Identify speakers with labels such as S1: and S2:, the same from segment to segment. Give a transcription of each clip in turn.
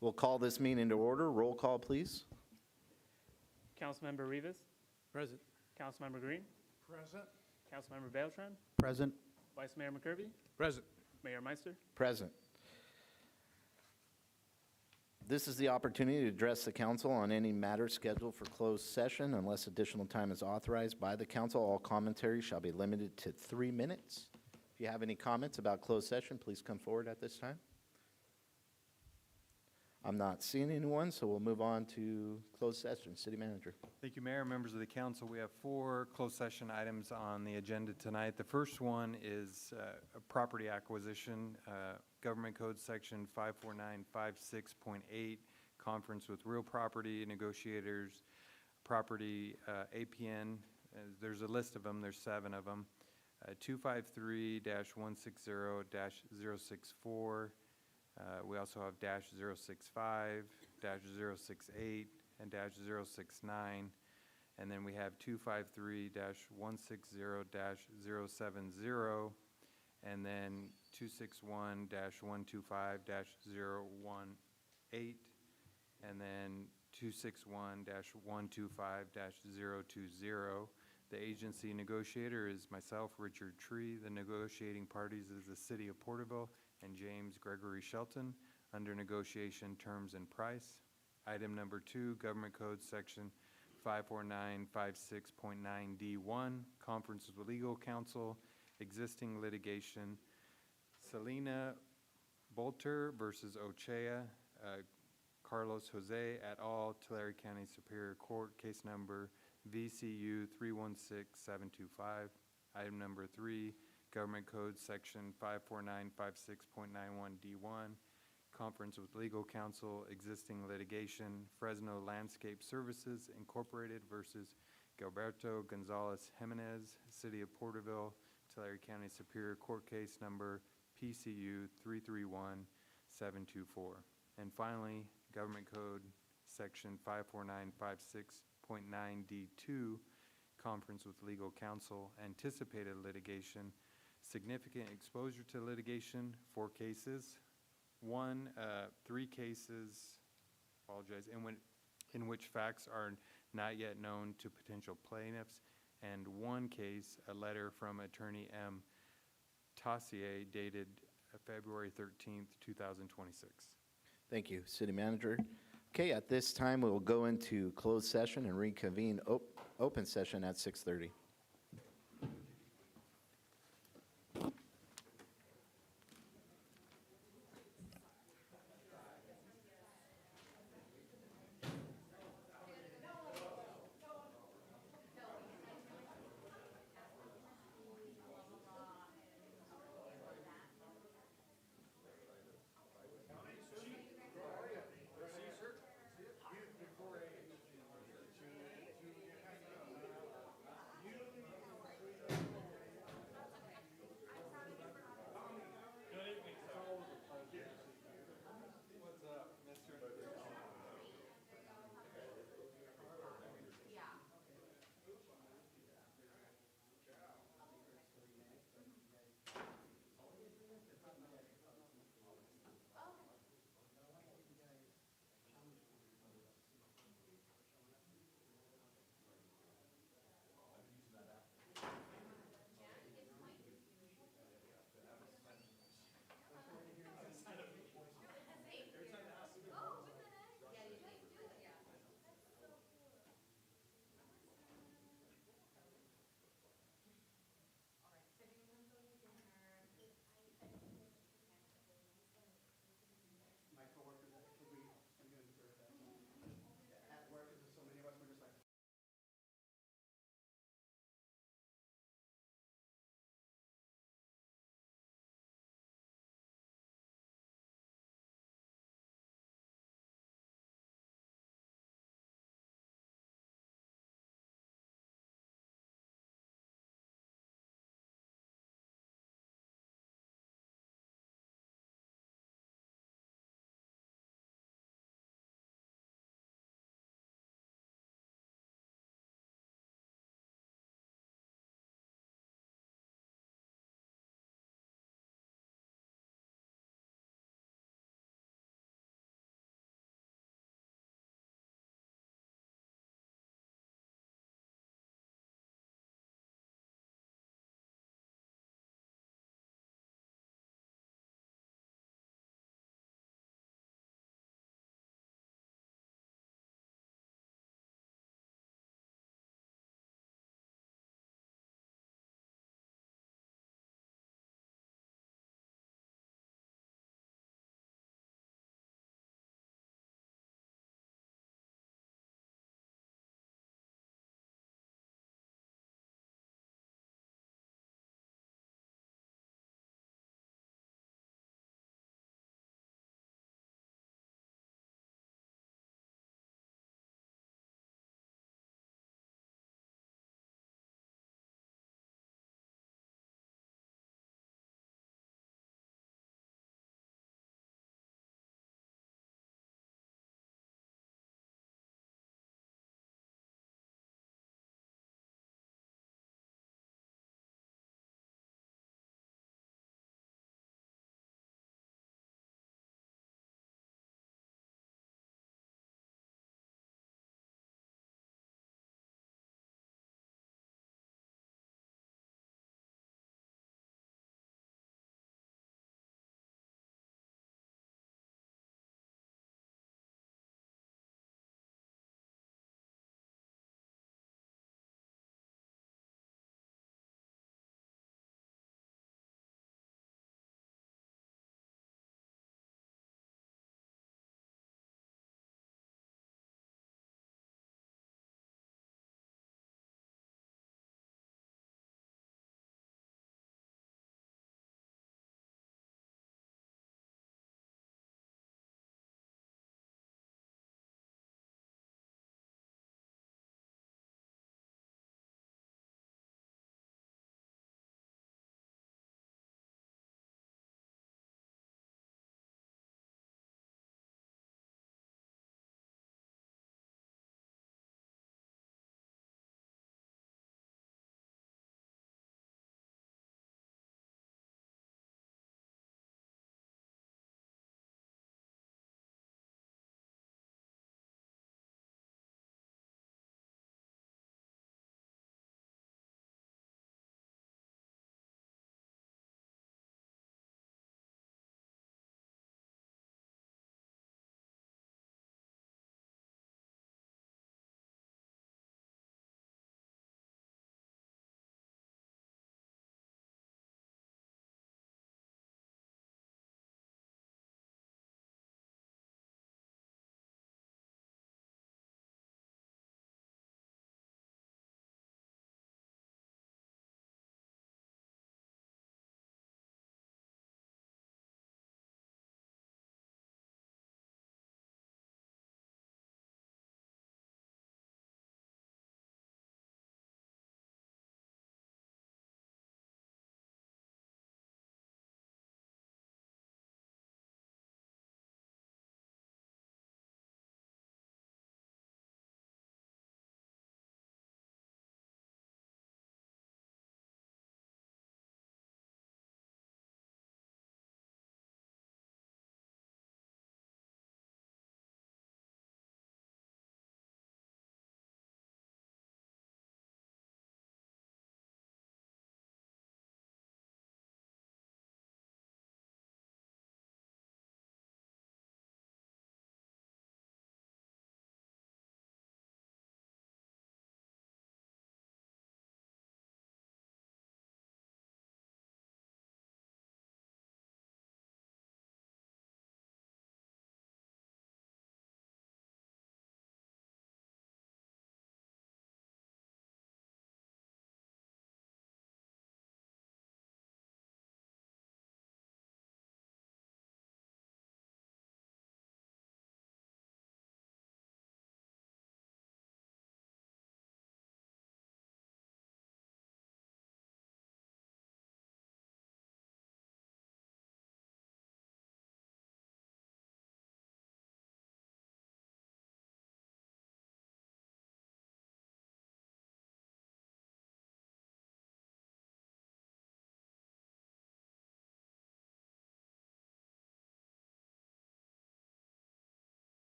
S1: We'll call this meeting to order. Roll call, please.
S2: Councilmember Rivas,
S3: Present.
S2: Councilmember Green,
S3: Present.
S2: Councilmember Beltran,
S3: Present.
S2: Vice Mayor McCurvey,
S3: Present.
S2: Mayor Meister.
S1: Present. This is the opportunity to address the council on any matter scheduled for closed session. Unless additional time is authorized by the council, all commentary shall be limited to 3 minutes. If you have any comments about closed session, please come forward at this time. I'm not seeing anyone, so we'll move on to closed session. City Manager.
S4: Thank you, Mayor, members of the council. We have 4 closed session items on the agenda tonight. The first one is a property acquisition, Government Code Section 54956.8, conference with real property negotiators, property APN. There's a list of them. There's 7 of them. 253-160-064. We also have -065, -068, and -069. And then we have 253-160-070, and then 261-125-018, and then 261-125-020. The agency negotiator is myself, Richard Tree. The negotiating parties is the City of Porterville and James Gregory Shelton, under negotiation terms and price. Item number 2, Government Code Section 54956.9D1, conference with legal counsel, existing litigation, Selena Bolter versus Ochea, Carlos Jose et al., Tulare County Superior Court, case number VCU 316725. Item number 3, Government Code Section 54956.91D1, conference with legal counsel, existing litigation, Fresno Landscape Services Incorporated versus Gilberto Gonzalez Jimenez, City of Porterville, Tulare County Superior Court, case number PCU 331724. And finally, Government Code Section 54956.9D2, conference with legal counsel, anticipated litigation, significant exposure to litigation, 4 cases. 3 cases, in which facts are not yet known to potential plaintiffs, and 1 case, a letter from Attorney M. Tassier dated February 13th, 2026.
S1: Thank you, City Manager. Okay, at this time, we will go into closed session and reconvene open session at 6:30.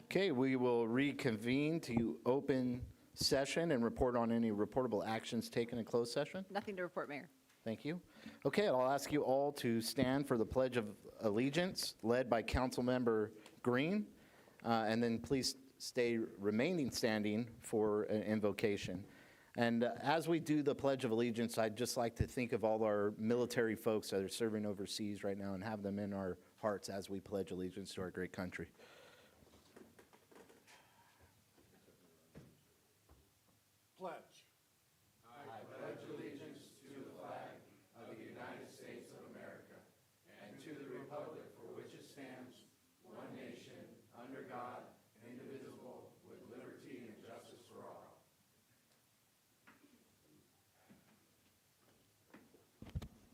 S1: Okay, we will reconvene to open session and report on any reportable actions taken in closed session.
S3: Nothing to report, Mayor.
S1: Thank you. Okay, I'll ask you all to stand for the Pledge of Allegiance, led by Councilmember Green, and then please stay remaining standing for an invocation. And as we do the Pledge of Allegiance, I'd just like to think of all our military folks that are serving overseas right now and have them in our hearts as we pledge allegiance to our great country.
S5: Pledge.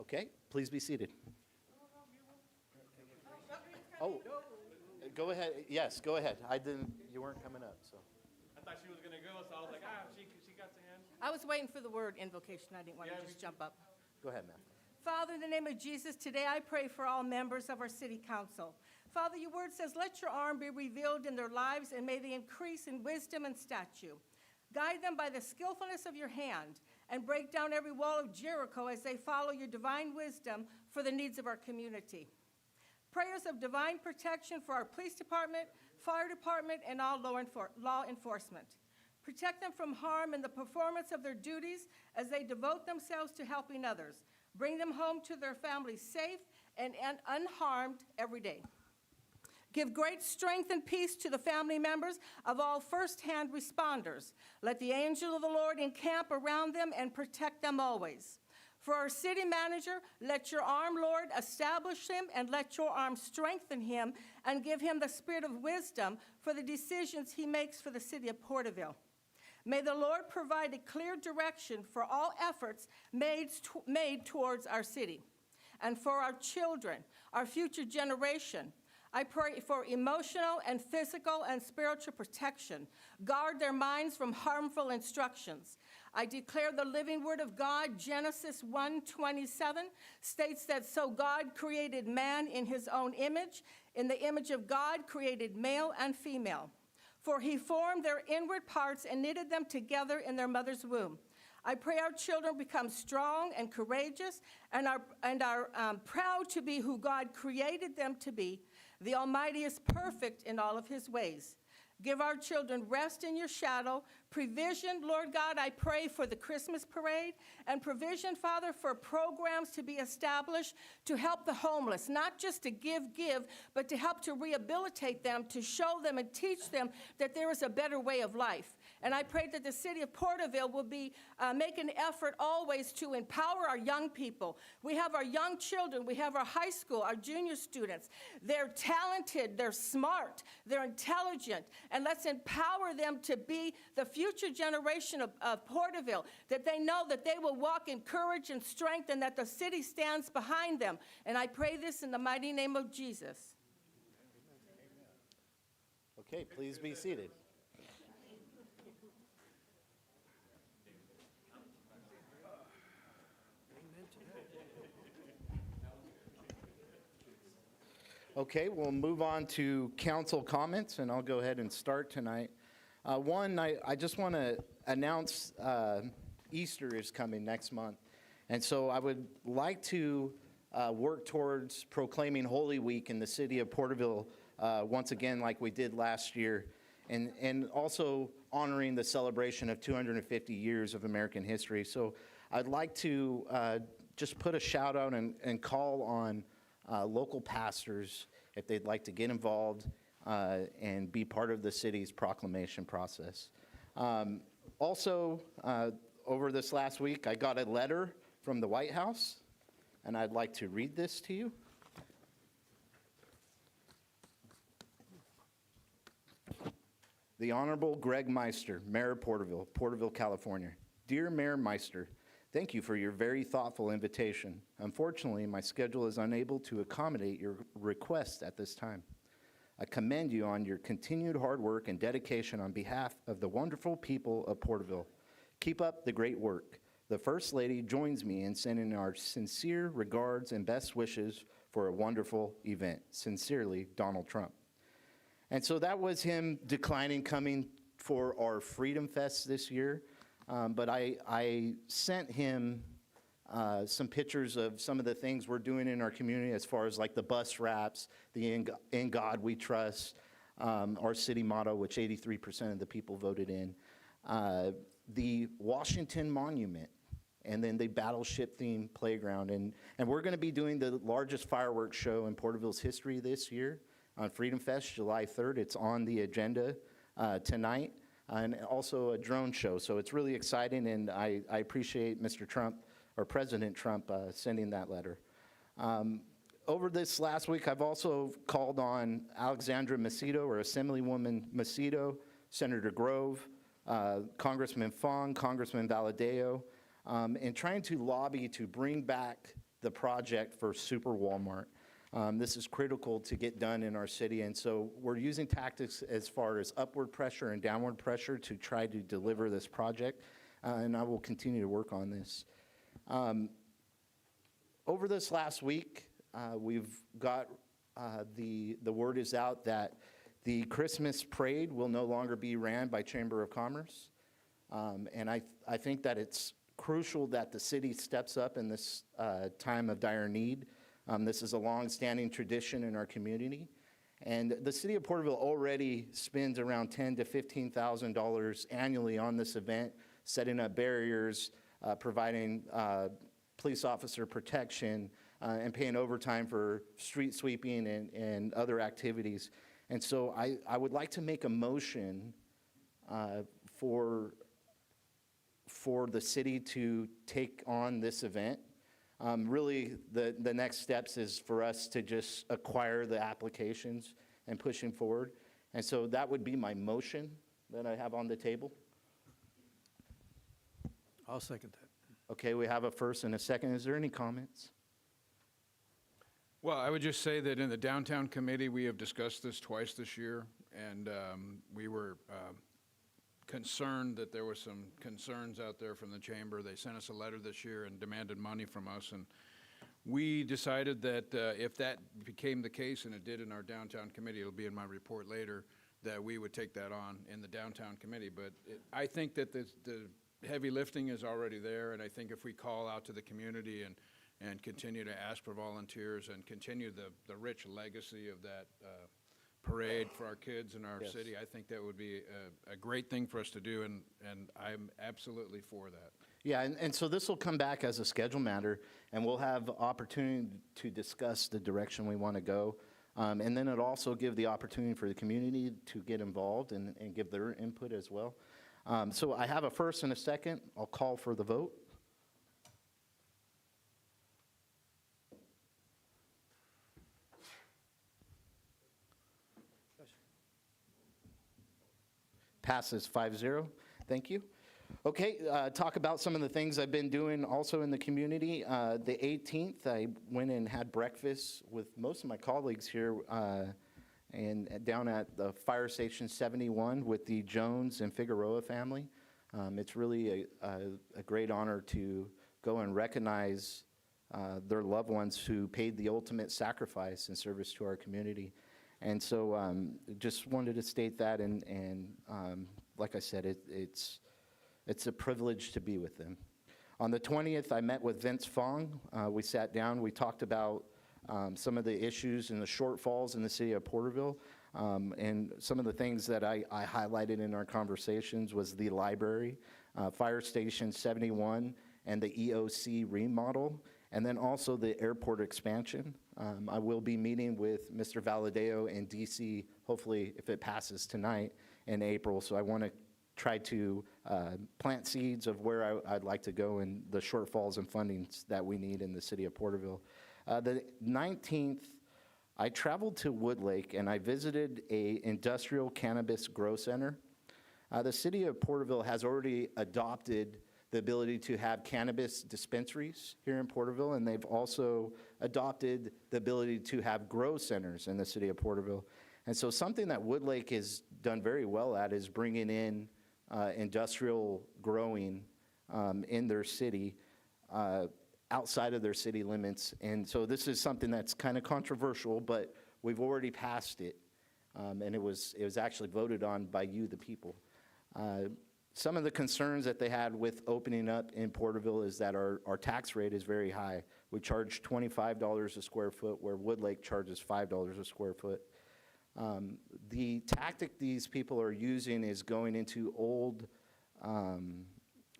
S1: Okay, please be seated. Oh, go ahead. Yes, go ahead. You weren't coming up, so.
S2: I thought she was going to go, so I was like, she got the hand.
S3: I was waiting for the word invocation. I didn't want to just jump up.
S1: Go ahead, ma'am.
S3: Father, in the name of Jesus, today I pray for all members of our city council. Father, your word says, let your arm be revealed in their lives, and may they increase in wisdom and stature. Guide them by the skillfulness of your hand, and break down every wall of Jericho as they follow your divine wisdom for the needs of our community. Prayers of divine protection for our police department, fire department, and all law enforcement. Protect them from harm in the performance of their duties as they devote themselves to helping others. Bring them home to their families safe and unharmed every day. Give great strength and peace to the family members of all first-hand responders. Let the angel of the Lord encamp around them and protect them always. For our city manager, let your arm, Lord, establish him, and let your arm strengthen him and give him the spirit of wisdom for the decisions he makes for the city of Porterville. May the Lord provide a clear direction for all efforts made towards our city and for our children, our future generation. I pray for emotional and physical and spiritual protection. Guard their minds from harmful instructions. I declare the living word of God, Genesis 1:27, states that so God created man in his own image. In the image of God created male and female. For he formed their inward parts and knitted them together in their mother's womb. I pray our children become strong and courageous and are proud to be who God created them to be. The Almighty is perfect in all of his ways. Give our children rest in your shadow. Provision, Lord God, I pray for the Christmas parade, and provision, Father, for programs to be established to help the homeless, not just to give, but to help to rehabilitate them, to show them and teach them that there is a better way of life. And I pray that the city of Porterville will be make an effort always to empower our young people. We have our young children. We have our high school, our junior students. They're talented. They're smart. They're intelligent. And let's empower them to be the future generation of Porterville, that they know that they will walk in courage and strength and that the city stands behind them. And I pray this in the mighty name of Jesus.
S1: Okay, please be seated. Okay, we'll move on to council comments, and I'll go ahead and start tonight. One, I just want to announce Easter is coming next month, and so I would like to work towards proclaiming Holy Week in the city of Porterville once again like we did last year, and also honoring the celebration of 250 years of American history. So I'd like to just put a shout out and call on local pastors if they'd like to get involved and be part of the city's proclamation process. Also, over this last week, I got a letter from the White House, and I'd like to read this to you. The Honorable Greg Meister, Mayor of Porterville, Porterville, California. Dear Mayor Meister, thank you for your very thoughtful invitation. Unfortunately, my schedule is unable to accommodate your request at this time. I commend you on your continued hard work and dedication on behalf of the wonderful people of Porterville. Keep up the great work. The First Lady joins me in sending our sincere regards and best wishes for a wonderful event. Sincerely, Donald Trump. And so that was him declining coming for our Freedom Fest this year. But I sent him some pictures of some of the things we're doing in our community as far as like the bus wraps, the In God We Trust, our city motto, which 83% of the people voted in, the Washington Monument, and then the battleship-themed playground. And we're going to be doing the largest fireworks show in Porterville's history this year on Freedom Fest, July 3rd. It's on the agenda tonight, and also a drone show. So it's really exciting, and I appreciate Mr. Trump, or President Trump, sending that letter. Over this last week, I've also called on Alexandra Macedo, or Assemblywoman Macedo, Senator Grove, Congressman Fong, Congressman Valadeo, and trying to lobby to bring back the project for Super Walmart. This is critical to get done in our city, and so we're using tactics as far as upward pressure and downward pressure to try to deliver this project, and I will continue to work on this. Over this last week, we've got the word is out that the Christmas parade will no longer be ran by Chamber of Commerce, and I think that it's crucial that the city steps up in this time of dire need. This is a long-standing tradition in our community, and the city of Porterville already spends around $10,000 to $15,000 annually on this event, setting up barriers, providing police officer protection, and paying overtime for street sweeping and other activities. And so I would like to make a motion for the city to take on this event. Really, the next steps is for us to just acquire the applications and pushing forward. And so that would be my motion that I have on the table.
S5: I'll second that.
S1: Okay, we have a first and a second. Is there any comments?
S6: Well, I would just say that in the downtown committee, we have discussed this twice this year, and we were concerned that there were some concerns out there from the chamber. They sent us a letter this year and demanded money from us, and we decided that if that became the case, and it did in our downtown committee, it'll be in my report later, that we would take that on in the downtown committee. But I think that the heavy lifting is already there, and I think if we call out to the community and continue to ask for volunteers and continue the rich legacy of that parade for our kids in our
S1: Yes.
S6: city, I think that would be a great thing for us to do, and I'm absolutely for that.
S1: Yeah, and so this will come back as a schedule matter, and we'll have opportunity to discuss the direction we want to go. And then it'll also give the opportunity for the community to get involved and give their input as well. So I have a first and a second. I'll call for the vote. Passes 5-0. Thank you. Okay, talk about some of the things I've been doing also in the community. The 18th, I went and had breakfast with most of my colleagues here and down at the Fire Station 71 with the Jones and Figueroa family. It's really a great honor to go and recognize their loved ones who paid the ultimate sacrifice in service to our community. And so just wanted to state that, and like I said, it's a privilege to be with them. On the 20th, I met with Vince Fong. We sat down, we talked about some of the issues and the shortfalls in the city of Porterville, and some of the things that I highlighted in our conversations was the library, Fire Station 71, and the EOC remodel, and then also the airport expansion. I will be meeting with Mr. Valadeo in DC, hopefully if it passes tonight, in April. So I want to try to plant seeds of where I'd like to go and the shortfalls and fundings that we need in the city of Porterville. The 19th, I traveled to Woodlake and I visited a industrial cannabis grow center. The city of Porterville has already adopted the ability to have cannabis dispensaries here in Porterville, and they've also adopted the ability to have grow centers in the city of Porterville. And so something that Woodlake has done very well at is bringing in industrial growing in their city, outside of their city limits. And so this is something that's kind of controversial, but we've already passed it. and it was actually voted on by you, the people. Some of the concerns that they had with opening up in Porterville is that our tax rate is very high. We charge $25 a square foot, where Woodlake charges $5 a square foot. The tactic these people are using is going into old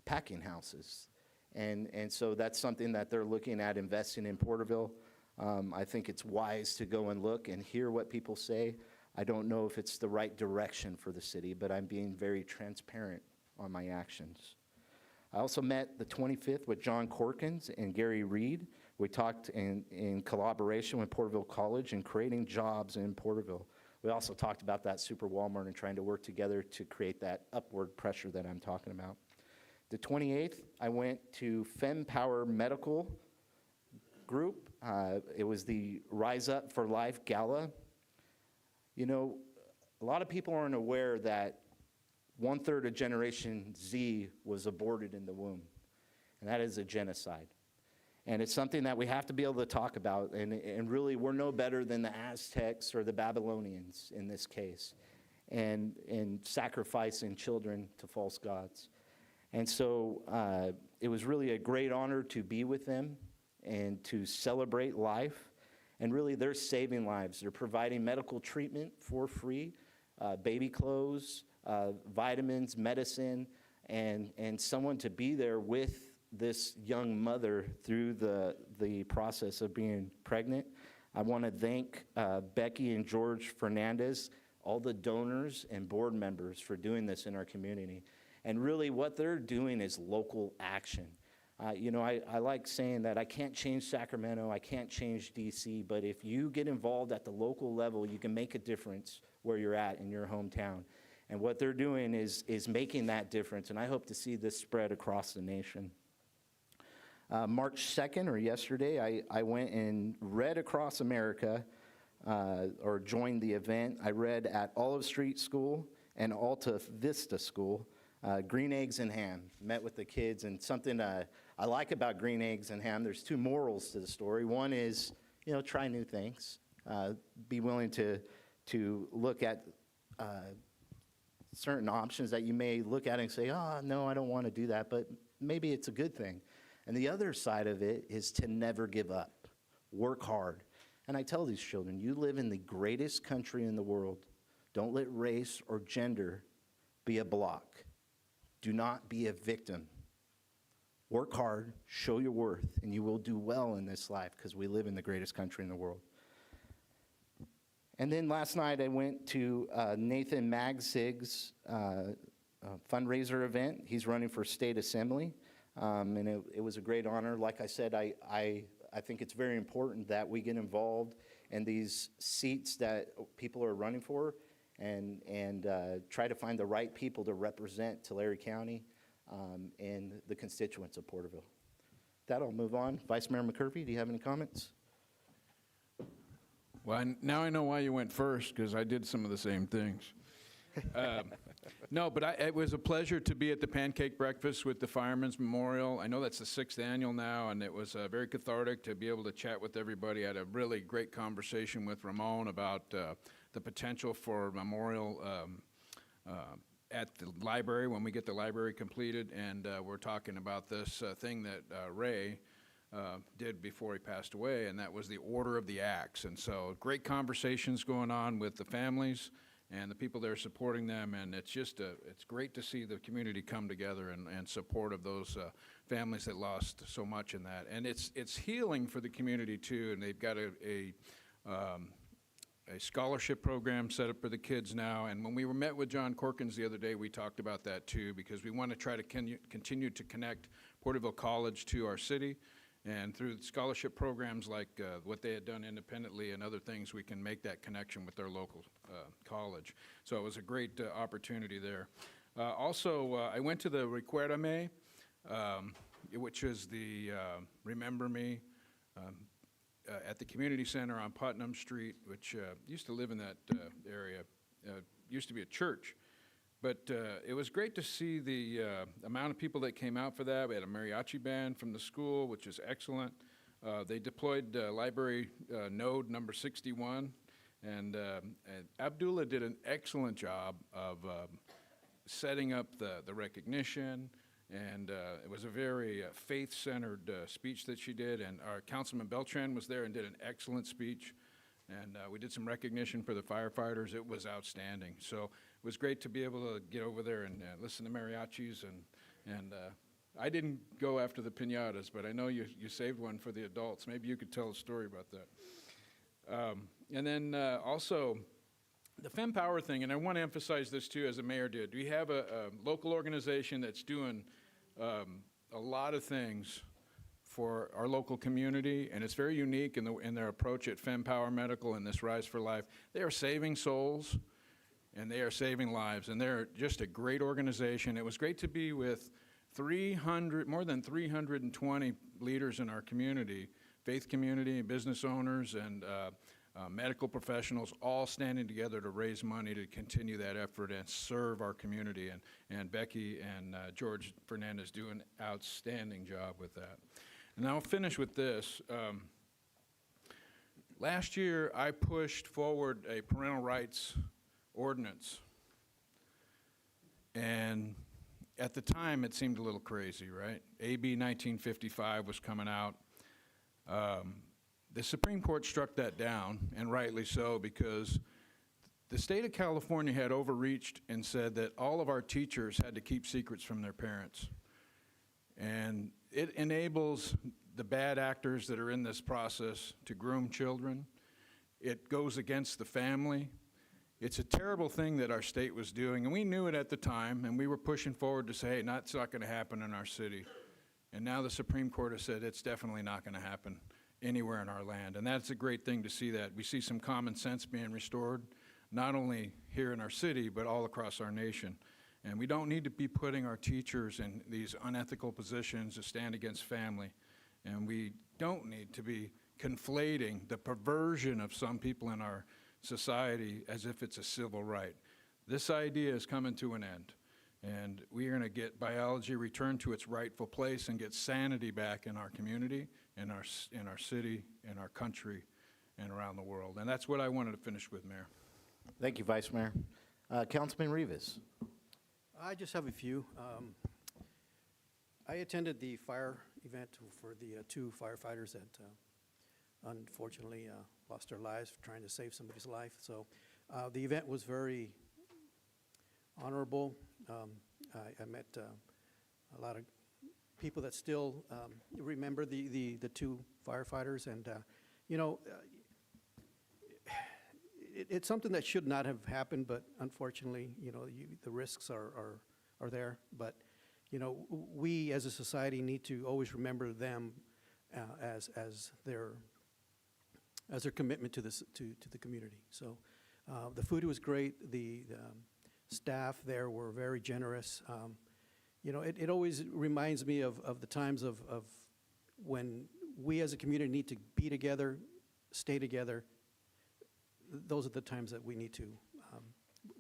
S1: packing houses. And so that's something that they're looking at investing in Porterville. I think it's wise to go and look and hear what people say. I don't know if it's the right direction for the city, but I'm being very transparent on my actions. I also met the 25th with John Corkins and Gary Reed. We talked in collaboration with Porterville College and creating jobs in Porterville. We also talked about that super Walmart and trying to work together to create that upward pressure that I'm talking about. The 28th, I went to FemPower Medical Group. It was the Rise Up for Life Gala. You know, a lot of people aren't aware that 1/3 of Generation Z was aborted in the womb, and that is a genocide. And it's something that we have to be able to talk about, and really we're no better than the Aztecs or the Babylonians in this case, and sacrificing children to false gods. And so it was really a great honor to be with them and to celebrate life. And really, they're saving lives. They're providing medical treatment for free, baby clothes, vitamins, medicine, and someone to be there with this young mother through the process of being pregnant. I want to thank Becky and George Fernandez, all the donors and board members for doing this in our community. And really what they're doing is local action. You know, I like saying that I can't change Sacramento, I can't change DC, but if you get involved at the local level, you can make a difference where you're at in your hometown. And what they're doing is making that difference, and I hope to see this spread across the nation. March 2nd, or yesterday, I went and read across America, or joined the event. I read at Olive Street School and Alta Vista School, Green Eggs and Ham. Met with the kids, and something I like about Green Eggs and Ham, there's two morals to the story. One is, you know, try new things. Be willing to look at certain options that you may look at and say, oh, no, I don't want to do that, but maybe it's a good thing. And the other side of it is to never give up. Work hard. And I tell these children, you live in the greatest country in the world. Don't let race or gender be a block. Do not be a victim. Work hard, show your worth, and you will do well in this life because we live in the greatest country in the world. And then last night I went to Nathan Magsig's fundraiser event. He's running for state assembly, and it was a great honor. Like I said, I think it's very important that we get involved in these seats that people are running for, and try to find the right people to represent Tulare County and the constituents of Porterville. That I'll move on. Vice Mayor McCurvey, do you have any comments?
S6: Well, now I know why you went first, because I did some of the same things. No, but it was a pleasure to be at the pancake breakfast with the Firemen's Memorial. I know that's the 6th annual now, and it was very cathartic to be able to chat with everybody. I had a really great conversation with Ramon about the potential for a memorial at the library when we get the library completed, and we're talking about this thing that Ray did before he passed away, and that was the Order of the Axe. And so great conversations going on with the families and the people that are supporting them, and it's just it's great to see the community come together in support of those families that lost so much in that. And it's healing for the community too, and they've got a scholarship program set up for the kids now. And when we met with John Corkins the other day, we talked about that too, because we want to try to continue to connect Porterville College to our city. And through scholarship programs like what they had done independently and other things, we can make that connection with their local college. So it was a great opportunity there. Also, I went to the Recuérdame, which is the Remember Me, at the community center on Putnam Street, which used to live in that area. Used to be a church. But it was great to see the amount of people that came out for that. We had a mariachi band from the school, which is excellent. They deployed library node number 61, And Abdullah did an excellent job of setting up the recognition, and it was a very faith-centered speech that she did, and our Councilman Beltran was there and did an excellent speech, and we did some recognition for the firefighters. It was outstanding. So it was great to be able to get over there and listen to mariachis, and I didn't go after the piñatas, but I know you saved one for the adults. Maybe you could tell a story about that. And then also, the FemPower thing, and I want to emphasize this too, as the mayor did. We have a local organization that's doing a lot of things for our local community, and it's very unique in their approach at FemPower Medical and this Rise for Life. They are saving souls, and they are saving lives, and they're just a great organization. It was great to be with more than 320 leaders in our community, faith community, business owners, and medical professionals, all standing together to raise money to continue that effort and serve our community. And Becky and George Fernandez do an outstanding job with that. And I'll finish with this. Last year, I pushed forward a parental rights ordinance. And at the time, it seemed a little crazy, right? AB 1955 was coming out. The Supreme Court struck that down, and rightly so, because the state of California had overreached and said that all of our teachers had to keep secrets from their parents. And it enables the bad actors that are in this process to groom children. It goes against the family. It's a terrible thing that our state was doing, and we knew it at the time, and we were pushing forward to say, hey, that's not going to happen in our city. And now the Supreme Court has said it's definitely not going to happen anywhere in our land, and that's a great thing to see that. We see some common sense being restored, not only here in our city, but all across our nation. And we don't need to be putting our teachers in these unethical positions to stand against family. And we don't need to be conflating the perversion of some people in our society as if it's a civil right. This idea is coming to an end, and we are going to get biology returned to its rightful place and get sanity back in our community, in our city, in our country, and around the world. And that's what I wanted to finish with, Mayor.
S1: Thank you, Vice Mayor. Councilman Rivas.
S5: I just have a few. I attended the fire event for the two firefighters that unfortunately lost their lives trying to save somebody's life. So the event was very honorable. I met a lot of people that still remember the two firefighters, and you know, it's something that should not have happened, but unfortunately, you know, the risks are there. But you know, we as a society need to always remember them as their commitment to this to the community. So the food was great. The staff there were very generous. You know, it always reminds me of the times of when we as a community need to be together, stay together. Those are the times that we need to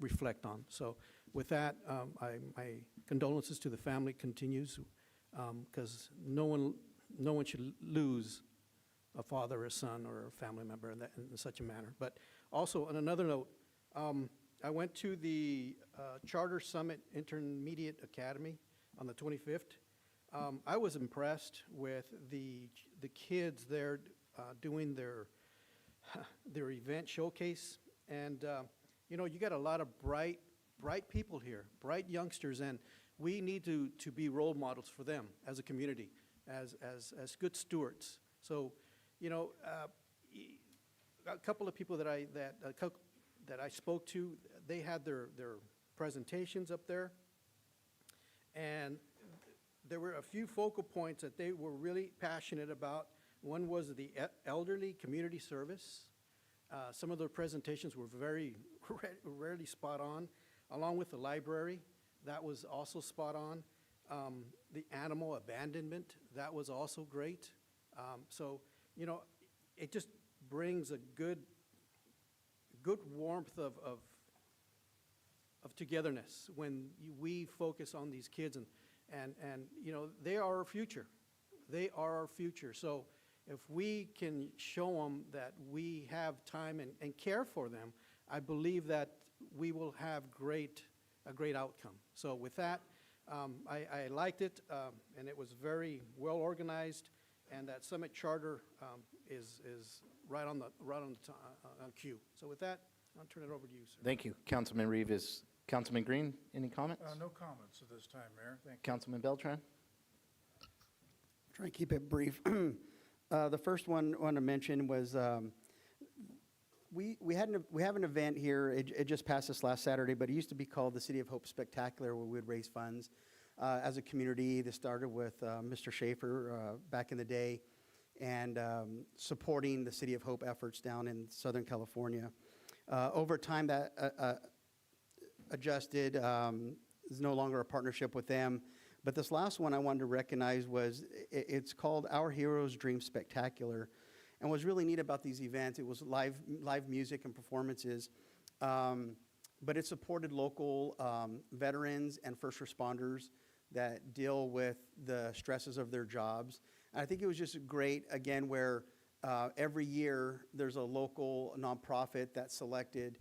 S5: reflect on. So with that, my condolences to the family continues, because no one should lose a father, a son, or a family member in such a manner. But also, on another note, I went to the Charter Summit Intermediate Academy on the 25th. I was impressed with the kids there doing their event showcase, and you know, you got a lot of bright people here, bright youngsters, and we need to be role models for them as a community, as good stewards. So, you know, a couple of people that I spoke to, they had their presentations up there, and there were a few focal points that they were really passionate about. One was the elderly community service. Some of their presentations were very rarely spot on, along with the library. That was also spot on. The animal abandonment, that was also great. So, you know, it just brings a good warmth of togetherness when we focus on these kids, and you know, they are our future. They are our future. So if we can show them that we have time and care for them, I believe that we will have a great outcome. So with that, I liked it, and it was very well organized, and that Summit Charter is right on cue. So with that, I'll turn it over to you, sir.
S1: Thank you, Councilman Rivas. Councilman Green, any comments?
S7: No comments at this time, Mayor. Thank you.
S1: Councilman Beltran?
S8: Try and keep it brief. The first one I want to mention was we have an event here. It just passed this last Saturday, but it used to be called the City of Hope Spectacular, where we would raise funds as a community. This started with Mr. Schaefer back in the day, and supporting the City of Hope efforts down in Southern California. Over time, that adjusted. Is no longer a partnership with them. But this last one I wanted to recognize was, it's called Our Heroes Dream Spectacular. And what's really neat about these events, it was live music and performances, but it supported local veterans and first responders that deal with the stresses of their jobs. And I think it was just great, again, where every year there's a local nonprofit that's selected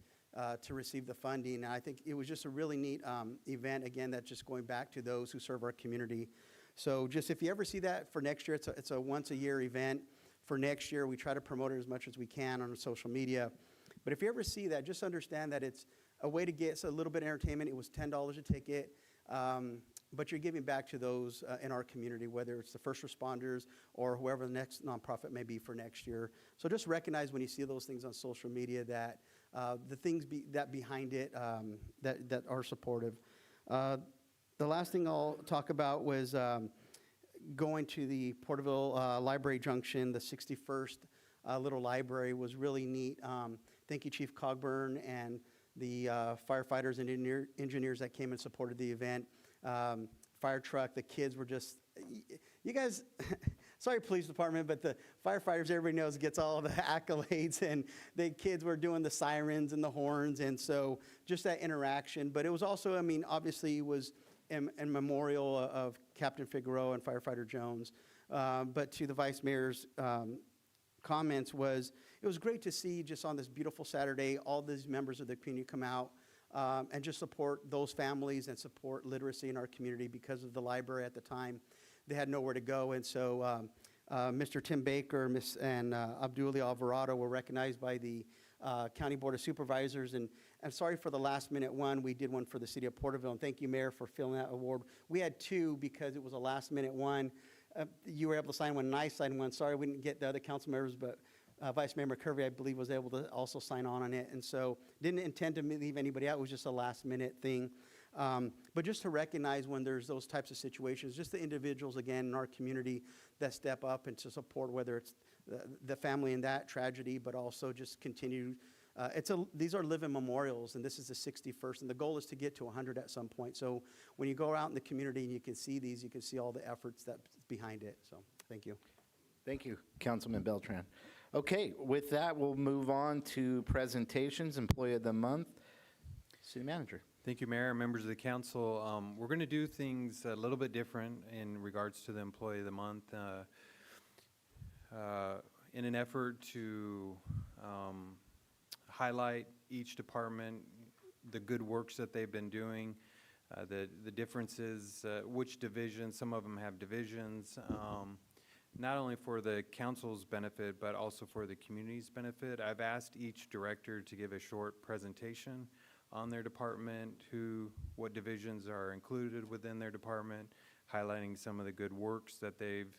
S8: to receive the funding. And I think it was just a really neat event, again, that's just going back to those who serve our community. So just if you ever see that for next year, it's a once-a-year event. For next year, we try to promote it as much as we can on social media. But if you ever see that, just understand that it's a way to get a little bit of entertainment. It was $10 a ticket, but you're giving back to those in our community, whether it's the first responders or whoever the next nonprofit may be for next year. So just recognize when you see those things on social media that the things that behind it that are supportive. The last thing I'll talk about was going to the Porterville Library Junction. The 61st little library was really neat. Thank you, Chief Cogburn, and the firefighters and engineers that came and supported the event. Fire truck, the kids were just, you guys, sorry, police department, but the firefighters, everybody knows, gets all the accolades, and the kids were doing the sirens and the horns, and so just that interaction. But it was also, I mean, obviously it was in memorial of Captain Figueroa and Firefighter Jones. But to the Vice Mayor's comments it was great to see just on this beautiful Saturday, all these members of the community come out and just support those families and support literacy in our community because of the library at the time. They had nowhere to go, and so Mr. Tim Baker and Abduli Alvarado were recognized by the County Board of Supervisors, and I'm sorry for the last minute one. We did one for the City of Porterville, and thank you, Mayor, for filling that award. We had two because it was a last minute one. You were able to sign one, and I signed one. Sorry we didn't get the other council members, but Vice Mayor McCurvey, I believe, was able to also sign on it, and so didn't intend to leave anybody out. It was just a last minute thing. But just to recognize when there's those types of situations, just the individuals, again, in our community that step up and to support, whether it's the family in that tragedy, but also just continue. These are living memorials, and this is the 61st, and the goal is to get to 100 at some point. So when you go out in the community and you can see these, you can see all the efforts that's behind it. So thank you.
S1: Thank you, Councilman Beltran. Okay, with that, we'll move on to presentations, Employee of the Month. City Manager.
S4: Thank you, Mayor, members of the council. We're going to do things a little bit different in regards to the Employee of the Month in an effort to highlight each department, the good works that they've been doing, the differences, which divisions, some of them have divisions, not only for the council's benefit, but also for the community's benefit. I've asked each director to give a short presentation on their department, what divisions are included within their department, highlighting some of the good works that they've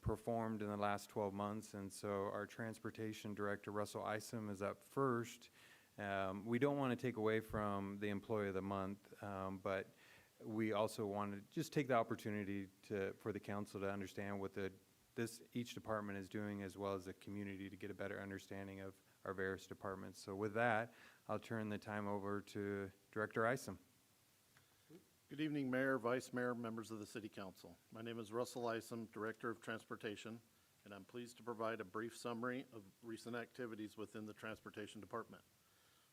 S4: performed in the last 12 months. And so our Transportation Director, Russell Isom, is up first. We don't want to take away from the Employee of the Month, but we also want to just take the opportunity for the council to understand what each department is doing, as well as the community, to get a better understanding of our various departments. So with that, I'll turn the time over to Director Isom.
S9: Good evening, Mayor, Vice Mayor, members of the City Council. My name is Russell Isom, Director of Transportation, and I'm pleased to provide a brief summary of recent activities within the Transportation Department.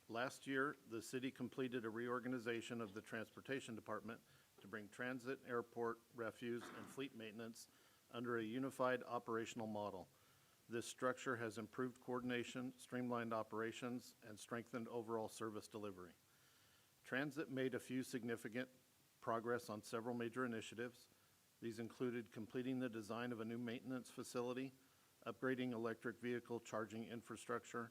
S9: Last year, the city completed a reorganization of the Transportation Department to bring transit, airport, refuse, and fleet maintenance under a unified operational model. This structure has improved coordination, streamlined operations, and strengthened overall service delivery. Transit made a few significant progress on several major initiatives. These included completing the design of a new maintenance facility, upgrading electric vehicle charging infrastructure,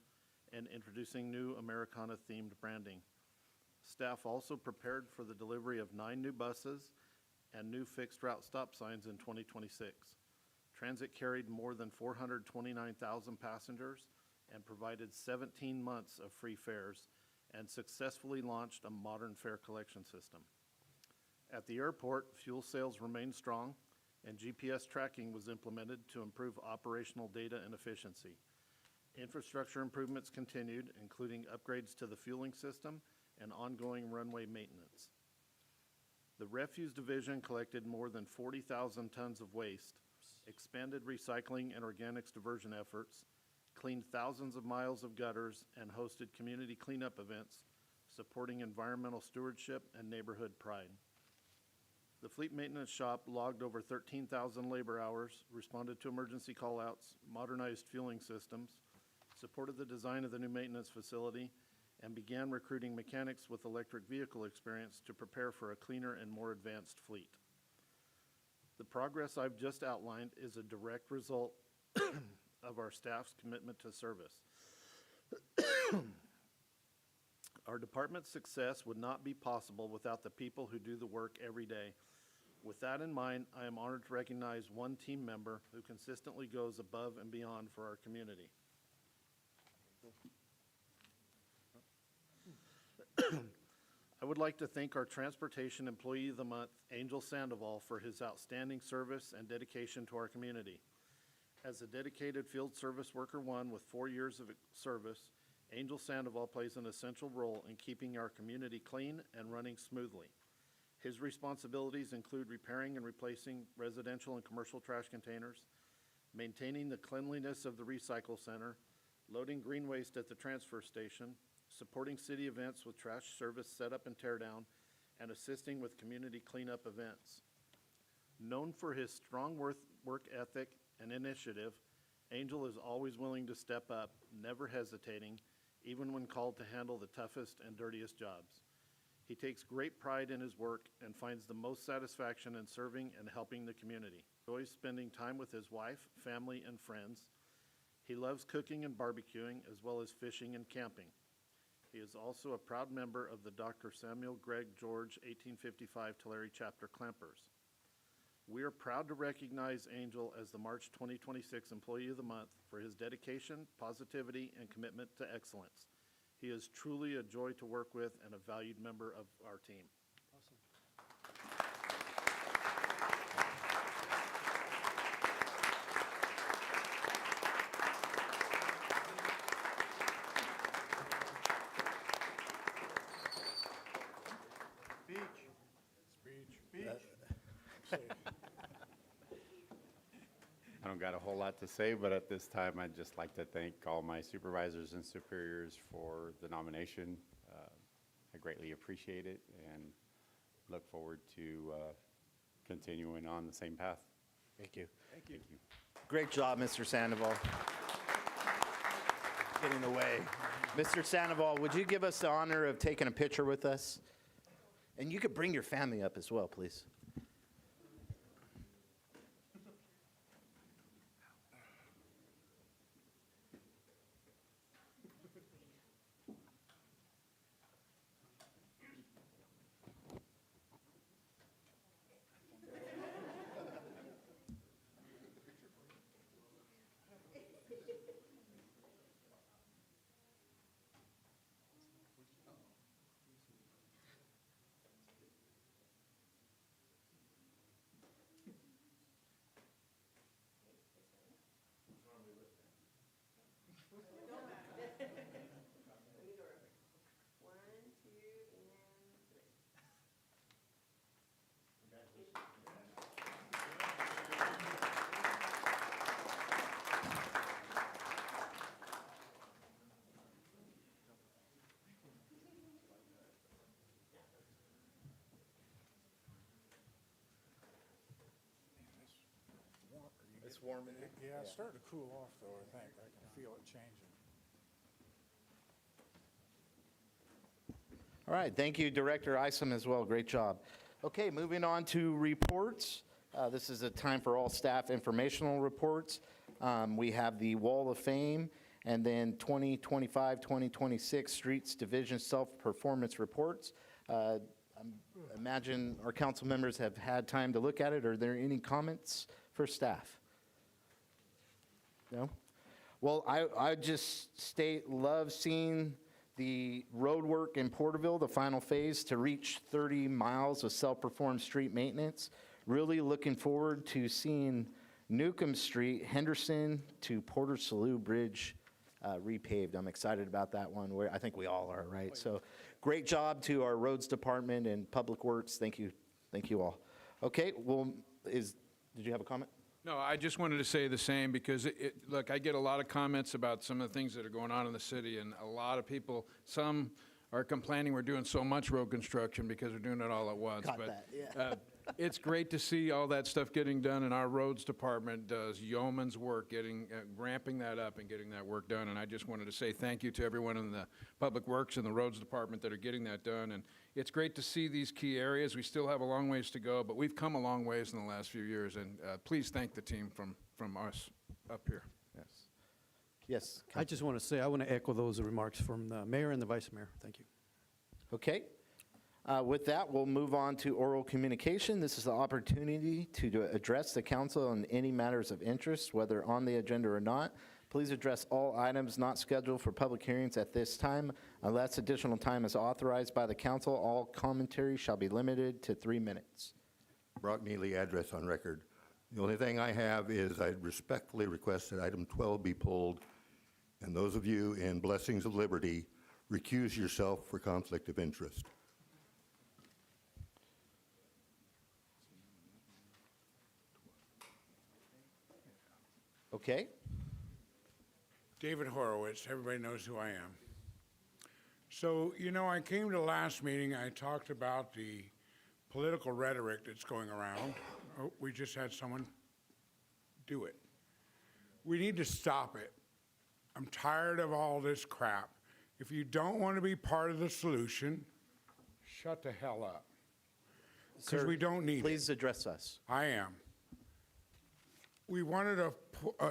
S9: and introducing new Americana-themed branding. Staff also prepared for the delivery of 9 new buses and new fixed route stop signs in 2026. Transit carried more than 429,000 passengers and provided 17 months of free fares and successfully launched a modern fare collection system. At the airport, fuel sales remained strong, and GPS tracking was implemented to improve operational data and efficiency. Infrastructure improvements continued, including upgrades to the fueling system and ongoing runway maintenance. The refuse division collected more than 40,000 tons of waste, expanded recycling and organics diversion efforts, cleaned thousands of miles of gutters, and hosted community cleanup events, supporting environmental stewardship and neighborhood pride. The fleet maintenance shop logged over 13,000 labor hours, responded to emergency callouts, modernized fueling systems, supported the design of the new maintenance facility, and began recruiting mechanics with electric vehicle experience to prepare for a cleaner and more advanced fleet. The progress I've just outlined is a direct result of our staff's commitment to service. Our department's success would not be possible without the people who do the work every day. With that in mind, I am honored to recognize one team member who consistently goes above and beyond for our community. I would like to thank our Transportation Employee of the Month, Angel Sandoval, for his outstanding service and dedication to our community. As a dedicated field service worker one with 4 years of service, Angel Sandoval plays an essential role in keeping our community clean and running smoothly. His responsibilities include repairing and replacing residential and commercial trash containers, maintaining the cleanliness of the recycle center, loading green waste at the transfer station, supporting city events with trash service setup and tear down, and assisting with community cleanup events. Known for his strong work ethic and initiative, Angel is always willing to step up, never hesitating, even when called to handle the toughest and dirtiest jobs. He takes great pride in his work and finds the most satisfaction in serving and helping the community. He enjoys spending time with his wife, family, and friends. He loves cooking and barbecuing, as well as fishing and camping. He is also a proud member of the Dr. Samuel Gregg George 1855 Tulare Chapter Clampers. We are proud to recognize Angel as the March 2026 Employee of the Month for his dedication, positivity, and commitment to excellence. He is truly a joy to work with and a valued member of our team.
S10: I don't got a whole lot to say, but at this time, I'd just like to thank all my supervisors and superiors for the nomination. I greatly appreciate it and look forward to continuing on the same path.
S1: Thank you.
S10: Thank you.
S1: Great job, Mr. Sandoval. Getting away. Mr. Sandoval, would you give us the honor of taking a picture with us? And you could bring your family up as well, please. warming up.
S7: Yeah, it's starting to cool off though, I think. I can feel it changing.
S1: All right, thank you, Director Isom, as well. Great job. Okay, moving on to reports. This is a time for all staff informational reports. We have the Wall of Fame, and then 2025-2026 Streets Division Self-Performance Reports. I imagine our council members have had time to look at it. Are there any comments for staff? No? Well, I just love seeing the road work in Porterville, the final phase to reach 30 miles of self-performed street maintenance. Really looking forward to seeing Newcomb Street, Henderson to Porter Salut Bridge repaved. I'm excited about that one. I think we all are, right? So great job to our roads department and public works. Thank you. Thank you all. Okay, well, did you have a comment?
S6: No, I just wanted to say the same because, look, I get a lot of comments about some of the things that are going on in the city, and a lot of people, some are complaining we're doing so much road construction because we're doing it all at once.
S1: Got
S6: But
S1: that, yeah.
S6: it's great to see all that stuff getting done, and our roads department does yeoman's work ramping that up and getting that work done. And I just wanted to say thank you to everyone in the public works and the roads department that are getting that done. And it's great to see these key areas. We still have a long ways to go, but we've come a long ways in the last few years. And please thank the team from us up here.
S1: Yes. Yes.
S5: I just want to say, I want to echo those remarks from the mayor and the vice mayor. Thank you.
S1: Okay. With that, we'll move on to oral communication. This is the opportunity to address the council on any matters of interest, whether on the agenda or not. Please address all items not scheduled for public hearings at this time. Unless additional time is authorized by the council, all commentary shall be limited to 3 minutes.
S11: Brock Neely, address on record. The only thing I have is I respectfully request that item 12 be pulled, and those of you in Blessings of Liberty, recuse yourself for conflict of interest.
S1: Okay?
S7: David Horowitz, everybody knows who I am. So, you know, I came to last meeting, I talked about the political rhetoric that's going around. Oh, we just had someone do it. We need to stop it. I'm tired of all this crap. If you don't want to be part of the solution, shut the hell up. Because
S1: Sir,
S7: we don't need it.
S1: Please address us.
S7: I am. We wanted a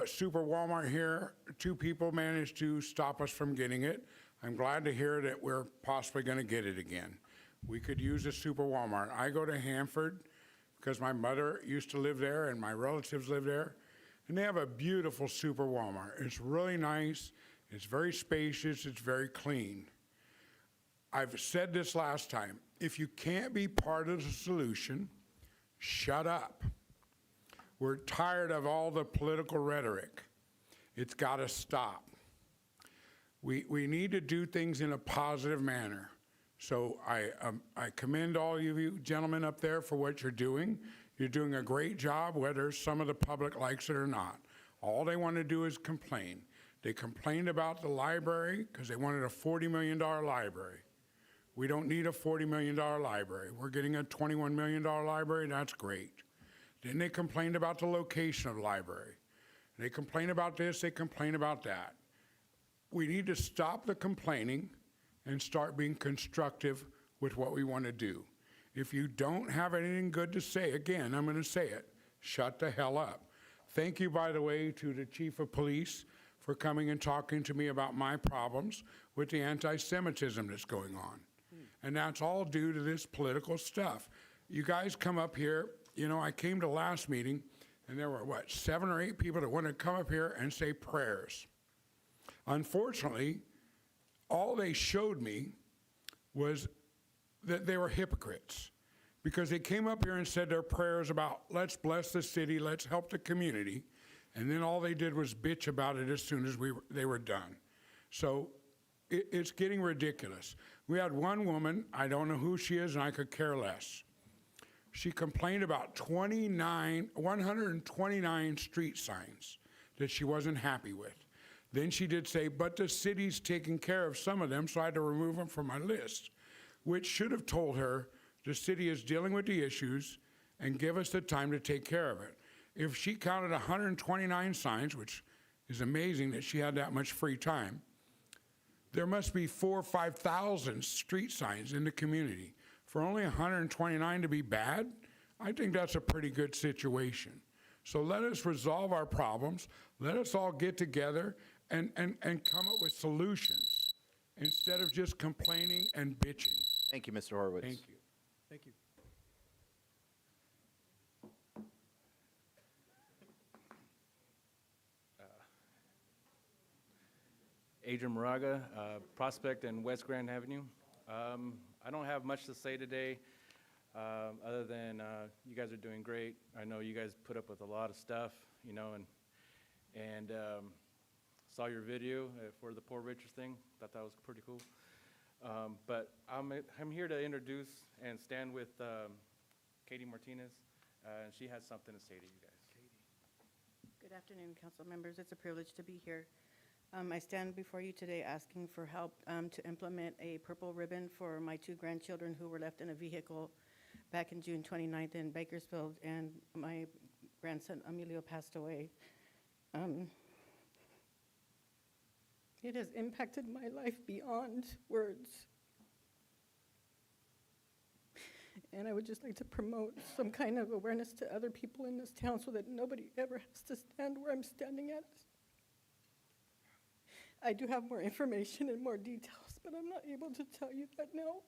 S7: super Walmart here. 2 people managed to stop us from getting it. I'm glad to hear that we're possibly going to get it again. We could use a super Walmart. I go to Hanford because my mother used to live there and my relatives live there. And they have a beautiful super Walmart. It's really nice. It's very spacious. It's very clean. I've said this last time. If you can't be part of the solution, shut up. We're tired of all the political rhetoric. It's got to stop. We need to do things in a positive manner. So I commend all of you gentlemen up there for what you're doing. You're doing a great job, whether some of the public likes it or not. All they want to do is complain. They complained about the library because they wanted a $40 million library. We don't need a $40 million library. We're getting a $21 million library. That's great. Then they complained about the location of the library. They complain about this, they complain about that. We need to stop the complaining and start being constructive with what we want to do. If you don't have anything good to say, again, I'm going to say it, shut the hell up. Thank you, by the way, to the chief of police for coming and talking to me about my problems with the anti-Semitism that's going on. And that's all due to this political stuff. You guys come up here. You know, I came to last meeting, and there were, 7 or 8 people that wanted to come up here and say prayers. Unfortunately, all they showed me was that they were hypocrites because they came up here and said their prayers about, let's bless the city, let's help the community, and then all they did was bitch about it as soon as they were done. So it's getting ridiculous. We had one woman, I don't know who she is, and I could care less. She complained about 129 street signs that she wasn't happy with. Then she did say, but the city's taking care of some of them, so I had to remove them from my list, which should have told her the city is dealing with the issues and give us the time to take care of it. if she counted 129 signs, which is amazing that she had that much free time, there must be 4,000 or 5,000 street signs in the community. For only 129 to be bad, I think that's a pretty good situation. So let us resolve our problems. Let us all get together and come up with solutions instead of just complaining and bitching.
S1: Thank you, Mr. Horowitz.
S7: Thank you.
S5: Thank you.
S2: Adrian Moraga, Prospect and West Grand Avenue. I don't have much to say today, other than you guys are doing great. I know you guys put up with a lot of stuff, you know, and saw your video for the Poor Richards thing. Thought that was pretty cool. But I'm here to introduce and stand with Katie Martinez, and she has something to say to you guys.
S12: Good afternoon, council members. It's a privilege to be here. I stand before you today asking for help to implement a purple ribbon for my 2 grandchildren who were left in a vehicle back in June 29th in Bakersfield, and my grandson Emilio passed away. It has impacted my life beyond words. And I would just like to promote some kind of awareness to other people in this town so that nobody ever has to stand where I'm standing at. I do have more information and more details, but I'm not able to tell you that now.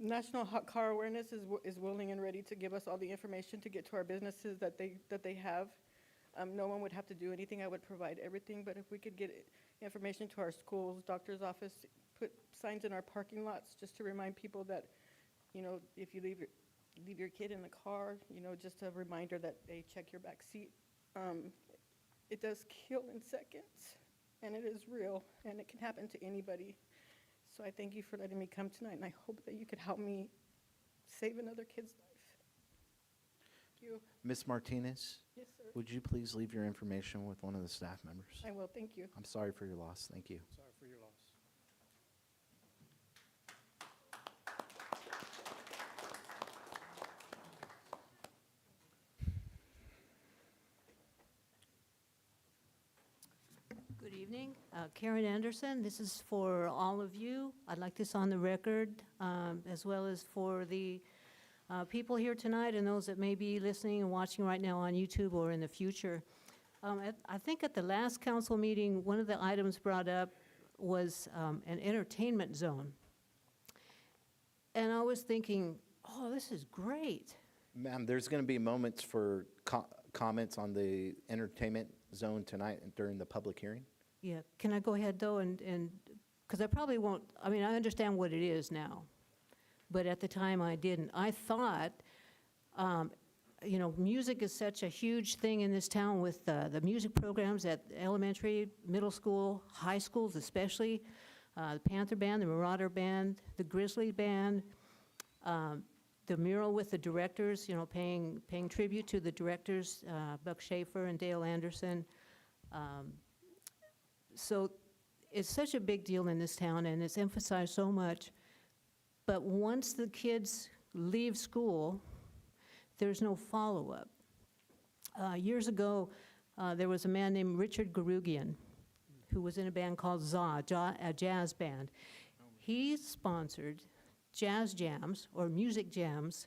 S12: National Hot Car Awareness is willing and ready to give us all the information to get to our businesses that they have. No one would have to do anything. I would provide everything, but if we could get information to our schools, doctor's office, put signs in our parking lots just to remind people that, you know, if you leave your kid in the car, you know, just a reminder that they check your back seat. It does kill in seconds, and it is real, and it can happen to anybody. So I thank you for letting me come tonight, and I hope that you could help me save another kid's life. Thank you.
S1: Ms. Martinez,
S12: Yes, sir.
S1: would you please leave your information with one of the staff members?
S12: I will, thank you.
S1: I'm sorry for your loss. Thank you.
S5: Sorry for your loss.
S13: Good evening. Karen Anderson. This is for all of you. I'd like this on the record, as well as for the people here tonight and those that may be listening and watching right now on YouTube or in the future. I think at the last council meeting, one of the items brought up was an entertainment zone. And I was thinking, oh, this is great.
S1: Ma'am, there's going to be moments for comments on the entertainment zone tonight during the public hearing.
S13: Yeah, can I go ahead though and because I probably won't, I mean, I understand what it is now, but at the time I didn't. I thought, you know, music is such a huge thing in this town with the music programs at elementary, middle school, high schools especially, the Panther Band, the Marauder Band, the Grizzly Band, the mural with the directors, you know, paying tribute to the directors, Buck Schaefer and Dale Anderson. So it's such a big deal in this town, and it's emphasized so much. But once the kids leave school, there's no follow-up. Years ago, there was a man named Richard Garugian who was in a band called ZA, a jazz band. He sponsored jazz jams or music jams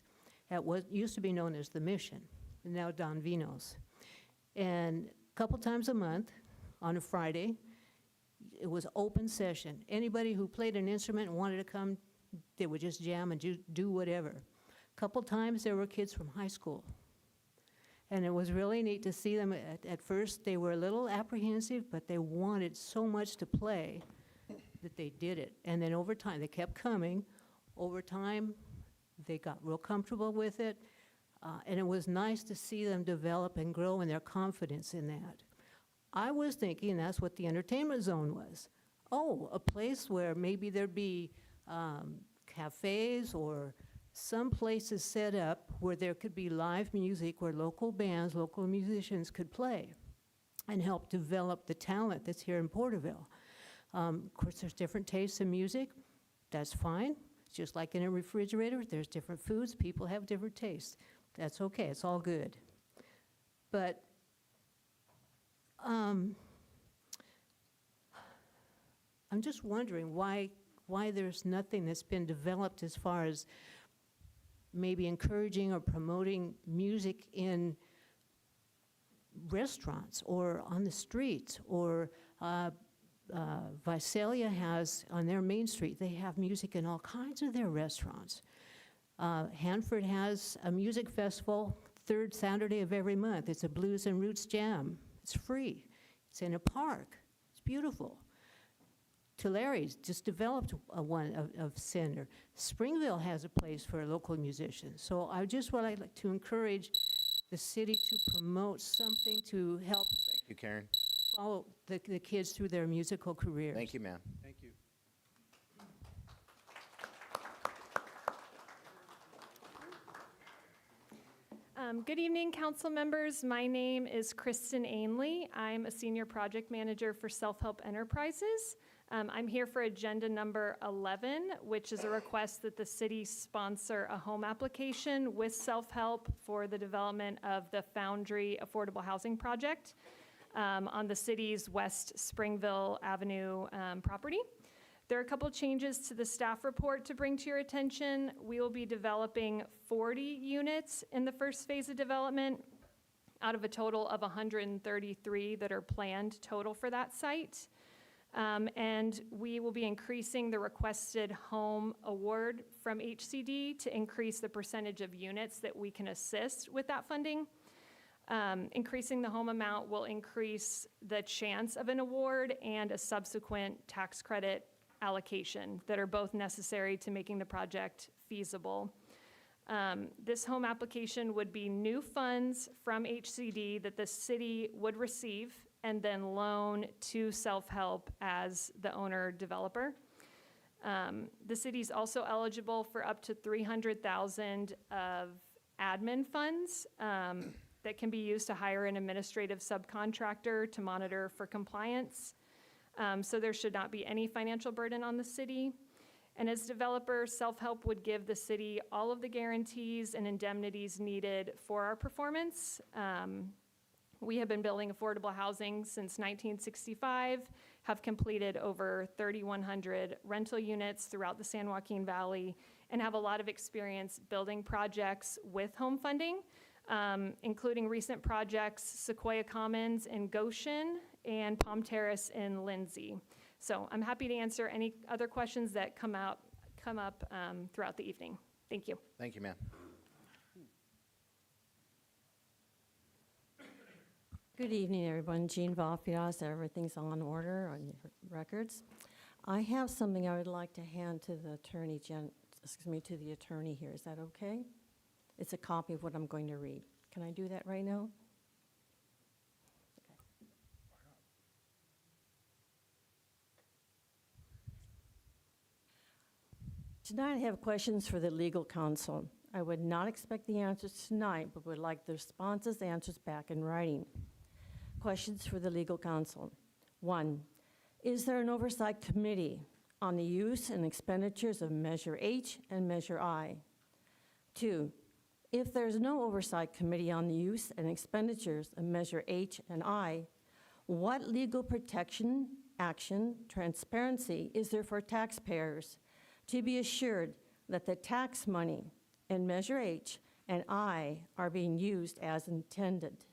S13: at what used to be known as the Mission, and now Don Vino's. And a couple times a month on a Friday, it was open session. Anybody who played an instrument and wanted to come, they would just jam and do whatever. A couple times there were kids from high school. And it was really neat to see them. At first, they were a little apprehensive, but they wanted so much to play that they did it. And then over time, they kept coming. Over time, they got real comfortable with it. And it was nice to see them develop and grow in their confidence in that. I was thinking that's what the entertainment zone was. Oh, a place where maybe there'd be cafes or some places set up where there could be live music, where local bands, local musicians could play and help develop the talent that's here in Porterville. Of course, there's different tastes in music. That's fine. Just like in a refrigerator, there's different foods, people have different tastes. That's okay, it's all good. But I'm just wondering why there's nothing that's been developed as far as maybe encouraging or promoting music in restaurants or on the streets, or Visalia has, on their main street, they have music in all kinds of their restaurants. Hanford has a music festival third Saturday of every month. It's a Blues and Roots Jam. It's free. It's in a park. It's beautiful. Tulare just developed one of Cinder. Springville has a place for local musicians. So I just would like to encourage the city to promote something to help
S1: Thank you, Karen.
S13: follow the kids through their musical careers.
S1: Thank you, ma'am.
S5: Thank you.
S14: Good evening, council members. My name is Kristen Ainley. I'm a senior project manager for Self-Help Enterprises. I'm here for agenda number 11, which is a request that the city sponsor a home application with Self-Help for the development of the Foundry Affordable Housing Project on the city's West Springville Avenue property. There are a couple changes to the staff report to bring to your attention. We will be developing 40 units in the first phase of development out of a total of 133 that are planned total for that site. And we will be increasing the requested home award from HCD to increase the percentage of units that we can assist with that funding. Increasing the home amount will increase the chance of an award and a subsequent tax credit allocation that are both necessary to making the project feasible. This home application would be new funds from HCD that the city would receive and then loan to Self-Help as the owner developer. The city's also eligible for up to $300,000 of admin funds that can be used to hire an administrative subcontractor to monitor for compliance. So there should not be any financial burden on the city. And as developer, Self-Help would give the city all of the guarantees and indemnities needed for our performance. We have been building affordable housing since 1965, have completed over 3,100 rental units throughout the San Joaquin Valley, and have a lot of experience building projects with home funding, including recent projects, Sequoia Commons in Goshen and Palm Terrace in Lindsay. So I'm happy to answer any other questions that come up throughout the evening. Thank you.
S1: Thank you, ma'am.
S15: Good evening, everyone. Jean Valfias, everything's on order on your records. I have something I would like to hand to the attorney here. Is that okay? It's a copy of what I'm going to read. Can I do that right now? Okay. Tonight I have questions for the legal counsel. I would not expect the answers tonight, but would like the responses, answers back in writing. Questions for the legal counsel. 1, is there an oversight committee on the use and expenditures of Measure H and Measure I? 2, if there's no oversight committee on the use and expenditures of Measure H and I, what legal protection, action, transparency is there for taxpayers to be assured that the tax money in Measure H and I are being used as intended?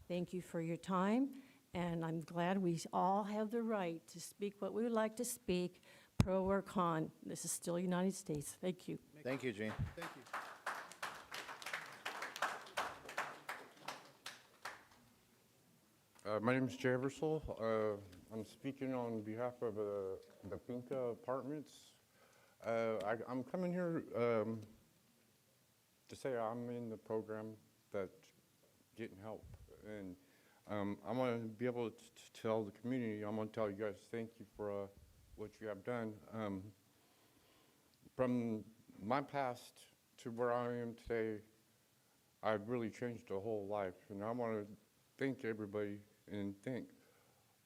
S15: Thank you for your time, and I'm glad we all have the right to speak what we would like to speak, pro or con. This is still United States. Thank you.
S1: Thank you, Jean.
S5: Thank you.
S16: My name is Jay Eversole. I'm speaking on behalf of the Pinka Apartments. I'm coming here to say I'm in the program that's getting help. And I want to be able to tell the community, I'm going to tell you guys thank you for what you have done. From my past to where I am today, I've really changed a whole life. And I want to thank everybody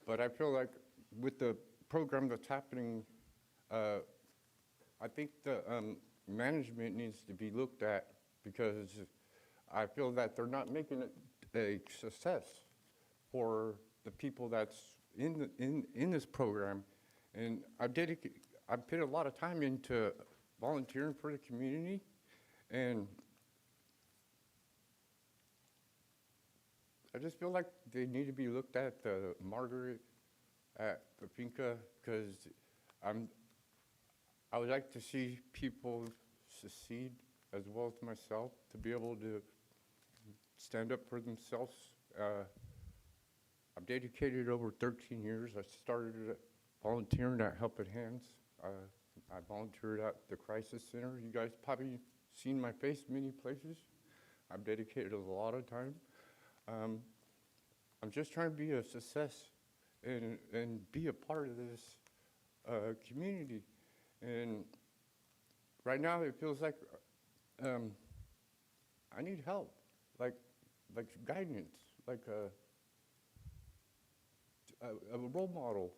S16: but I feel like with the program that's happening I think the management needs to be looked at because I feel that they're not making it a success for the people that's in this program. And I put a lot of time into volunteering for the community, and I just feel like they need to be looked at, Margaret, at Papinka, because I would like to see people succeed as well as myself, to be able to stand up for themselves. I've dedicated over 13 years. I started volunteering at Helping Hands. I volunteered at the Crisis Center. You guys probably seen my face many places. I've dedicated a lot of time. I'm just trying to be a success and be a part of this community. And right now it feels like I need help, like guidance, like a role model,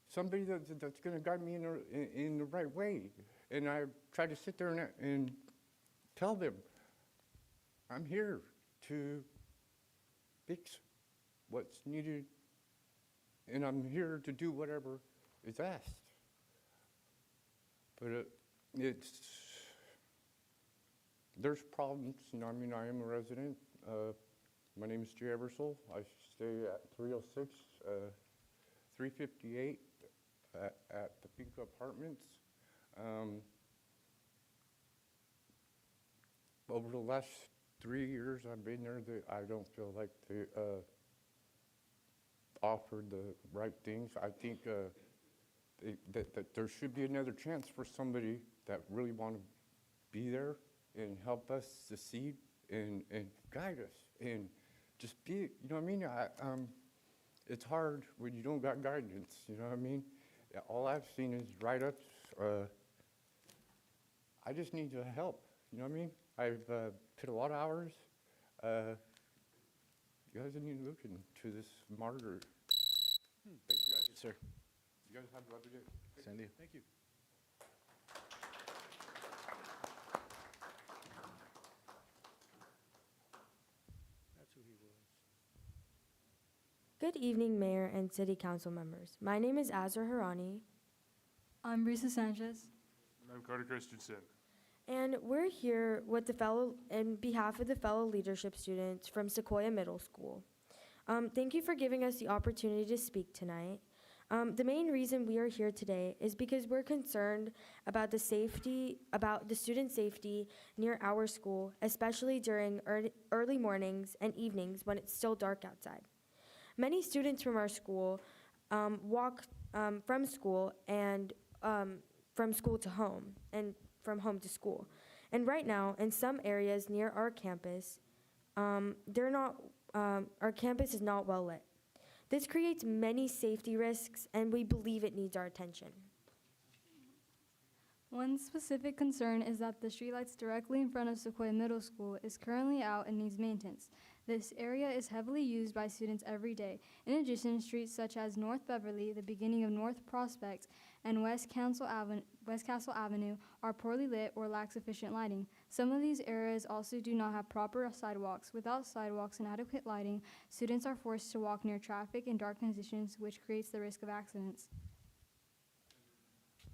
S16: somebody that's going to guide me in the right way. And I try to sit there and tell them, I'm here to fix what's needed, and I'm here to do whatever is asked. But there's problems. You know, I mean, I am a resident. My name is Jay Eversole. I stay at 306, 358 at the Pinka Apartments. Over the last 3 years I've been there, I don't feel like they offered the right things. I think that there should be another chance for somebody that really want to be there and help us succeed and guide us and just be, you know what I mean? It's hard when you don't got guidance, you know what I mean? All I've seen is write-ups. I just need your help, you know what I mean? I've put a lot of hours. You guys need to look into this Margaret. Thank you guys.
S1: Yes, sir.
S16: You guys have a lovely day.
S1: Same to you.
S5: Thank you. That's who he was.
S17: Good evening, Mayor and City Council members. My name is Azra Harani.
S18: I'm Risa Sanchez.
S19: I'm Carter Christensen.
S17: And we're here with in behalf of the fellow leadership students from Sequoia Middle School. Thank you for giving us the opportunity to speak tonight. The main reason we are here today is because we're concerned about the student safety near our school, especially during early mornings and evenings when it's still dark outside. Many students from our school walk from school and from school to home and from home to school. And right now, in some areas near our campus, our campus is not well lit. This creates many safety risks, and we believe it needs our attention.
S18: One specific concern is that the streetlights directly in front of Sequoia Middle School is currently out and needs maintenance. This area is heavily used by students every day. In addition, streets such as North Beverly, the beginning of North Prospect, and West Castle Avenue are poorly lit or lack sufficient lighting. Some of these areas also do not have proper sidewalks. Without sidewalks and adequate lighting, students are forced to walk near traffic in dark conditions, which creates the risk of accidents.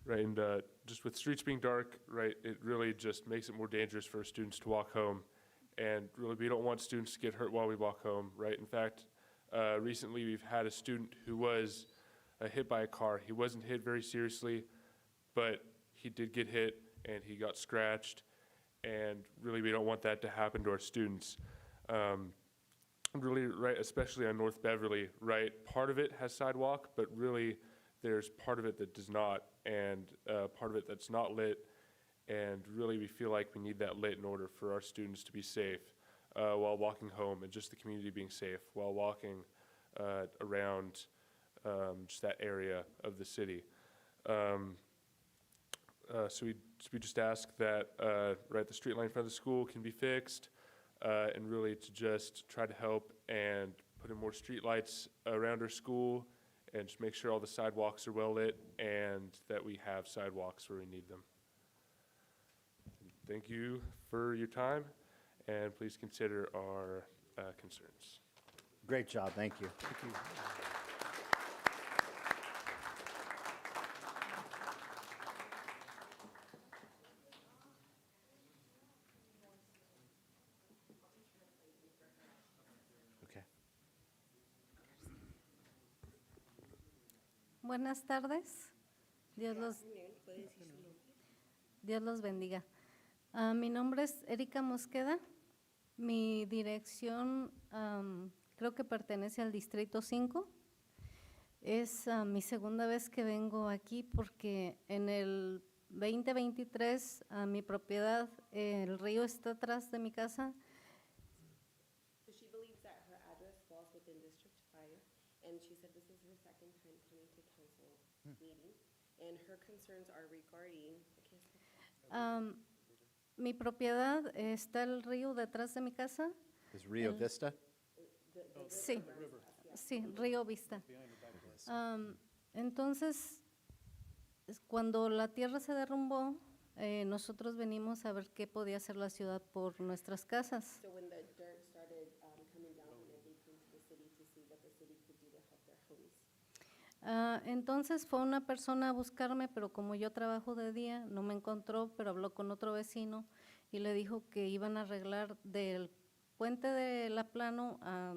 S19: Right, and just with streets being dark, right, it really just makes it more dangerous for students to walk home. And really, we don't want students to get hurt while we walk home, right? In fact, recently we've had a student who was hit by a car. He wasn't hit very seriously, but he did get hit and he got scratched. And really, we don't want that to happen to our students. Really, right, especially on North Beverly, right? Part of it has sidewalk, but really there's part of it that does not, and part of it that's not lit. And really, we feel like we need that lit in order for our students to be safe while walking home, and just the community being safe while walking around just that area of the city. So we just ask that right, the street line in front of the school can be fixed, and really to just try to help and put in more street lights around our school and just make sure all the sidewalks are well lit and that we have sidewalks where we need them. Thank you for your time, and please consider our concerns.
S1: Great job, thank you. Okay.
S20: Buenas tardes. Dios los bendiga. Mi nombre es Erika Mosqueda. Mi dirección creo que pertenece al Distrito 5. Es mi segunda vez que vengo aquí porque en el 2023 mi propiedad, el río está atrás de mi casa.
S21: So she believes that her address falls within District 5, and she said this is her second time coming to council meeting, and her concerns are regarding,
S20: Mi propiedad está el río detrás de mi casa.
S1: Is Rio Vista?
S20: Sí, sí, Río Vista. Entonces, cuando la tierra se derrumbó, nosotros venimos a ver qué podía hacer la ciudad por nuestras casas.
S21: so when the dirt started coming down, and they came to the city to see what the city could do to help their homes.
S20: Entonces fue una persona a buscarme, pero como yo trabajo de día, no me encontró, pero habló con otro vecino y le dijo que iban a arreglar del puente de La Plano a,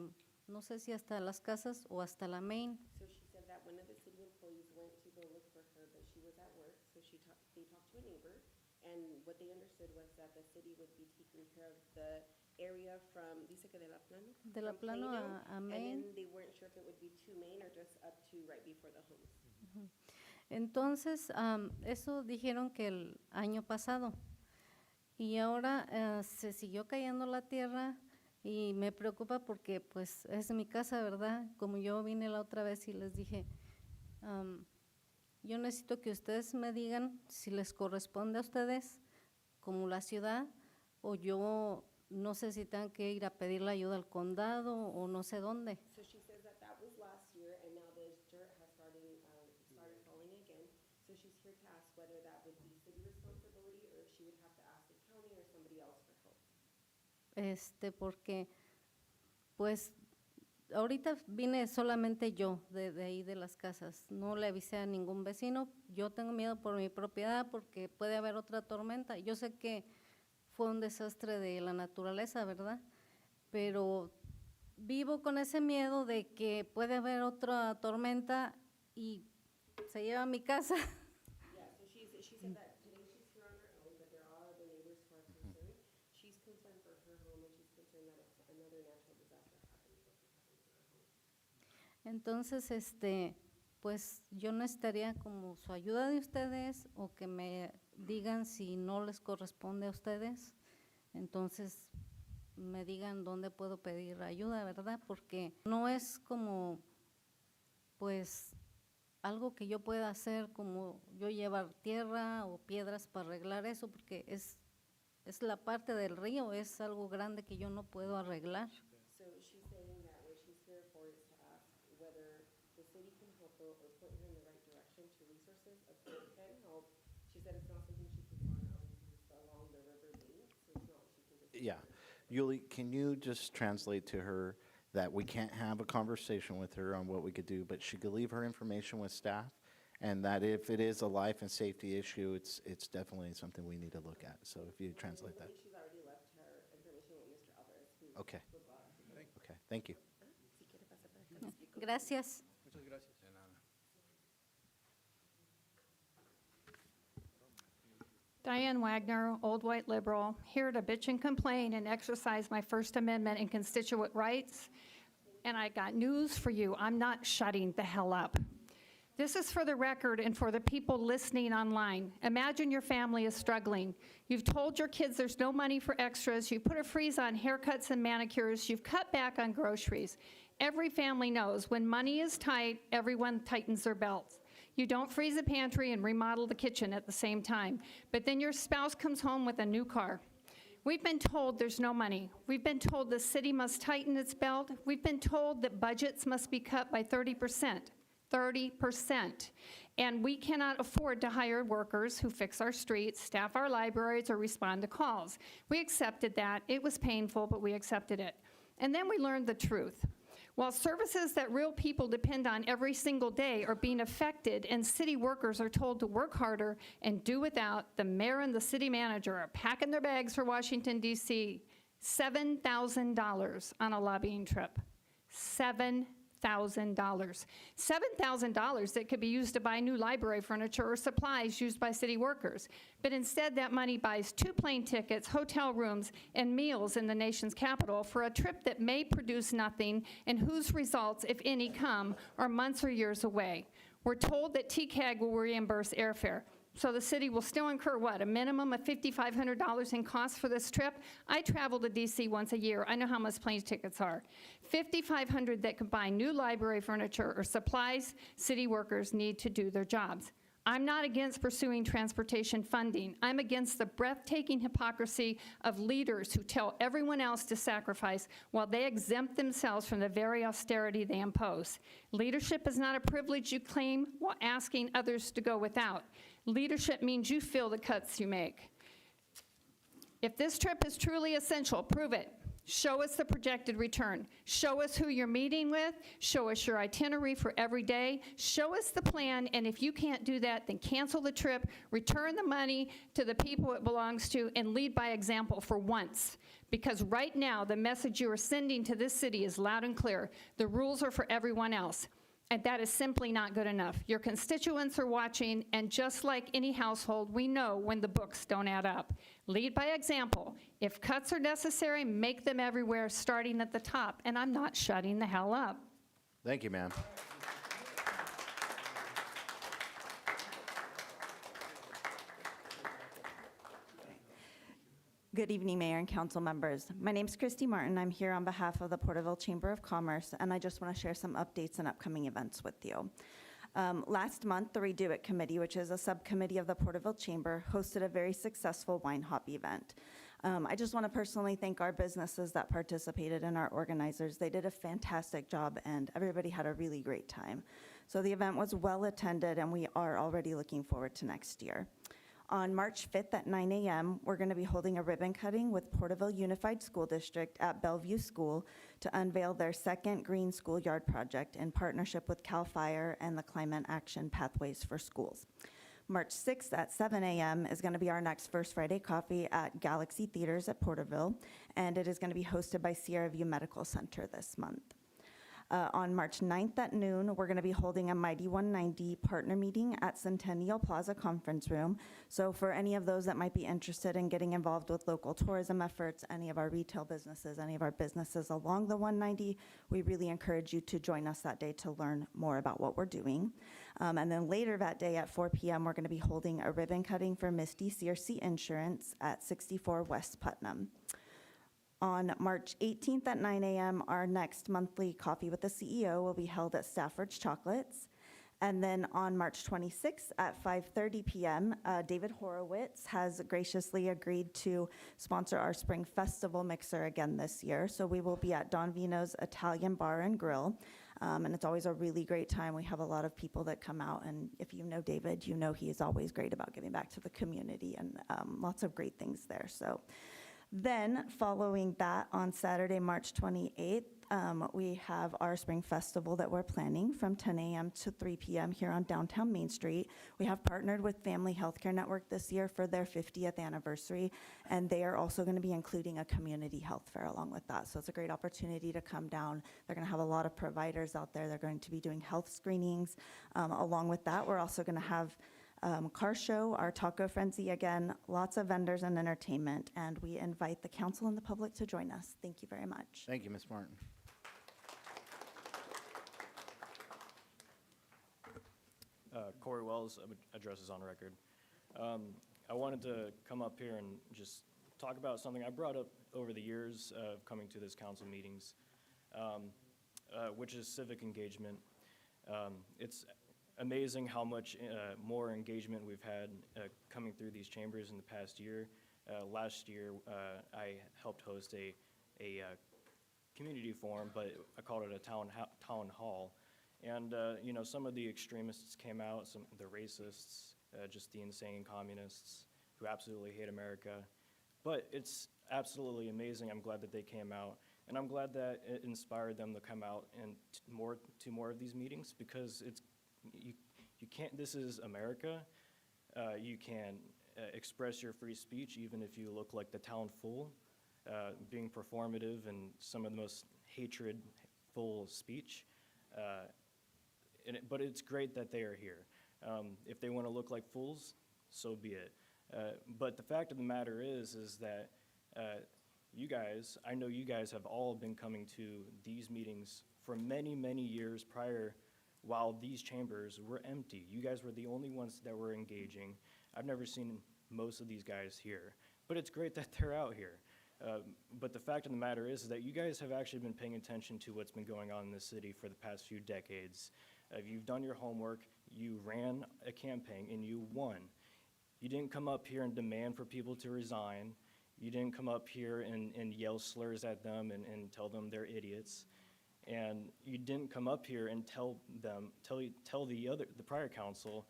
S20: no sé si hasta las casas o hasta la Main.
S21: So she said that one of the city employees went to go look for her, but she was at work, so they talked to a neighbor, and what they understood was that the city would be taking care of the area from, dice que de La Plano?
S20: De La
S21: From
S20: Plano
S21: Plano,
S20: a
S21: and
S20: Main.
S21: then they weren't sure if it would be to Main or just up to right before the homes.
S20: Entonces, eso dijeron que el año pasado. Y ahora se siguió cayendo la tierra y me preocupa porque pues es mi casa, ¿verdad? Como yo vine la otra vez y les dije, yo necesito que ustedes me digan si les corresponde a ustedes como la ciudad o yo no sé si tengan que ir a pedir la ayuda al condado o no sé dónde.
S21: So she says that that was last year, and now the dirt has started falling again. So she's here to ask whether that would be city responsibility or if she would have to ask the county or somebody else for help.
S20: Porque pues ahorita vine solamente yo de ahí de las casas, no le avisé a ningún vecino, yo tengo miedo por mi propiedad porque puede haber otra tormenta, yo sé que fue un desastre de la naturaleza, ¿verdad? Pero vivo con ese miedo de que puede haber otra tormenta y se lleva mi casa.
S21: Yeah, so she said that today she's here on her own, but there are other neighbors who are concerned. She's concerned for her home, and she's concerned that if another natural disaster happens, what could happen to her home.
S20: Entonces, pues yo necesitaría como su ayuda de ustedes o que me digan si no les corresponde a ustedes, entonces me digan dónde puedo pedir ayuda, ¿verdad? Porque no es como, pues, algo que yo pueda hacer como yo llevar tierra o piedras para arreglar eso, porque es la parte del río, es algo grande que yo no puedo arreglar.
S21: So she's saying that what she's here for is to ask whether the city can help her or point her in the right direction to resources of who can help. She said it's not something she can run along the river bank, so it's not like she can just.
S1: Yeah. Yuli, can you just translate to her that we can't have a conversation with her on what we could do, but she could leave her information with staff, and that if it is a life and safety issue, it's definitely something we need to look at. So if you translate that.
S21: I think she's already left her information with Mr. Alvarez, who.
S1: Okay. Okay, thank you.
S21: Si quiere pasar para acá, le explico.
S20: Gracias.
S5: Muchas gracias.
S22: Diane Wagner, Old White Liberal, here to bitch and complain and exercise my First Amendment and constituent rights. And I got news for you. I'm not shutting the hell up. This is for the record and for the people listening online. Imagine your family is struggling. You've told your kids there's no money for extras. You put a freeze on haircuts and manicures. You've cut back on groceries. Every family knows when money is tight, everyone tightens their belts. You don't freeze the pantry and remodel the kitchen at the same time. But then your spouse comes home with a new car. We've been told there's no money. We've been told the city must tighten its belt. We've been told that budgets must be cut by 30%. 30%. And we cannot afford to hire workers who fix our streets, staff our libraries, or respond to calls. We accepted that. It was painful, but we accepted it. And then we learned the truth. While services that real people depend on every single day are being affected and city workers are told to work harder and do without, the mayor and the city manager are packing their bags for Washington, D.C. $7,000 on a lobbying trip. $7,000. $7,000 that could be used to buy new library furniture or supplies used by city workers. But instead, that money buys 2 plane tickets, hotel rooms, and meals in the nation's capital for a trip that may produce nothing and whose results, if any, come are months or years away. We're told that TCAG will reimburse airfare. So the city will still incur, what, a minimum of $5,500 in costs for this trip? I travel to D.C. once a year. I know how much plane tickets are. $5,500 that could buy new library furniture or supplies city workers need to do their jobs. I'm not against pursuing transportation funding. I'm against the breathtaking hypocrisy of leaders who tell everyone else to sacrifice while they exempt themselves from the very austerity they impose. Leadership is not a privilege you claim while asking others to go without. Leadership means you feel the cuts you make. If this trip is truly essential, prove it. Show us the projected return. Show us who you're meeting with. Show us your itinerary for every day. Show us the plan, and if you can't do that, then cancel the trip, return the money to the people it belongs to, and lead by example for once. Because right now, the message you are sending to this city is loud and clear. The rules are for everyone else. And that is simply not good enough. Your constituents are watching, and just like any household, we know when the books don't add up. Lead by example. If cuts are necessary, make them everywhere, starting at the top. And I'm not shutting the hell up.
S1: Thank you, ma'am.
S3: Good evening, Mayor and council members. My name is Christy Martin. I'm here on behalf of the Porterville Chamber of Commerce, and I just want to share some updates and upcoming events with you. Last month, the Redo It Committee, which is a subcommittee of the Porterville Chamber, hosted a very successful wine hop event. I just want to personally thank our businesses that participated and our organizers. They did a fantastic job, and everybody had a really great time. So the event was well attended, and we are already looking forward to next year. On March 5th at 9 a.m., we're going to be holding a ribbon cutting with Porterville Unified School District at Bellevue School to unveil their second green schoolyard project in partnership with CAL FIRE and the Climate Action Pathways for Schools. March 6th at 7 a.m. is going to be our next First Friday Coffee at Galaxy Theaters at Porterville, and it is going to be hosted by Sierra View Medical Center this month. On March 9th at noon, we're going to be holding a Mighty 190 partner meeting at Centennial Plaza Conference Room. So for any of those that might be interested in getting involved with local tourism efforts, any of our retail businesses, any of our businesses along the 190, we really encourage you to join us that day to learn more about what we're doing. And then later that day at 4 p.m., we're going to be holding a ribbon cutting for Misty CRC Insurance at 64 West Putnam. On March 18th at 9 a.m., our next monthly Coffee with the CEO will be held at Stafford's Chocolates. And then on March 26th at 5:30 p.m., David Horowitz has graciously agreed to sponsor our Spring Festival mixer again this year. So we will be at Don Vino's Italian Bar and Grill. And it's always a really great time. We have a lot of people that come out, and if you know David, you know he is always great about giving back to the community, and lots of great things there. So then, following that, on Saturday, March 28th, we have our Spring Festival that we're planning from 10 a.m. to 3 p.m. here on downtown Main Street. We have partnered with Family Healthcare Network this year for their 50th anniversary, and they are also going to be including a community health fair along with that. So it's a great opportunity to come down. They're going to have a lot of providers out there. They're going to be doing health screenings. Along with that, we're also going to have car show, our taco frenzy again, lots of vendors and entertainment, and we invite the council and the public to join us. Thank you very much.
S1: Thank you, Ms. Martin.
S8: Corey Wells, address is on record. I wanted to come up here and just talk about something I brought up over the years of coming to this council meetings, which is civic engagement. It's amazing how much more engagement we've had coming through these chambers in the past year. Last year, I helped host a community forum, but I called it a town hall. And, some of the extremists came out, the racists, just the insane communists who absolutely hate America. But it's absolutely amazing. I'm glad that they came out. And I'm glad that it inspired them to come out and to more of these meetings, because you can't, this is America. You can express your free speech even if you look like the town fool, being performative and some of the most hatred-full speech. But it's great that they are here. If they want to look like fools, so be it. But the fact of the matter is that you guys, I know you guys have all been coming to these meetings for many, many years prior, while these chambers were empty. You guys were the only ones that were engaging. I've never seen most of these guys here, but it's great that they're out here. But the fact of the matter is that you guys have actually been paying attention to what's been going on in the city for the past few decades. You've done your homework, you ran a campaign, and you won. You didn't come up here and demand for people to resign. You didn't come up here and yell slurs at them and tell them they're idiots. And you didn't come up here and tell the prior council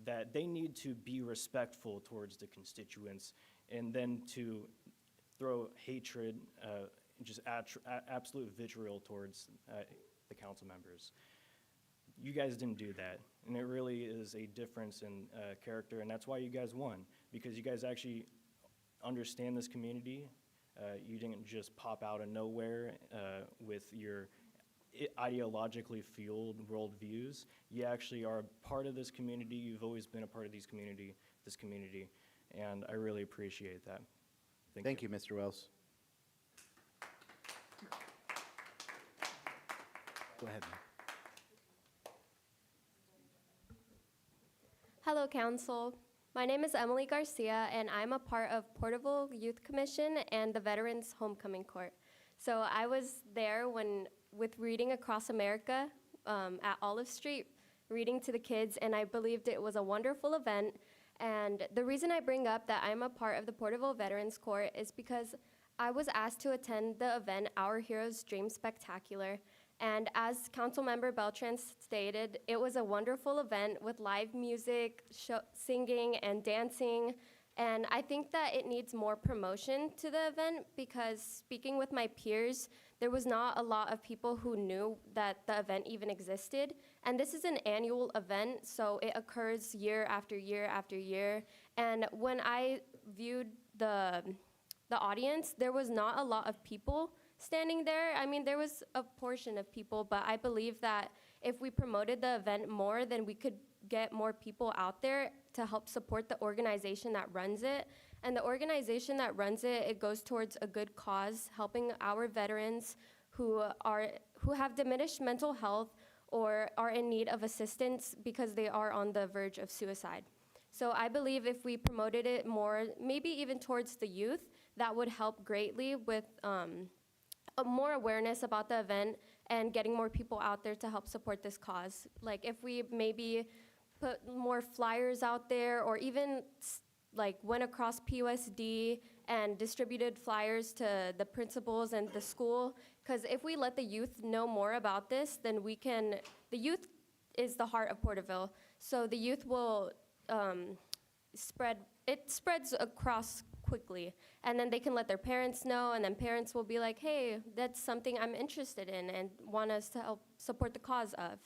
S8: that they need to be respectful towards the constituents, and then to throw hatred, just absolute vitriol towards the council members. You guys didn't do that, and it really is a difference in character, and that's why you guys won, because you guys actually understand this community. You didn't just pop out of nowhere with your ideologically fueled worldviews. You actually are a part of this community. You've always been a part of this community, and I really appreciate that.
S1: Thank you, Mr. Wells. Go ahead.
S4: Hello, Council. My name is Emily Garcia, and I'm a part of Porterville Youth Commission and the Veterans Homecoming Court. So I was there with Reading Across America at Olive Street, reading to the kids, and I believed it was a wonderful event. And the reason I bring up that I'm a part of the Porterville Veterans Court is because I was asked to attend the event, Our Heroes Dream Spectacular. And as Councilmember Beltran stated, it was a wonderful event with live music, singing, and dancing. And I think that it needs more promotion to the event, because speaking with my peers, there was not a lot of people who knew that the event even existed. And this is an annual event, so it occurs year after year after year. And when I viewed the audience, there was not a lot of people standing there. I mean, there was a portion of people, but I believe that if we promoted the event more, then we could get more people out there to help support the organization that runs it. And the organization that runs it, it goes towards a good cause, helping our veterans who have diminished mental health or are in need of assistance because they are on the verge of suicide. So I believe if we promoted it more, maybe even towards the youth, that would help greatly with more awareness about the event and getting more people out there to help support this cause. Like if we maybe put more flyers out there, or even like went across PUSD and distributed flyers to the principals and the school, because if we let the youth know more about this, then the youth is the heart of Porterville, so the youth will spreads across quickly, and then they can let their parents know, and then parents will be like, hey, that's something I'm interested in and want us to help support the cause of.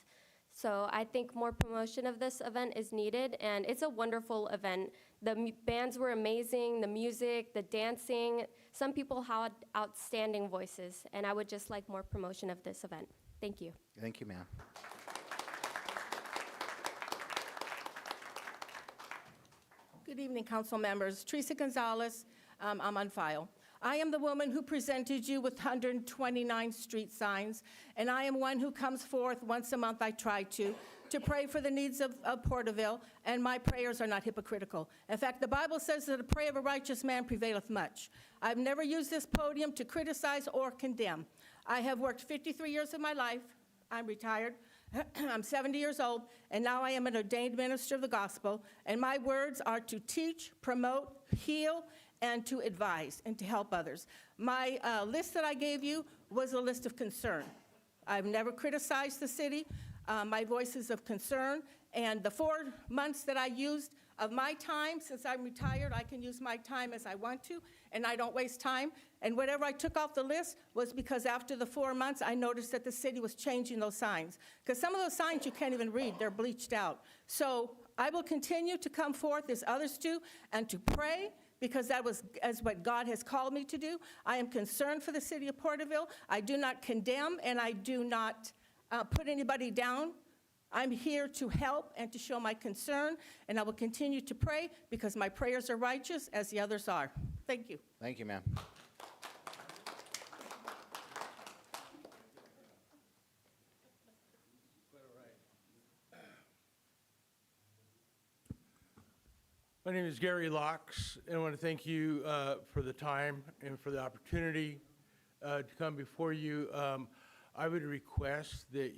S4: So I think more promotion of this event is needed, and it's a wonderful event. The bands were amazing, the music, the dancing. Some people had outstanding voices, and I would just like more promotion of this event. Thank you.
S1: Thank you, ma'am.
S9: Good evening, council members. Teresa Gonzalez, I'm on file. I am the woman who presented you with 129 street signs, and I am one who comes forth once a month, I try to pray for the needs of Porterville, and my prayers are not hypocritical. In fact, the Bible says that the prayer of a righteous man prevaileth much. I've never used this podium to criticize or condemn. I have worked 53 years of my life. I'm retired. I'm 70 years old, and now I am an ordained minister of the gospel, and my words are to teach, promote, heal, and to advise and to help others. My list that I gave you was a list of concern. I've never criticized the city. my voices of concern. And the 4 months that I used of my time, since I'm retired, I can use my time as I want to, and I don't waste time. And whatever I took off the list was because after the 4 months, I noticed that the city was changing those signs. Because some of those signs you can't even read, they're bleached out. So I will continue to come forth as others do and to pray, because that was as what God has called me to do. I am concerned for the city of Porterville. I do not condemn, and I do not put anybody down. I'm here to help and to show my concern, and I will continue to pray because my prayers are righteous as the others are. Thank you.
S1: Thank you, ma'am.
S6: My name is Gary Locks, and I want to thank you for the time and for the opportunity to come before you. I would request that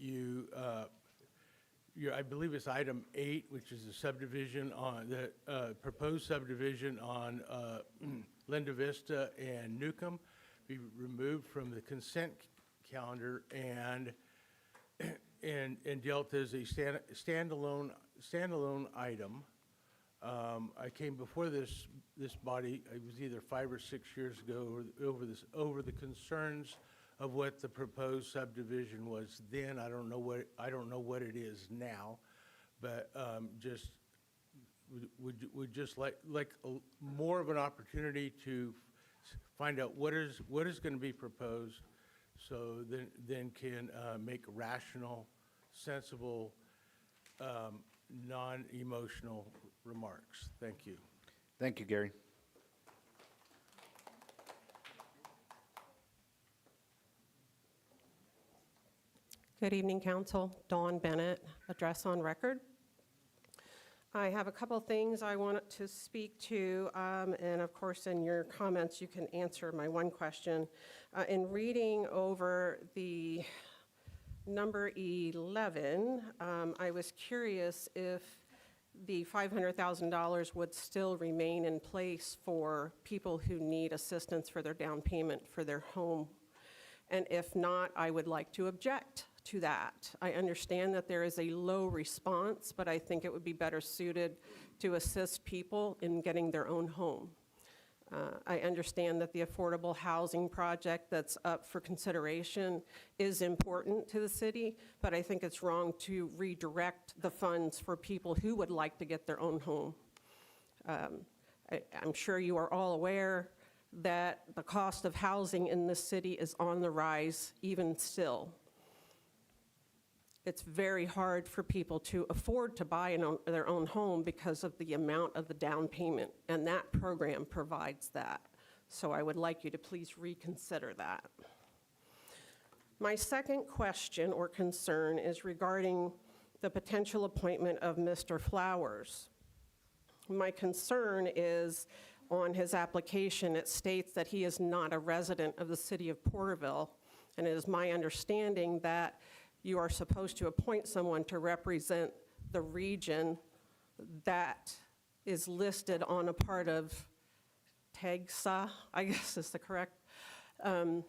S6: I believe it's item 8, which is the subdivision on the proposed subdivision on Linda Vista and Newcomb, be removed from the consent calendar and dealt as a standalone item. I came before this body, it was either 5 or 6 years ago, over the concerns of what the proposed subdivision was then. I don't know what it is now, but just would just like more of an opportunity to find out what is going to be proposed, so then can make rational, sensible, non-emotional remarks. Thank you.
S1: Thank you, Gary.
S10: Good evening, Council. Dawn Bennett, address on record. I have a couple things I wanted to speak to, and of course, in your comments, you can answer my one question. In reading over the number 11, I was curious if the $500,000 would still remain in place for people who need assistance for their down payment for their home. And if not, I would like to object to that. I understand that there is a low response, but I think it would be better suited to assist people in getting their own home. I understand that the affordable housing project that's up for consideration is important to the city, but I think it's wrong to redirect the funds for people who would like to get their own home. I'm sure you are all aware that the cost of housing in this city is on the rise even still. It's very hard for people to afford to buy their own home because of the amount of the down payment, and that program provides that. So I would like you to please reconsider that. My second question or concern is regarding the potential appointment of Mr. Flowers. My concern is on his application, it states that he is not a resident of the city of Porterville, and it is my understanding that you are supposed to appoint someone to represent the region that is listed on a part of TAGSA, I guess is the correct. And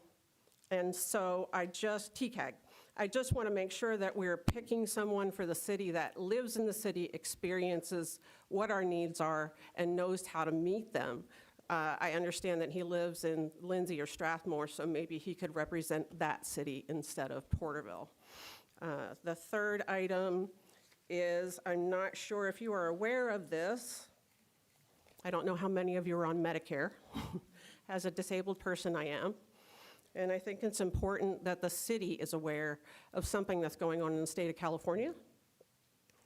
S10: so TCAG, I just want to make sure that we're picking someone for the city that lives in the city, experiences what our needs are, and knows how to meet them. I understand that he lives in Lindsay or Strathmore, so maybe he could represent that city instead of Porterville. The third item is, I'm not sure if you are aware of this. I don't know how many of you are on Medicare. As a disabled person, I am. And I think it's important that the city is aware of something that's going on in the state of California.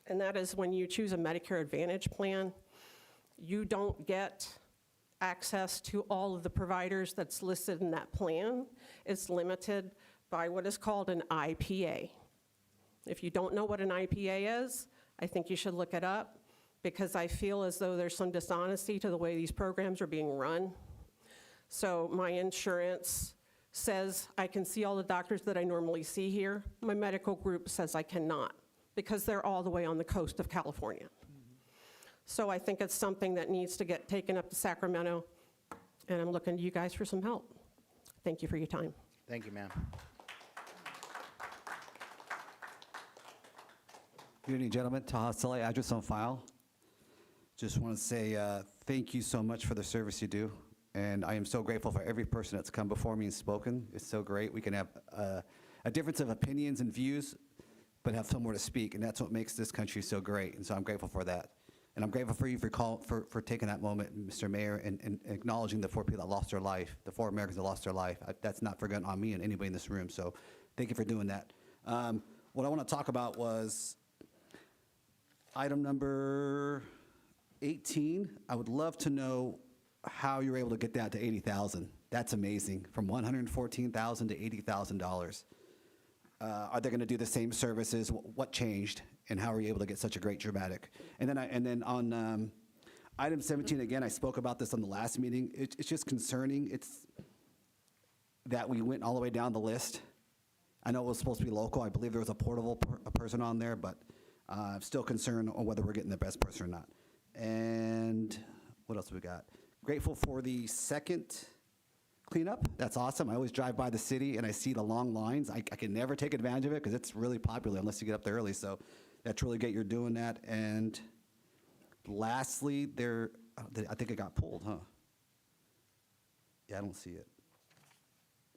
S10: And that is when you choose a Medicare Advantage plan, you don't get access to all of the providers that's listed in that plan. It's limited by what is called an IPA. If you don't know what an IPA is, I think you should look it up, because I feel as though there's some dishonesty to the way these programs are being run. So my insurance says I can see all the doctors that I normally see here. My medical group says I cannot, because they're all the way on the coast of California. So I think it's something that needs to get taken up to Sacramento, and I'm looking to you guys for some help. Thank you for your time.
S1: Thank you, ma'am.
S7: Good evening, gentlemen. Taha Saleh, address on file. Just want to say thank you so much for the service you do. And I am so grateful for every person that's come before me and spoken. It's so great. We can have a difference of opinions and views, but have somewhere to speak. And that's what makes this country so great. And so I'm grateful for that. And I'm grateful for you for taking that moment, Mr. Mayor, and acknowledging the 4 people that lost their life, the 4 Americans that lost their life. That's not forgotten on me and anybody in this room. So thank you for doing that. What I want to talk about was item number 18. I would love to know how you were able to get that to 80,000. That's amazing. From 114,000 to $80,000. Are they going to do the same services? What changed, and how were you able to get such a great dramatic? And then on item 17, again, I spoke about this on the last meeting. It's just concerning. It's that we went all the way down the list. I know it was supposed to be local. I believe there was a Porterville person on there, but I'm still concerned on whether we're getting the best person or not. And what else we got? Grateful for the second cleanup. That's awesome. I always drive by the city and I see the long lines. I can never take advantage of it because it's really popular unless you get up there early. So that's really great you're doing that. And lastly, I think it got pulled, huh? Yeah, I don't see it.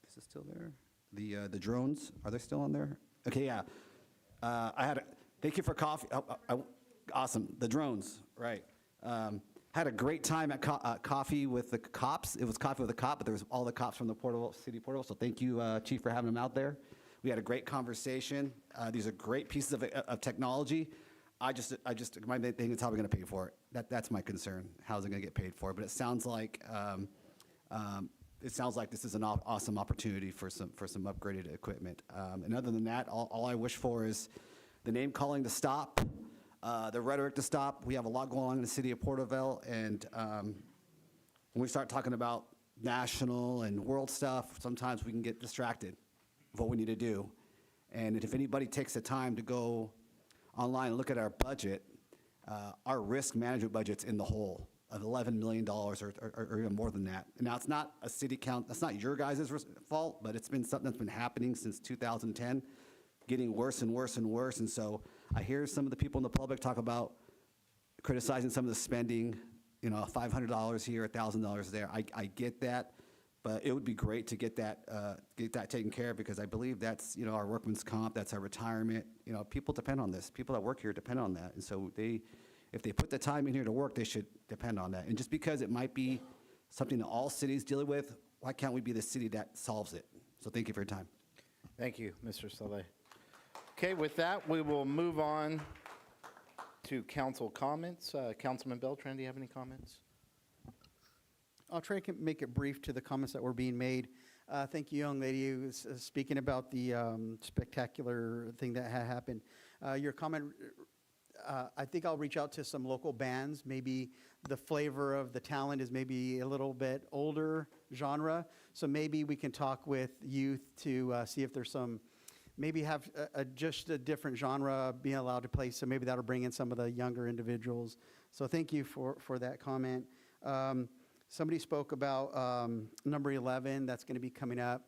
S7: Is it still there? The drones, are they still on there? Okay, yeah. Thank you for coffee. Awesome. The drones, right. Had a great time at coffee with the cops. It was coffee with a cop, but there was all the cops from the city of Porterville. So thank you, Chief, for having them out there. We had a great conversation. These are great pieces of technology. My main thing is how we're going to pay for it. That's my concern. How's it going to get paid for? But it sounds like this is an awesome opportunity for some upgraded equipment. And other than that, all I wish for is the name calling to stop. The rhetoric to stop. We have a lot going on in the city of Porterville, and when we start talking about national and world stuff, sometimes we can get distracted of what we need to do. And if anybody takes the time to go online and look at our budget, our risk management budget's in the hole of $11 million or even more than that. And now it's not a city count, that's not your guys' fault, but it's been something that's been happening since 2010, getting worse and worse and worse. And so I hear some of the people in the public talk about criticizing some of the spending, $500 here, $1,000 there. I get that, but it would be great to get that taken care of because I believe that's, our workman's comp, that's our retirement. People depend on this. People that work here depend on that. And so if they put the time in here to work, they should depend on that. And just because it might be something that all cities deal with, why can't we be the city that solves it? So thank you for your time.
S1: Thank you, Mr. Saleh. Okay, with that, we will move on to council comments. Councilman Beltran, do you have any comments?
S5: I'll try to make it brief to the comments that were being made. Thank you, young lady, who was speaking about the spectacular thing that had happened. Your comment, I think I'll reach out to some local bands. Maybe the flavor of the talent is maybe a little bit older genre. So maybe we can talk with youth to see if there's some, maybe have just a different genre being allowed to play. So maybe that'll bring in some of the younger individuals. So thank you for that comment. Somebody spoke about number 11, that's going to be coming up.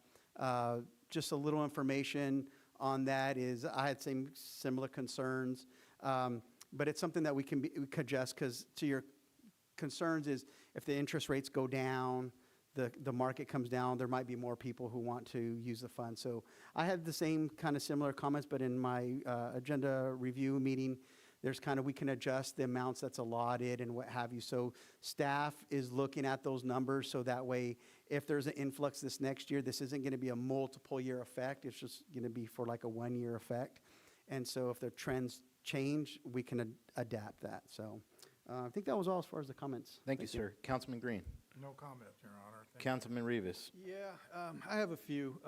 S5: Just a little information on that is I had similar concerns, but it's something that we can adjust because to your concerns is if the interest rates go down, the market comes down, there might be more people who want to use the fund. So I had the same kind of similar comments, but in my agenda review meeting, we can adjust the amounts that's allotted and what have you. So staff is looking at those numbers so that way if there's an influx this next year, this isn't going to be a multiple year effect. It's just going to be for like a 1 year effect. And so if the trends change, we can adapt that. So I think that was all as far as the comments.
S1: Thank you, sir. Councilman Green.
S11: No comment, Your Honor.
S1: Councilman Rivas.
S5: Yeah, I have a few.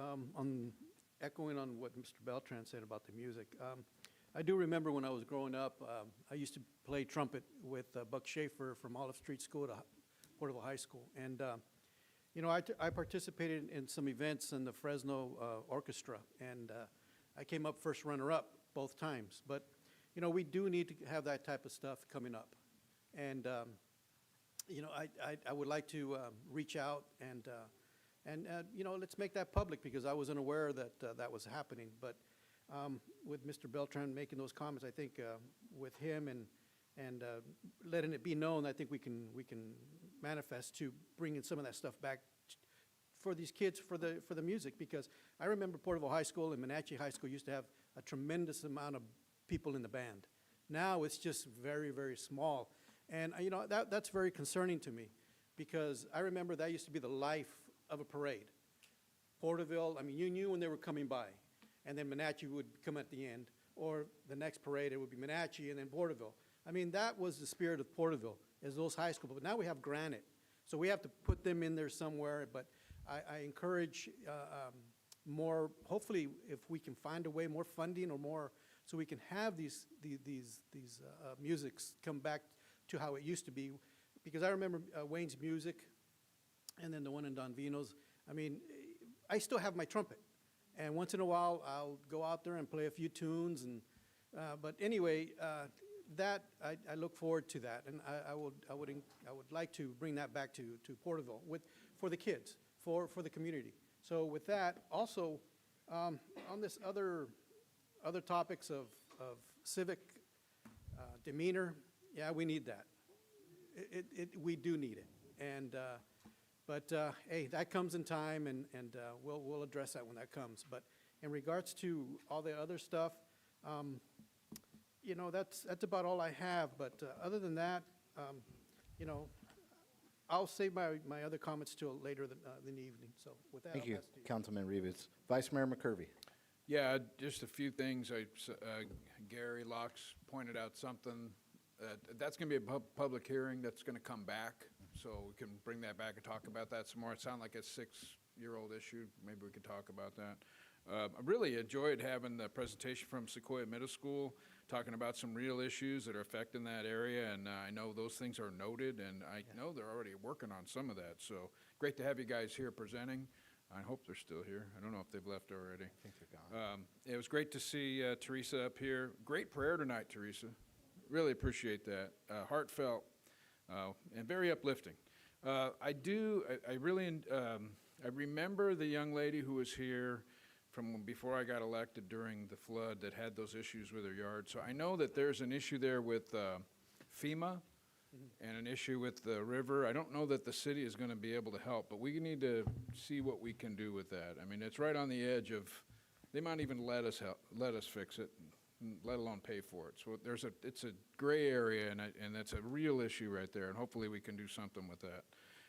S5: Echoing on what Mr. Beltran said about the music. I do remember when I was growing up, I used to play trumpet with Buck Schaefer from Olive Street School to Porterville High School. And, I participated in some events in the Fresno Orchestra, and I came up first runner-up both times. But, we do need to have that type of stuff coming up. And, I would like to reach out and let's make that public because I wasn't aware that that was happening. But with Mr. Beltran making those comments. I think with him and letting it be known, I think we can manifest to bringing some of that stuff back for these kids, for the music, because I remember Porterville High School and Wenatchee High School used to have a tremendous amount of people in the band. Now it's just very, very small. And, you know, that's very concerning to me, because I remember that used to be the life of a parade. Porterville, I mean, you knew when they were coming by, and then Wenatchee would come at the end, or the next parade, it would be Wenatchee and then Porterville. I mean, that was the spirit of Porterville, is those high schools. But now we have Granite, so we have to put them in there somewhere. But I encourage more, hopefully, if we can find a way, more funding or more, so we can have these musics come back to how it used to be. Because I remember Wayne's Music, and then the one in Don Vino's. I mean, I still have my trumpet, and once in a while I'll go out there and play a few tunes. And but anyway, that I look forward to that, and I would like to bring that back to Porterville for the kids, for the community. So with that, also on this other topics of civic demeanor, yeah, we need that. We do need it, and but hey, that comes in time, and we'll address that when that comes. But in regards to all the other stuff, you know, that's about all I have. But other than that, you know, I'll save my other comments till later in the evening. So with that,
S1: Thank
S5: I'll
S1: you,
S5: pass it to you.
S1: Councilman Rivas. Vice Mayor McCurvey.
S2: Yeah, just a few things. Gary Locks pointed out something. That's going to be a public hearing that's going to come back, so we can bring that back and talk about that some more. It sounded like a 6-year-old issue. Maybe we could talk about that. I really enjoyed having the presentation from Sequoia Middle School, talking about some real issues that are affecting that area, and I know those things are noted, and I know they're already working on some of that. So great to have you guys here presenting. I hope they're still here. I don't know if they've left already. I think they're gone. It was great to see Teresa up here. Great prayer tonight, Teresa. Really appreciate that. Heartfelt and very uplifting. I remember the young lady who was here from before I got elected during the flood that had those issues with her yard. So I know that there's an issue there with FEMA and an issue with the river. I don't know that the city is going to be able to help, but we need to see what we can do with that. I mean, it's right on the edge of, they might even let us fix it, let alone pay for it. So it's a gray area, and that's a real issue right there, and hopefully we can do something with that.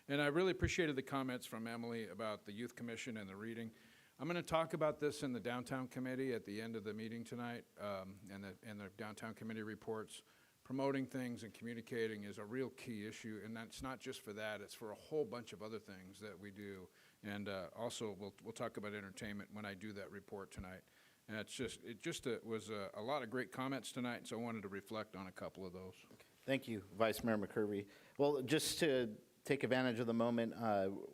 S2: And I really appreciated the comments from Emily about the Youth Commission and the reading. I'm going to talk about this in the Downtown Committee at the end of the meeting tonight, and the Downtown Committee reports. Promoting things and communicating is a real key issue, and that's not just for that, it's for a whole bunch of other things that we do. And also, we'll talk about entertainment when I do that report tonight. And it was a lot of great comments tonight, so I wanted to reflect on a couple of those.
S1: Thank you, Vice Mayor McCurvey. Well, just to take advantage of the moment,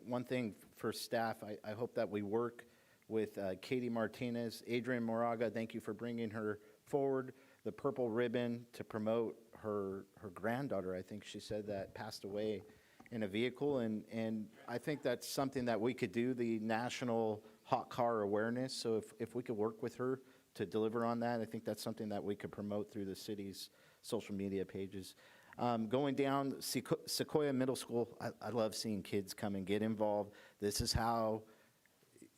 S1: one thing for staff, I hope that we work with Katie Martinez, Adrian Moraga. Thank you for bringing her forward. The purple ribbon to promote her granddaughter, I think she said, that passed away in a vehicle. And I think that's something that we could do, the national hot car awareness. So if we could work with her to deliver on that, I think that's something that we could promote through the city's social media pages. Going down Sequoia Middle School, I love seeing kids come and get involved. This is how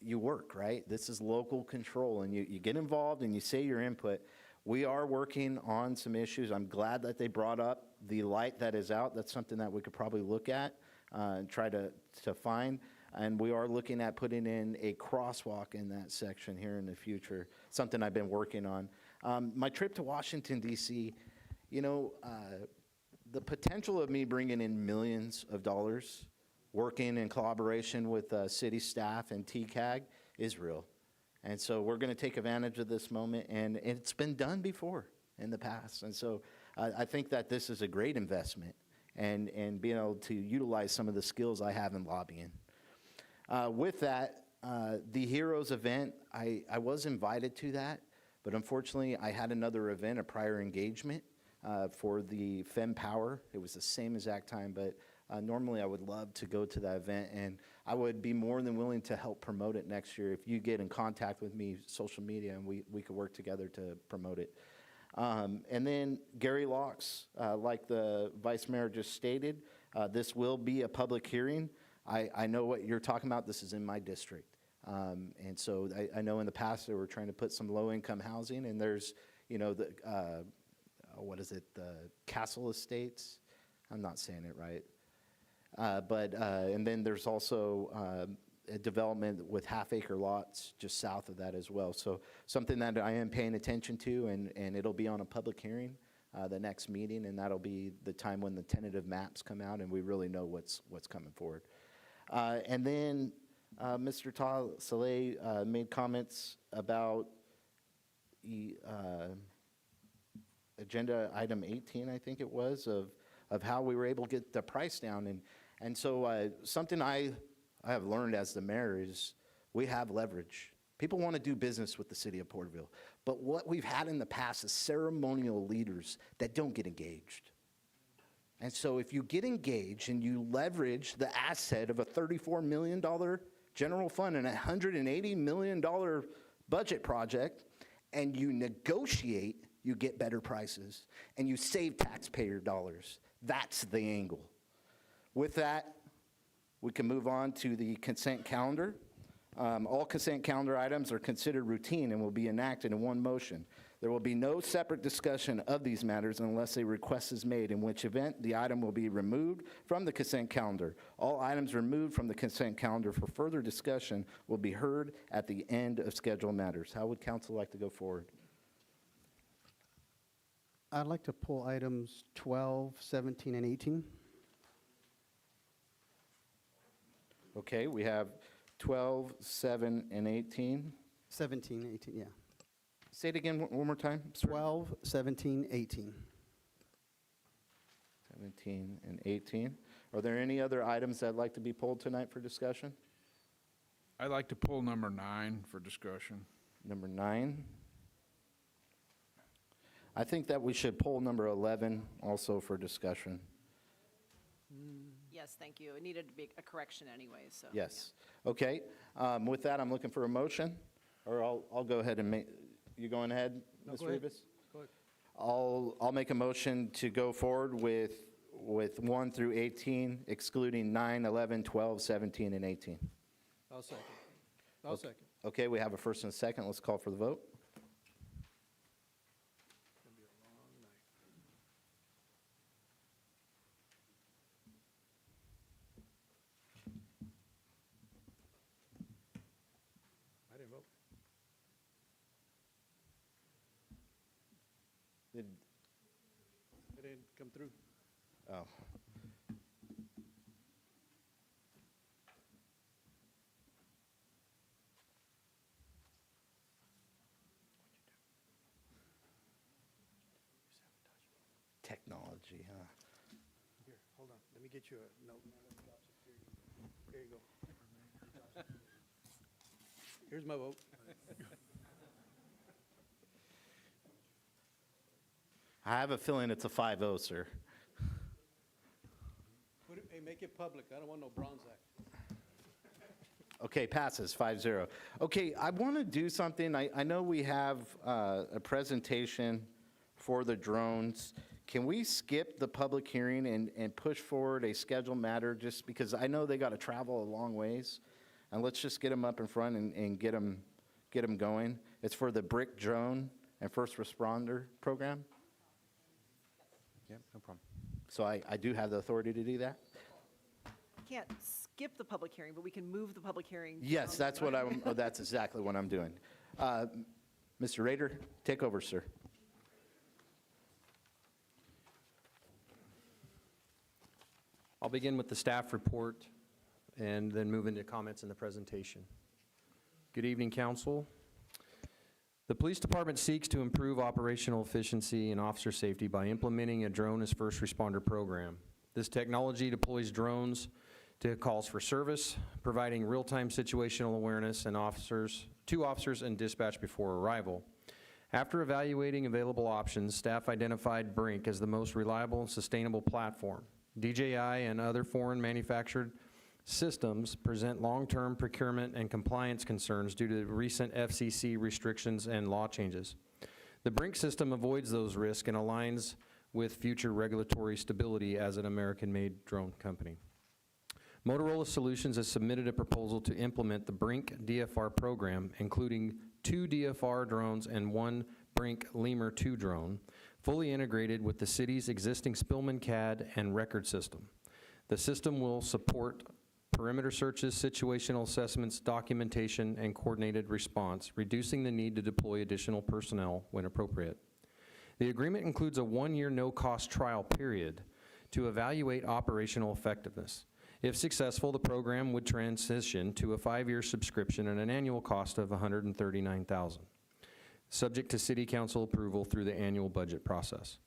S1: you work, right? This is local control, and you get involved and you say your input. We are working on some issues. I'm glad that they brought up the light that is out. That's something that we could probably look at and try to find. And we are looking at putting in a crosswalk in that section here in the future, something I've been working on. My trip to Washington, D.C., you know, the potential of me bringing in millions of dollars, working in collaboration with city staff and TCAG is real. And so we're going to take advantage of this moment, and it's been done before in the past. And so I think that this is a great investment, and being able to utilize some of the skills I have in lobbying. With that, the Heroes event, I was invited to that, but unfortunately I had another event, a prior engagement for the Fem Power. It was the same exact time, but Normally, I would love to go to that event, and I would be more than willing to help promote it next year if you get in contact with me, social media, and we could work together to promote it. And then Gary Locks, like the Vice Mayor just stated, this will be a public hearing. I know what you're talking about. This is in my district. And so I know in the past they were trying to put some low-income housing, and there's, the, the Castle Estates? I'm not saying it right. And then there's also a development with half-acre lots just south of that as well. So something that I am paying attention to, and it'll be on a public hearing the next meeting, and that'll be the time when the tentative maps come out and we really know what's coming forward. And then Mr. Saleh made comments about agenda item 18, I think it was, of how we were able to get the price down. And so something I have learned as the mayor is we have leverage. People want to do business with the city of Porterville. But what we've had in the past is ceremonial leaders that don't get engaged. And so if you get engaged and you leverage the asset of a $34 million general fund and a $180 million budget project, and you negotiate, you get better prices, and you save taxpayer dollars. That's the angle. With that, we can move on to the consent calendar. All consent calendar items are considered routine and will be enacted in one motion. There will be no separate discussion of these matters unless a request is made, in which event the item will be removed from the consent calendar. All items removed from the consent calendar for further discussion will be heard at the end of scheduled matters. How would council like to go forward?
S5: I'd like to pull items 12, 17, and 18.
S1: Okay, we have 12, 7, and 18.
S5: 17, 18, yeah.
S1: Say it again one more time. Sir.
S5: 12, 17, 18.
S1: 17 and 18. Are there any other items that'd like to be pulled tonight for discussion?
S2: I'd like to pull number 9 for discussion.
S1: Number 9. I think that we should pull number 11 also for discussion.
S11: Yes, thank you. It needed to be a correction anyway, so.
S1: Yes. Okay. With that, I'm looking for a motion, or I'll go ahead and make. You going ahead,
S5: No,
S1: Ms.
S5: go ahead.
S1: Rivas?
S5: Go ahead.
S1: I'll make a motion to go forward with 1 through 18, excluding 9, 11, 12, 17, and 18.
S5: I'll second. I'll second.
S1: Okay, we have a first and a second. Let's call for the vote.
S5: I didn't vote.
S1: Did,
S5: It didn't come through.
S1: oh. Technology, huh?
S5: Here, hold on. Let me get you a note. Here you go. Here's my vote.
S1: I have a feeling it's a 5-0, sir.
S5: Hey, make it public. I don't want no Bronze Act.
S1: Okay, passes 5-0. Okay, I want to do something. I know we have a presentation for the drones. Can we skip the public hearing and push forward a scheduled matter, just because I know they got to travel a long ways? And let's just get them up in front and get them going. It's for the BRIC drone and first responder program.
S12: Yeah, no problem.
S1: So I do have the authority to do that?
S11: Can't skip the public hearing, but we can move the public hearing.
S1: Yes, that's what that's exactly what I'm doing. Mr. Rader, take over, sir.
S23: I'll begin with the staff report and then move into comments in the presentation. Good evening, council. The police department seeks to improve operational efficiency and officer safety by implementing a drone as first responder program. This technology deploys drones to calls for service, providing real-time situational awareness to officers and dispatch before arrival. After evaluating available options, staff identified BRINC as the most reliable and sustainable platform. DJI and other foreign manufactured systems present long-term procurement and compliance concerns due to recent FCC restrictions and law changes. The Brink system avoids those risks and aligns with future regulatory stability as an American-made drone company. Motorola Solutions has submitted a proposal to implement the Brink DFR program, including 2 DFR drones and 1 Brink Lemur 2 drone, fully integrated with the city's existing Spillman CAD and record system. The system will support perimeter searches, situational assessments, documentation, and coordinated response, reducing the need to deploy additional personnel when appropriate. The agreement includes a 1-year no-cost trial period to evaluate operational effectiveness. If successful, the program would transition to a 5-year subscription at an annual cost of $139,000, subject to City Council approval through the annual budget process.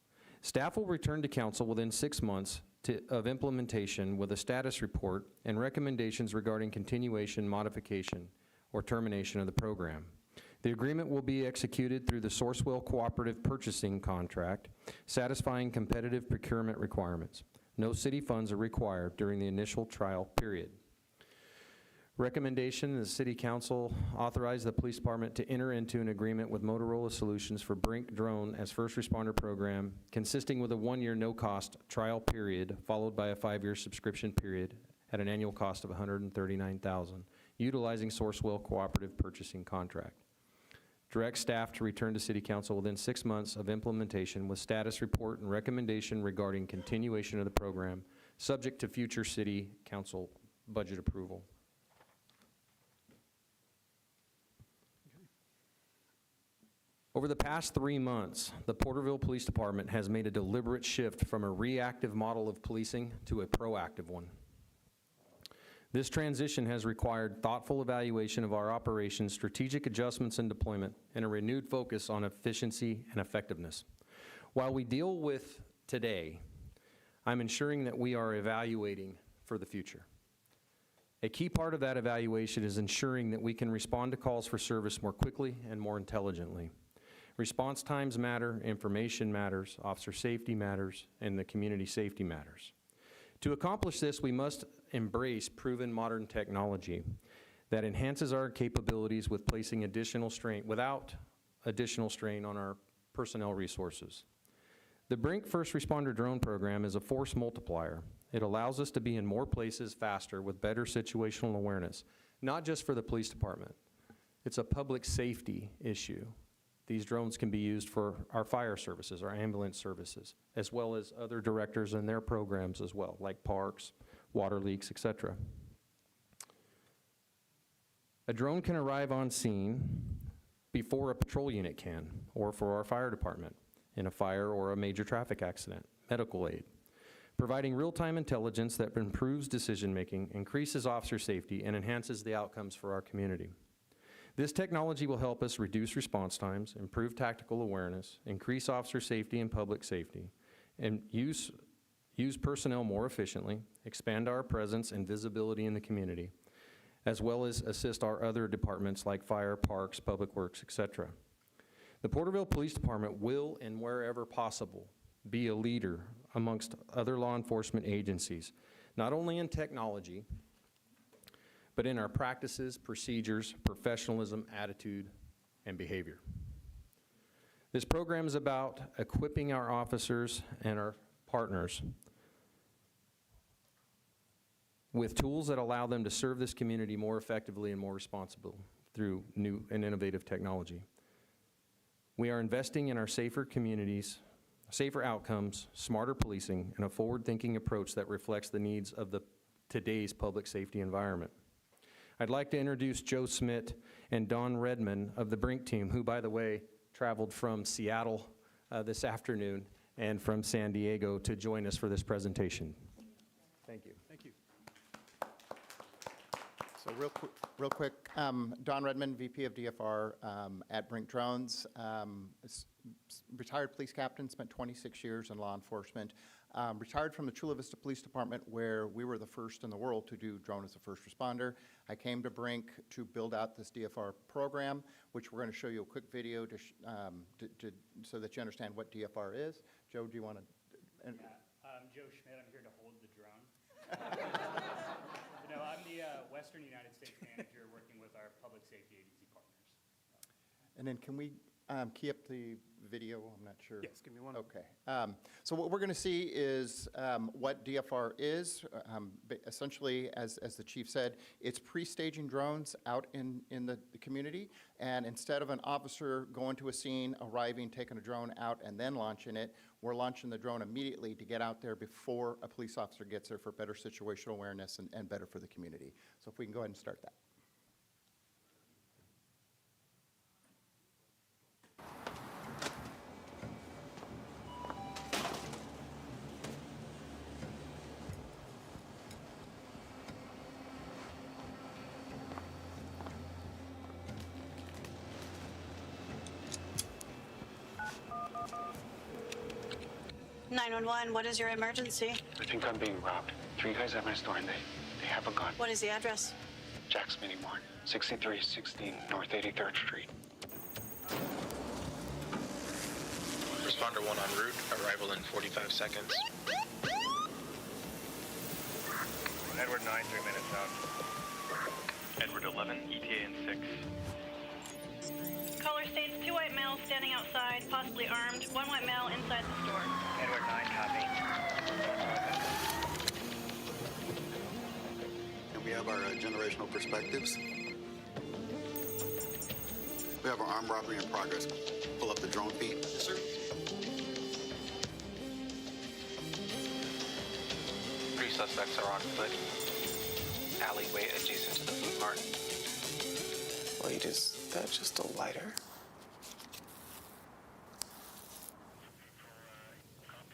S23: Staff will return to Council within 6 months of implementation with a status report and recommendations regarding continuation, modification, or termination of the program. The agreement will be executed through the Sourcewell Cooperative Purchasing Contract, satisfying competitive procurement requirements. No city funds are required during the initial trial period. Recommendation, the City Council authorize the Police Department to enter into an agreement with Motorola Solutions for Brink Drone as first responder program, consisting with a 1-year no-cost trial period, followed by a 5-year subscription period at an annual cost of $139,000, utilizing Sourcewell Cooperative Purchasing Contract. Direct staff to return to City Council within 6 months of implementation with status report and recommendation regarding continuation of the program, subject to future City Council budget approval. Over the past 3 months, the Porterville Police Department has made a deliberate shift from a reactive model of policing to a proactive one. This transition has required thoughtful evaluation of our operations, strategic adjustments and deployment, and a renewed focus on efficiency and effectiveness. While we deal with today, I'm ensuring that we are evaluating for the future. A key part of that evaluation is ensuring that we can respond to calls for service more quickly and more intelligently. Response times matter, information matters, officer safety matters, and the community safety matters. To accomplish this, we must embrace proven modern technology that enhances our capabilities with placing without additional strain on our personnel resources. The Brink First Responder Drone Program is a force multiplier. It allows us to be in more places faster with better situational awareness, not just for the police department. It's a public safety issue. These drones can be used for our fire services, our ambulance services, as well as other directors and their programs as well, like parks, water leaks, etc. A drone can arrive on scene before a patrol unit can, or for our fire department in a fire or a major traffic accident, medical aid, providing real-time intelligence that improves decision-making, increases officer safety, and enhances the outcomes for our community. This technology will help us reduce response times, improve tactical awareness, increase officer safety and public safety, and use personnel more efficiently, expand our presence and visibility in the community, as well as assist our other departments like fire, parks, public works, etc. The Porterville Police Department will, and wherever possible, be a leader amongst other law enforcement agencies, not only in technology, but in our practices, procedures, professionalism, attitude, and behavior. This program is about equipping our officers and our partners with tools that allow them to serve this community more effectively and more responsibly through new and innovative technology. We are investing in our safer communities, safer outcomes, smarter policing, and a forward-thinking approach that reflects the needs of today's public safety environment. I'd like to introduce Joe Smith and Don Redman of the Brink team, who, by the way, traveled from Seattle this afternoon and from San Diego to join us for this presentation. Thank you.
S5: Thank you.
S13: So real quick, Don Redman, VP of DFR at Brink Drones. Retired police captain, spent 26 years in law enforcement. Retired from the Chula Vista Police Department, where we were the first in the world to do drone as a first responder. I came to Brink to build out this DFR program, which we're going to show you a quick video so that you understand what DFR is. Joe, do you want to?
S14: Yeah, I'm Joe Schmidt. I'm here to hold No, I'm the Western United States manager working with our public safety agency partners.
S13: And then can we key up the video? I'm not sure.
S5: Yes, give me one.
S13: Okay. So what we're going to see is what DFR is. Essentially, as the chief said, it's pre-staging drones out in the community. And instead of an officer going to a scene, arriving, taking a drone out, and then launching it, we're launching the drone immediately to get out there before a police officer gets there for better situational awareness and better for the community. So if we can go ahead and start that.
S15: What is your emergency?
S16: I think I'm being robbed. 3 guys at my store and they have a gun.
S15: What is the address?
S16: Jack's Mini Mart, 6316 North 83rd Street.
S24: Responder 1 en route, arrival in 45 seconds.
S16: Edward 9, 3 minutes out. Edward 11, ETA in 6.
S15: Caller states 2 white males standing outside, possibly armed. 1 white male inside the store.
S16: Edward 9, copy.
S25: And we have our generational perspectives. We have our armed robbery in progress. Pull up the drone feed. Yes, sir.
S24: 3 suspects are on foot. Alleyway adjacent to the food mart.
S26: Wait, is that just a lighter?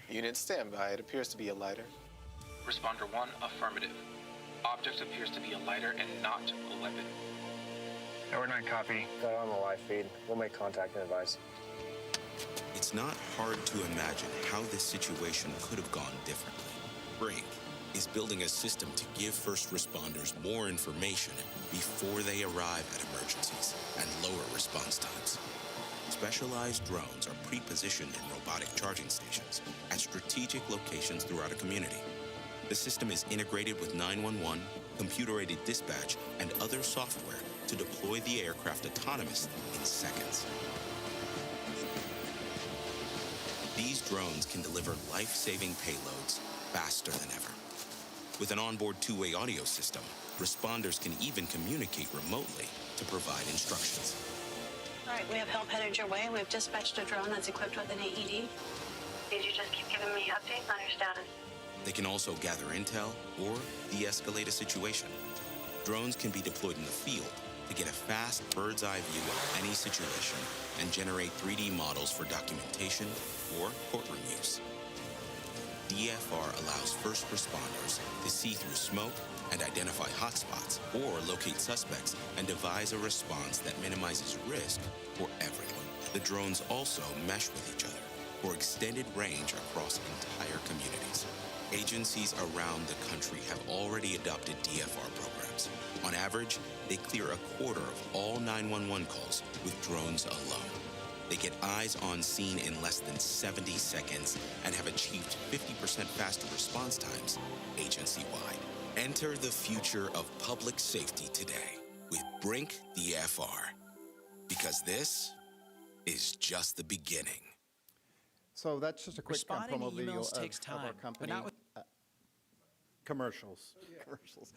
S26: Unit standby. It appears to be a lighter.
S24: Responder 1, affirmative. Object appears to be a lighter and not a weapon.
S16: Edward 9, copy.
S27: Got it on the live feed. We'll make contact and advise.
S28: It's not hard to imagine how this situation could have gone differently. Brink is building a system to give first responders more information before they arrive at emergencies and lower response times. Specialized drones are pre-positioned in robotic charging stations at strategic locations throughout a community. The system is integrated with 911, computer-aided dispatch, and other software to deploy the aircraft autonomously in seconds. These drones can deliver life-saving payloads faster than ever. With an onboard two-way audio system, responders can even communicate remotely to provide instructions.
S15: All right, we have help headed your way. We've dispatched a drone that's equipped with an AED. Did you just keep giving me updates on your status?
S28: They can also gather intel or de-escalate a situation. Drones can be deployed in the field to get a fast bird's-eye view of any situation and generate 3D models for documentation or courtroom use. DFR allows first responders to see through smoke and identify hotspots or locate suspects and devise a response that minimizes risk for everyone. The drones also mesh with each other for extended range across entire communities. Agencies around the country have already adopted DFR programs. On average, they clear a quarter of all 911 calls with drones alone. They get eyes on scene in less than 70 seconds and have achieved 50% faster response times agency-wide. Enter the future of public safety today with Brink DFR, because this is just the beginning.
S13: So that's just a quick
S29: Responding to
S13: promo video
S29: emails
S13: of
S29: takes
S13: our
S29: time, but
S13: company.
S29: not with-
S13: Commercials. Commercials.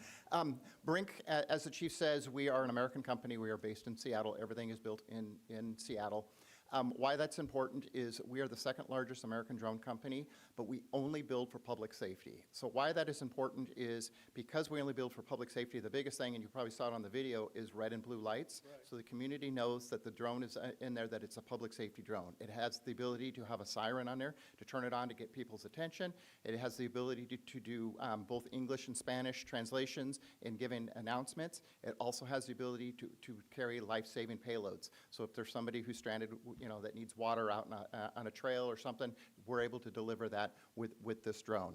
S13: Brink, as the chief says, we are an American company. We are based in Seattle. Everything is built in Seattle. Why that's important is we are the second largest American drone company, but we only build for public safety. So why that is important is because we only build for public safety, the biggest thing, and you probably saw it on the video, is red and blue lights. Right. So the community knows that the drone is in there, that it's a public safety drone. It has the ability to have a siren on there to turn it on to get people's attention. It has the ability to do both English and Spanish translations in giving announcements. It also has the ability to carry life-saving payloads. So if there's somebody who's stranded, that needs water out on a trail or something, we're able to deliver that with this drone.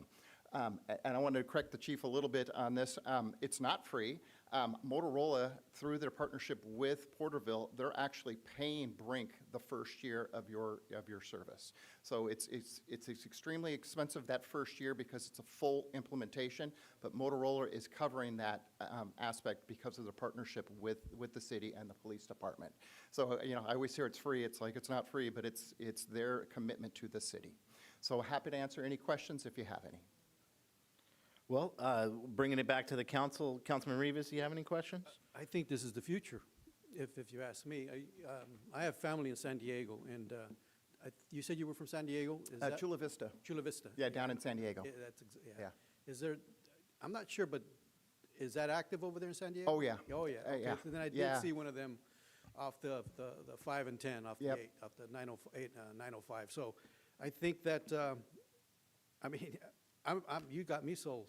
S13: And I wanted to correct the chief a little bit on this. It's not free. Motorola, through their partnership with Porterville, they're actually paying Brink the first year of your service. So it's extremely expensive that first year because it's a full implementation, but Motorola is covering that aspect because of the partnership with the city and the police department. So, I always hear it's free. It's like it's not free, but it's their commitment to the city. So happy to answer any questions if you have any.
S1: Well, bringing it back to the council, Councilman Rivas, do you have any questions?
S5: I think this is the future, if you ask me. I have family in San Diego, and you said you were from San Diego? Is that-
S13: Chula Vista.
S5: Chula Vista.
S13: Yeah, down in San Diego.
S5: Yeah,
S13: Yeah.
S5: Is there, I'm not sure, but is that active over there in San Diego?
S13: Oh, yeah.
S5: Oh, yeah. Okay,
S13: yeah.
S5: so then I did
S13: Yeah.
S5: see one of them off the 5 and 10, off the
S13: Yep.
S5: 8, off the 908, 905. So I think that, I mean, you got me sold.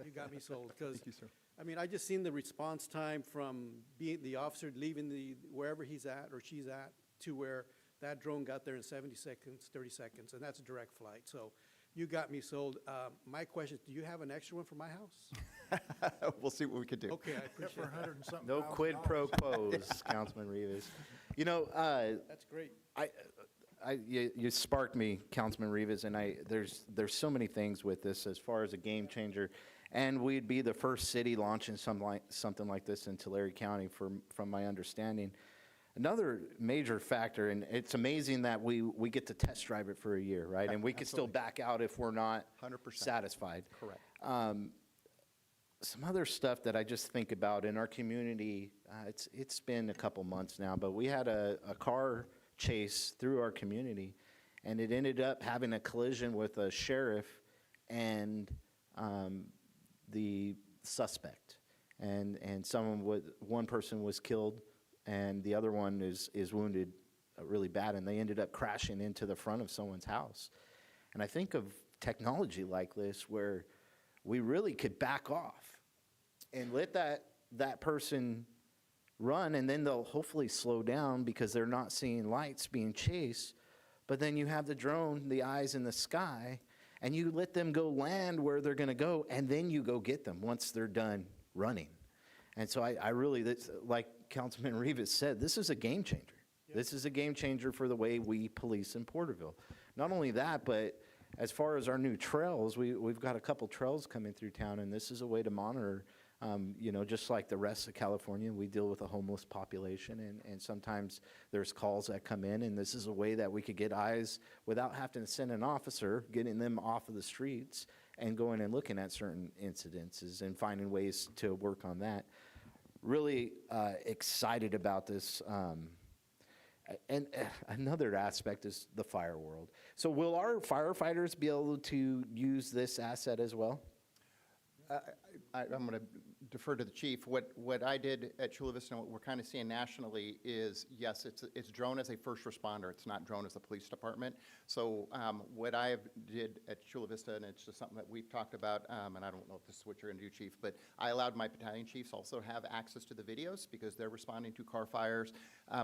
S5: You got me sold, because,
S13: Thank you, sir.
S5: I mean, I just seen the response time from being the officer leaving wherever he's at or she's at to where that drone got there in 70 seconds, 30 seconds, and that's a direct flight. So you got me sold. My question is, do you have an extra one for my house?
S13: We'll see what we can do.
S5: Okay, I appreciate it.
S6: 100 and something
S1: No
S6: thousand
S1: quid pro
S6: dollars.
S1: quos, Councilman Rivas.
S5: That's great.
S1: You sparked me, Councilman Rivas, and there's so many things with this as far as a game changer, and we'd be the first city launching something like this in Tulare County, from my understanding. Another major factor, and it's amazing that we get to test drive it for a year, right?
S13: Yeah,
S1: And we could still
S13: absolutely.
S1: back out if we're not
S13: 100%.
S1: satisfied.
S13: Correct.
S1: Some other stuff that I just think about in our community, it's been a couple months now, but we had a car chase through our community, and it ended up having a collision with a sheriff and the suspect. And one person was killed, and the other one is wounded really bad, and they ended up crashing into the front of someone's house. And I think of technology like this where we really could back off and let that person run, and then they'll hopefully slow down because they're not seeing lights being chased. But then you have the drone, the eyes in the sky, and you let them go land where they're going to go, and then you go get them once they're done running. And so I really, like Councilman Rivas said, this is a game changer. Yep. This is a game changer for the way we police in Porterville. Not only that, but as far as our new trails, we've got a couple trails coming through town, and this is a way to monitor. Just like the rest of California, we deal with a homeless population, and sometimes there's calls that come in, and this is a way that we could get eyes without having to send an officer, getting them off of the streets and going and looking at certain incidences and finding ways to work on that. Really excited about this. And another aspect is the fire world. So will our firefighters be able to use this asset as well?
S13: I'm going to defer to the chief. What I did at Chula Vista and what we're kind of seeing nationally is, yes, it's drone as a first responder. It's not drone as a police department. So what I did at Chula Vista, and it's just something that we've talked about, and I don't know if this is what you're going to do, Chief, but I allowed my battalion chiefs also have access to the videos because they're responding to car fires,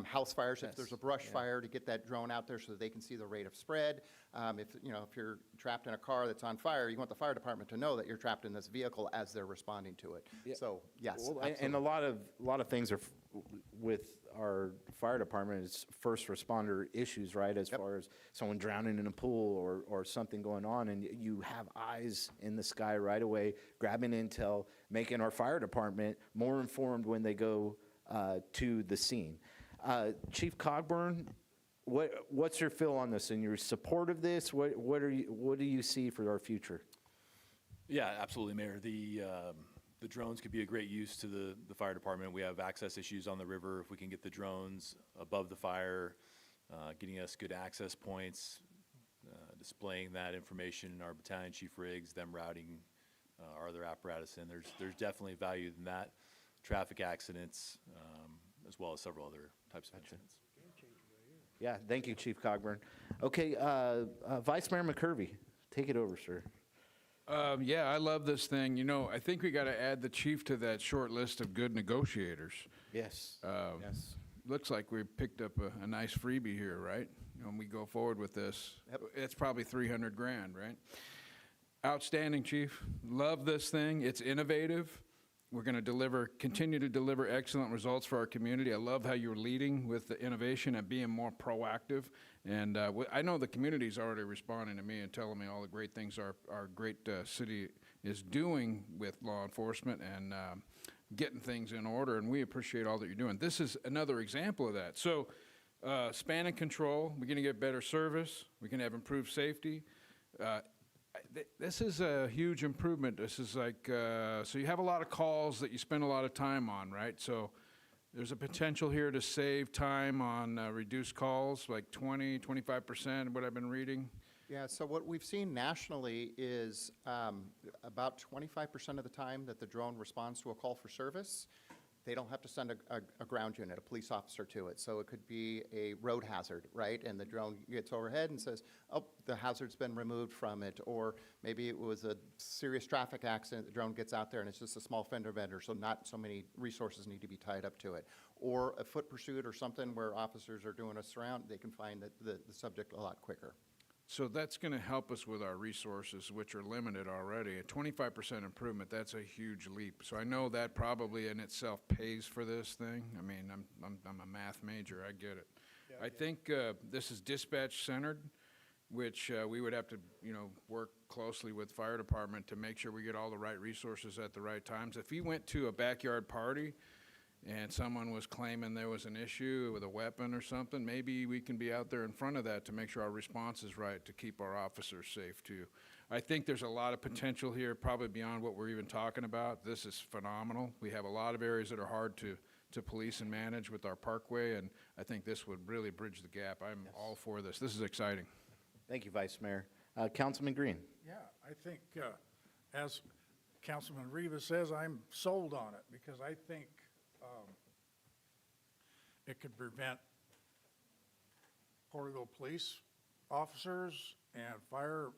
S13: house fires, if there's a brush fire, to get that drone out there so that they can see the rate of spread. If you're trapped in a car that's on fire, you want the fire department to know that you're trapped in this vehicle as they're responding to it.
S1: Yeah.
S13: So, yes,
S1: Well,
S13: absolutely.
S1: and a lot of things are with our fire department is first responder issues, right? As far as someone drowning in a pool or something going on, and you have eyes in the sky right away, grabbing intel, making our fire department more informed when they go to the scene. Chief Cogburn, what's your feel on this? And your support of this? What do you see for our future?
S3: Yeah, absolutely, Mayor. The drones could be a great use to the fire department. We have access issues on the river. If we can get the drones above the fire, getting us good access points, displaying that information in our battalion chief rigs, them routing our other apparatus in. There's definitely value in that. Traffic accidents, as well as several other types of incidents.
S1: Yeah, thank you, Chief Cogburn. Okay, Vice Mayor McCurvey, take it over, sir.
S2: Yeah, I love this thing. I think we got to add the chief to that short list of good negotiators.
S1: Yes. Yes.
S2: Looks like we picked up a nice freebie here, right? When we go forward with this, it's probably $300,000, right? Outstanding, Chief. Love this thing. It's innovative. We're going to continue to deliver excellent results for our community. I love how you're leading with the innovation and being more proactive. And I know the community's already responding to me and telling me all the great things our great city is doing with law enforcement and getting things in order, and we appreciate all that you're doing. This is another example of that. So span and control, we're going to get better service, we can have improved safety. This is a huge improvement. This is like, so you have a lot of calls that you spend a lot of time on, right? So there's a potential here to save time on reduced calls, like 20, 25%, what I've been reading.
S13: Yeah, so what we've seen nationally is about 25% of the time that the drone responds to a call for service, they don't have to send a ground unit, a police officer to it. So it could be a road hazard, right? And the drone gets overhead and says, oh, the hazard's been removed from it. Or maybe it was a serious traffic accident, the drone gets out there and it's just a small fender bender, so not so many resources need to be tied up to it. Or a foot pursuit or something where officers are doing a surround, they can find the subject a lot quicker.
S2: So that's going to help us with our resources, which are limited already. A 25% improvement, that's a huge leap. So I know that probably in itself pays for this thing. I mean, I'm a math major, I get it. I think this is dispatch centered, which we would have to, work closely with fire department to make sure we get all the right resources at the right times. If you went to a backyard party and someone was claiming there was an issue with a weapon or something, maybe we can be out there in front of that to make sure our response is right to keep our officers safe too. I think there's a lot of potential here, probably beyond what we're even talking about. This is phenomenal. We have a lot of areas that are hard to police and manage with our parkway, and I think this would really bridge the gap. I'm all for this. This is exciting.
S1: Thank you, Vice Mayor. Councilman Green.
S4: Yeah, I think, as Councilman Rivas says, I'm sold on it because I think it could prevent Porterville police officers and fire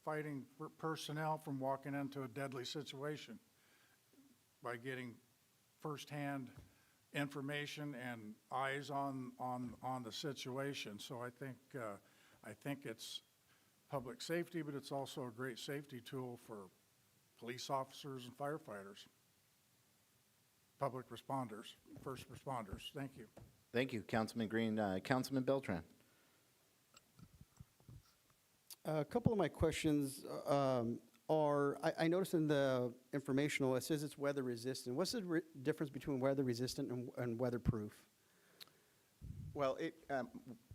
S4: fighting personnel from walking into a deadly situation by getting firsthand information and eyes on the situation. So I think it's public safety, but it's also a great safety tool for police officers and firefighters. Public responders, first responders. Thank you.
S1: Thank you, Councilman Green. Councilman Beltran.
S5: A couple of my questions are, I noticed in the informational, it says it's weather resistant. What's the difference between weather resistant and weatherproof?
S13: Well,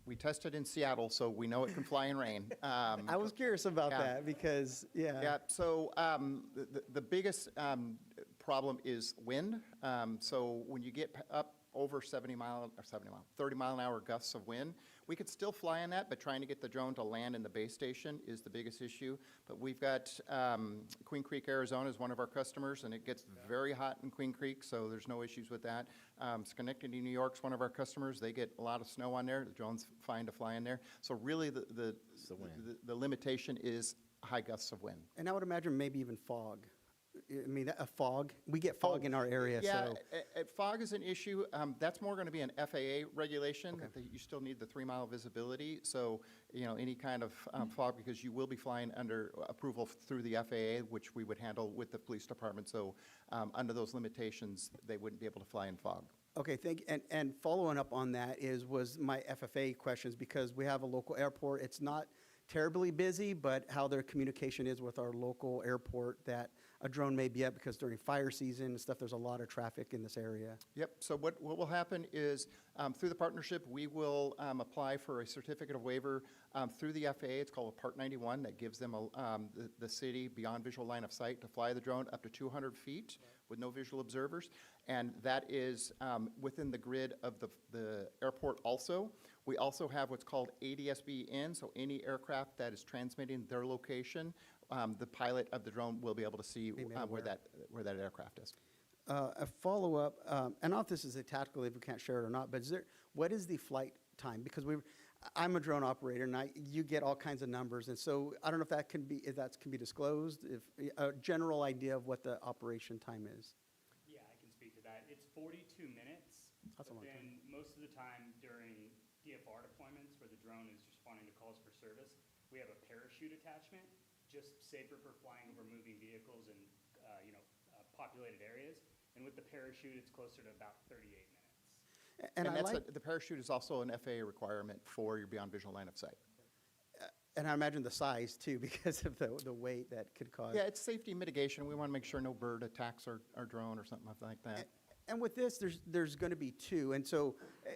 S13: we tested in Seattle, so we know it can fly in rain.
S5: I was curious about that because, yeah.
S13: Yeah, so the biggest problem is wind. So when you get up over 30 mile an hour gusts of wind, we could still fly in that, but trying to get the drone to land in the base station is the biggest issue. But we've got Queen Creek, Arizona is one of our customers, and it gets very hot in Queen Creek, so there's no issues with that. Schenectady, New York's one of our customers. They get a lot of snow on there. The drone's fine to fly in there. So really the limitation is high gusts of wind.
S5: And I would imagine maybe even fog. I mean, a fog, we get fog in our area,
S13: yeah,
S5: so.
S13: Fog is an issue. That's more going to be an FAA regulation. Okay. That you still need the 3-mile visibility. So, any kind of fog, because you will be flying under approval through the FAA, which we would handle with the police department. So, under those limitations, they wouldn't be able to fly in fog.
S5: Okay, thank you. And following up on that was my FFA questions, because we have a local airport. It's not terribly busy, but how their communication is with our local airport, that a drone may be up because during fire season and stuff, there's a lot of traffic in this area.
S13: Yep, so what will happen is through the partnership, we will apply for a certificate of waiver through the FAA. It's called a Part 91 that gives them the city beyond visual line of sight to fly the drone up to 200 feet with no visual observers. And that is within the grid of the airport also. We also have what's called ADSB in, so any aircraft that is transmitting their location, the pilot of the drone will be able to see where that aircraft is.
S5: A follow-up, and I don't know if this is a tactical, if we can't share it or not, but what is the flight time? Because I'm a drone operator, and you get all kinds of numbers, and so I don't know if can be disclosed, if a general idea of what the operation time is.
S14: Yeah, I can speak to that. It's 42 minutes.
S5: That's a long time.
S14: Most of the time during DFR deployments where the drone is responding to calls for service, we have a parachute attachment just safer for flying over moving vehicles and, populated areas. And with the parachute, it's closer to about 38 minutes.
S13: And the parachute is also an FAA requirement for your beyond visual line of sight.
S5: And I imagine the size too, because of the weight that could cause.
S13: Yeah, it's safety mitigation. We want to make sure no bird attacks our drone or something like that.
S5: And with this, there's going to be two. And so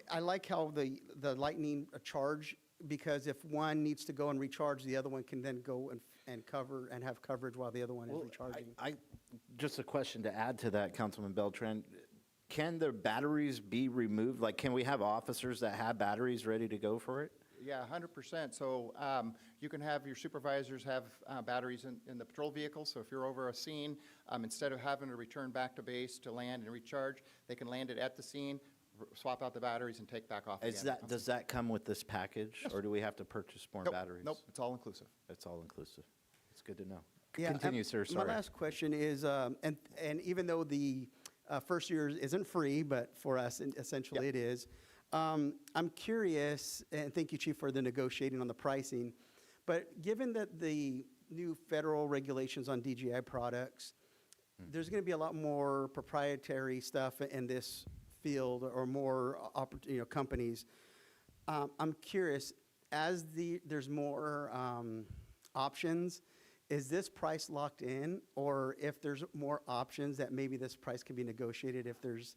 S5: I like how the lightning charge, because if one needs to go and recharge, the other one can then go and cover and have coverage while the other one is recharging.
S1: Just a question to add to that, Councilman Beltran. Can the batteries be removed? Like, can we have officers that have batteries ready to go for it?
S13: Yeah, 100%. So you can have your supervisors have batteries in the patrol vehicle. So if you're over a scene, instead of having to return back to base to land and recharge, they can land it at the scene, swap out the batteries, and take back off again.
S1: Does that come with this package, or do we have to purchase more batteries?
S13: Nope, it's all inclusive.
S1: It's all inclusive. It's good to know.
S5: Yeah,
S1: Continue, sir, sorry.
S5: My last question is, and even though the first year isn't free, but for us, essentially it is, I'm curious, and thank you, Chief, for the negotiating on the pricing, but given that the new federal regulations on DJI products, there's going to be a lot more proprietary stuff in this field or more companies. I'm curious, as there's more options, is this price locked in, or if there's more options that maybe this price can be negotiated if there's,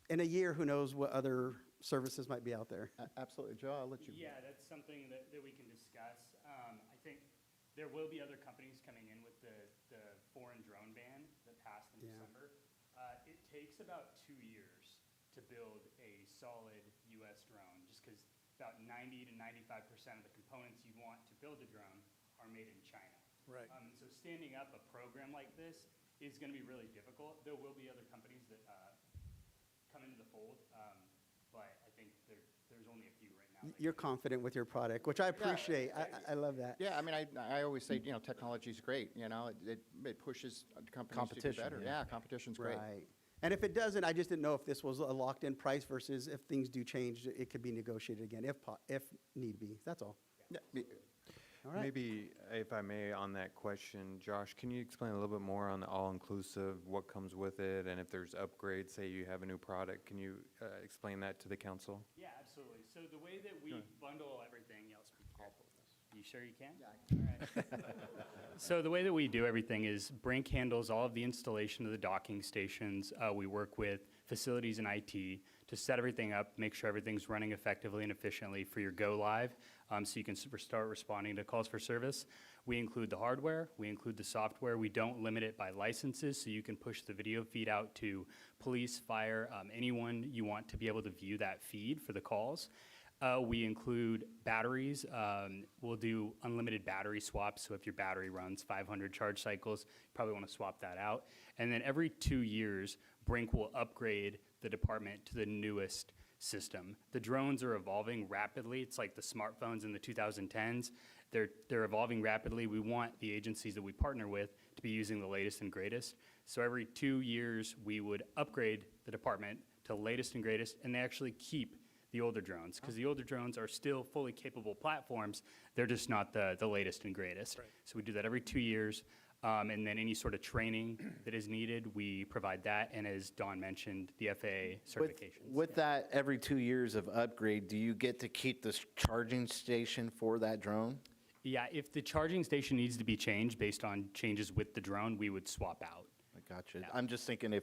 S5: in a year, who knows what other services might be out there?
S13: Absolutely. Joe, I'll let you.
S14: Yeah, that's something that we can discuss. I think there will be other companies coming in with the foreign drone ban that passed in December. It takes about 2 years to build a solid U.S. drone, just because about 90 to 95% of the components you want to build a drone are made in China.
S5: Right.
S14: So standing up a program like this is going to be really difficult. There will be other companies that come into the fold, but I think there's only a few right now.
S5: You're confident with your product, which I appreciate. I love that.
S13: Yeah, I mean, I always say, technology is great. It pushes companies to do better. Yeah, competition's great.
S5: Right. And if it doesn't, I just didn't know if this was a locked-in price versus if things do change, it could be negotiated again, if need be. That's all.
S13: Yeah.
S5: All right.
S12: Maybe, if I may, on that question, Josh, can you explain a little bit more on the all-inclusive, what comes with it, and if there's upgrades, say you have a new product, can you explain that to the council?
S14: Yeah, absolutely. So the way that we bundle everything, yeah, I'll speak to this. You sure you can? Yeah. All right. So the way that we do everything is Brink handles all of the installation of the docking stations. We work with facilities and IT to set everything up, make sure everything's running effectively and efficiently for your go live, so you can start responding to calls for service. We include the hardware, we include the software. We don't limit it by licenses, so you can push the video feed out to police, fire, anyone you want to be able to view that feed for the calls. We include batteries. We'll do unlimited battery swaps, so if your battery runs 500 charge cycles, you probably want to swap that out. And then every 2 years, Brink will upgrade the department to the newest system. The drones are evolving rapidly. It's like the smartphones in the 2010s. They're evolving rapidly. We want the agencies that we partner with to be using the latest and greatest. So every 2 years, we would upgrade the department to the latest and greatest, and they actually keep the older drones, because the older drones are still fully capable platforms. They're just not the latest and greatest. Right. So we do that every 2 years. And then any sort of training that is needed, we provide that. And as Dawn mentioned, the FAA certifications.
S1: With that, every 2 years of upgrade, do you get to keep the charging station for that drone?
S14: Yeah, if the charging station needs to be changed based on changes with the drone, we would swap out.
S1: I got you. Yeah. I'm just thinking